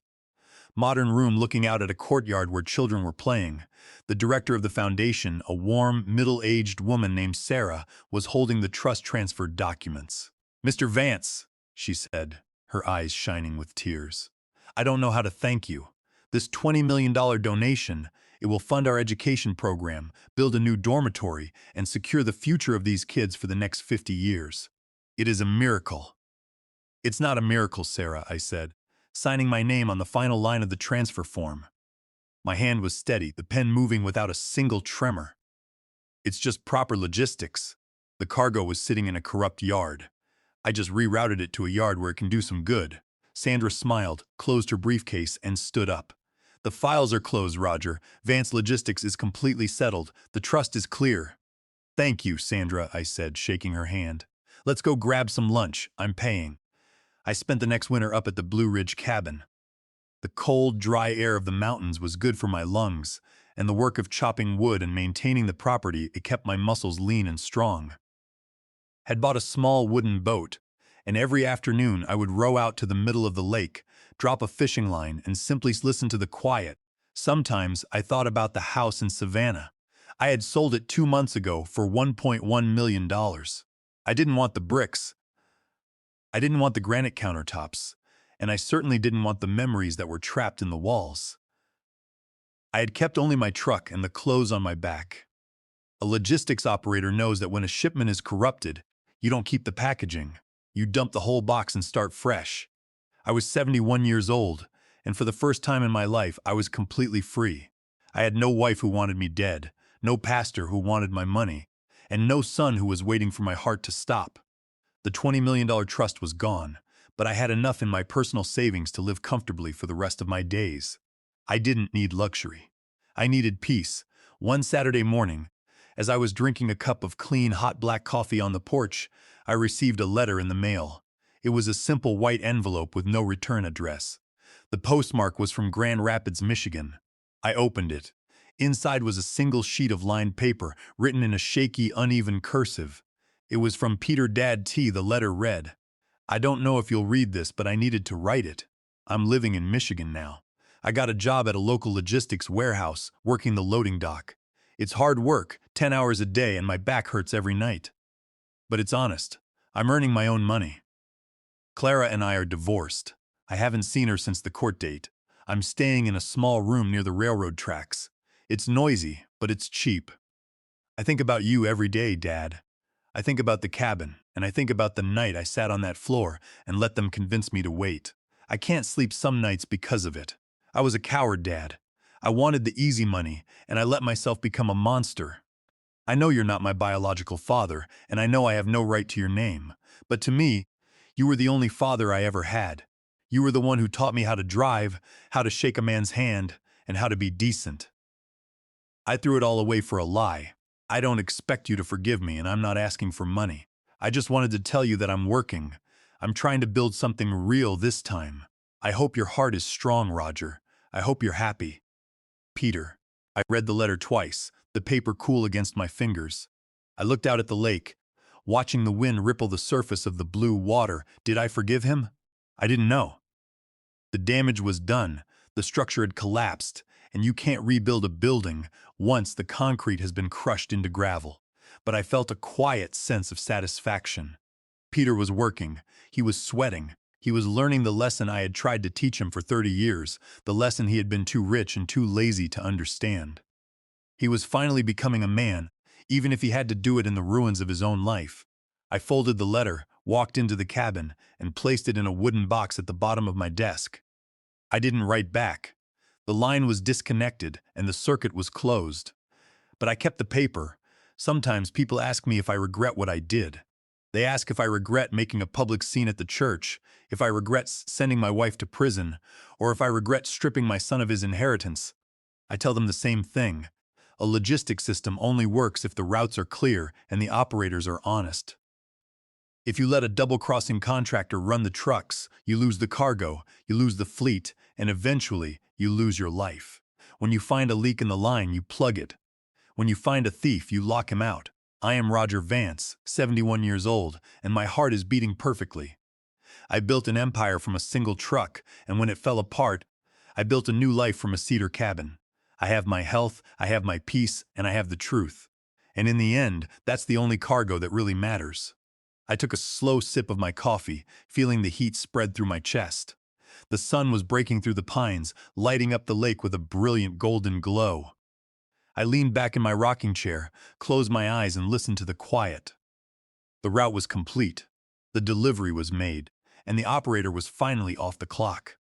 modern room looking out at a courtyard where children were playing. The director of the foundation, a warm, middle-aged woman named Sarah, was holding the trust transfer documents. "Mr. Vance," she said, her eyes shining with tears, "I don't know how to thank you. This $20 million donation, it will fund our education program, build a new dormitory, and secure the future of these kids for the next 50 years. It is a miracle." "It's not a miracle, Sarah," I said, signing my name on the final line of the transfer form. My hand was steady, the pen moving without a single tremor. "It's just proper logistics. The cargo was sitting in a corrupt yard. I just rerouted it to a yard where it can do some good." Sandra smiled, closed her briefcase, and stood up. "The files are closed, Roger. Vance Logistics is completely settled. The trust is clear." "Thank you, Sandra," I said, shaking her hand. "Let's go grab some lunch. I'm paying." I spent the next winter up at the Blue Ridge cabin. The cold, dry air of the mountains was good for my lungs, and the work of chopping wood and maintaining the property, it kept my muscles lean and strong. Had bought a small wooden boat, and every afternoon I would row out to the middle of the lake, drop a fishing line, and simply listen to the quiet. Sometimes I thought about the house in Savannah. I had sold it 2 months ago for $1.1 million. I didn't want the bricks. I didn't want the granite countertops, and I certainly didn't want the memories that were trapped in the walls. I had kept only my truck and the clothes on my back. A logistics operator knows that when a shipment is corrupted, you don't keep the packaging. You dump the whole box and start fresh. I was 71 years old, and for the first time in my life, I was completely free. I had no wife who wanted me dead, no pastor who wanted my money, and no son who was waiting for my heart to stop. The $20 million trust was gone, but I had enough in my personal savings to live comfortably for the rest of my days. I didn't need luxury. I needed peace. One Saturday morning, as I was drinking a cup of clean, hot black coffee on the porch, I received a letter in the mail. It was a simple white envelope with no return address. The postmark was from Grand Rapids, Michigan. I opened it. Inside was a single sheet of lined paper, written in a shaky, uneven cursive. It was from Peter Dad T. The letter read, "I don't know if you'll read this, but I needed to write it. I'm living in Michigan now. I got a job at a local logistics warehouse, working the loading dock. It's hard work, 10 hours a day, and my back hurts every night. But it's honest. I'm earning my own money. Clara and I are divorced. I haven't seen her since the court date. I'm staying in a small room near the railroad tracks. It's noisy, but it's cheap. I think about you every day, Dad. I think about the cabin, and I think about the night I sat on that floor and let them convince me to wait. I can't sleep some nights because of it. I was a coward, Dad. I wanted the easy money, and I let myself become a monster. I know you're not my biological father, and I know I have no right to your name. But to me, you were the only father I ever had. You were the one who taught me how to drive, how to shake a man's hand, and how to be decent. I threw it all away for a lie. I don't expect you to forgive me, and I'm not asking for money. I just wanted to tell you that I'm working. I'm trying to build something real this time. I hope your heart is strong, Roger. I hope you're happy. Peter. I read the letter twice, the paper cool against my fingers. I looked out at the lake, watching the wind ripple the surface of the blue water. Did I forgive him? I didn't know. The damage was done, the structure had collapsed, and you can't rebuild a building once the concrete has been crushed into gravel. But I felt a quiet sense of satisfaction. Peter was working, he was sweating, he was learning the lesson I had tried to teach him for 30 years, the lesson he had been too rich and too lazy to understand. He was finally becoming a man, even if he had to do it in the ruins of his own life. I folded the letter, walked into the cabin, and placed it in a wooden box at the bottom of my desk. I didn't write back. The line was disconnected and the circuit was closed. But I kept the paper. Sometimes people ask me if I regret what I did. They ask if I regret making a public scene at the church, if I regret sending my wife to prison, or if I regret stripping my son of his inheritance. I tell them the same thing. A logistics system only works if the routes are clear and the operators are honest. If you let a double-crossing contractor run the trucks, you lose the cargo, you lose the fleet, and eventually, you lose your life. When you find a leak in the line, you plug it. When you find a thief, you lock him out. I am Roger Vance, 71 years old, and my heart is beating perfectly. I built an empire from a single truck, and when it fell apart, I built a new life from a cedar cabin. I have my health, I have my peace, and I have the truth. And in the end, that's the only cargo that really matters. I took a slow sip of my coffee, feeling the heat spread through my chest. The sun was breaking through the pines, lighting up the lake with a brilliant golden glow. I leaned back in my rocking chair, closed my eyes, and listened to the quiet. The route was complete. The delivery was made, and the operator was finally off the clock.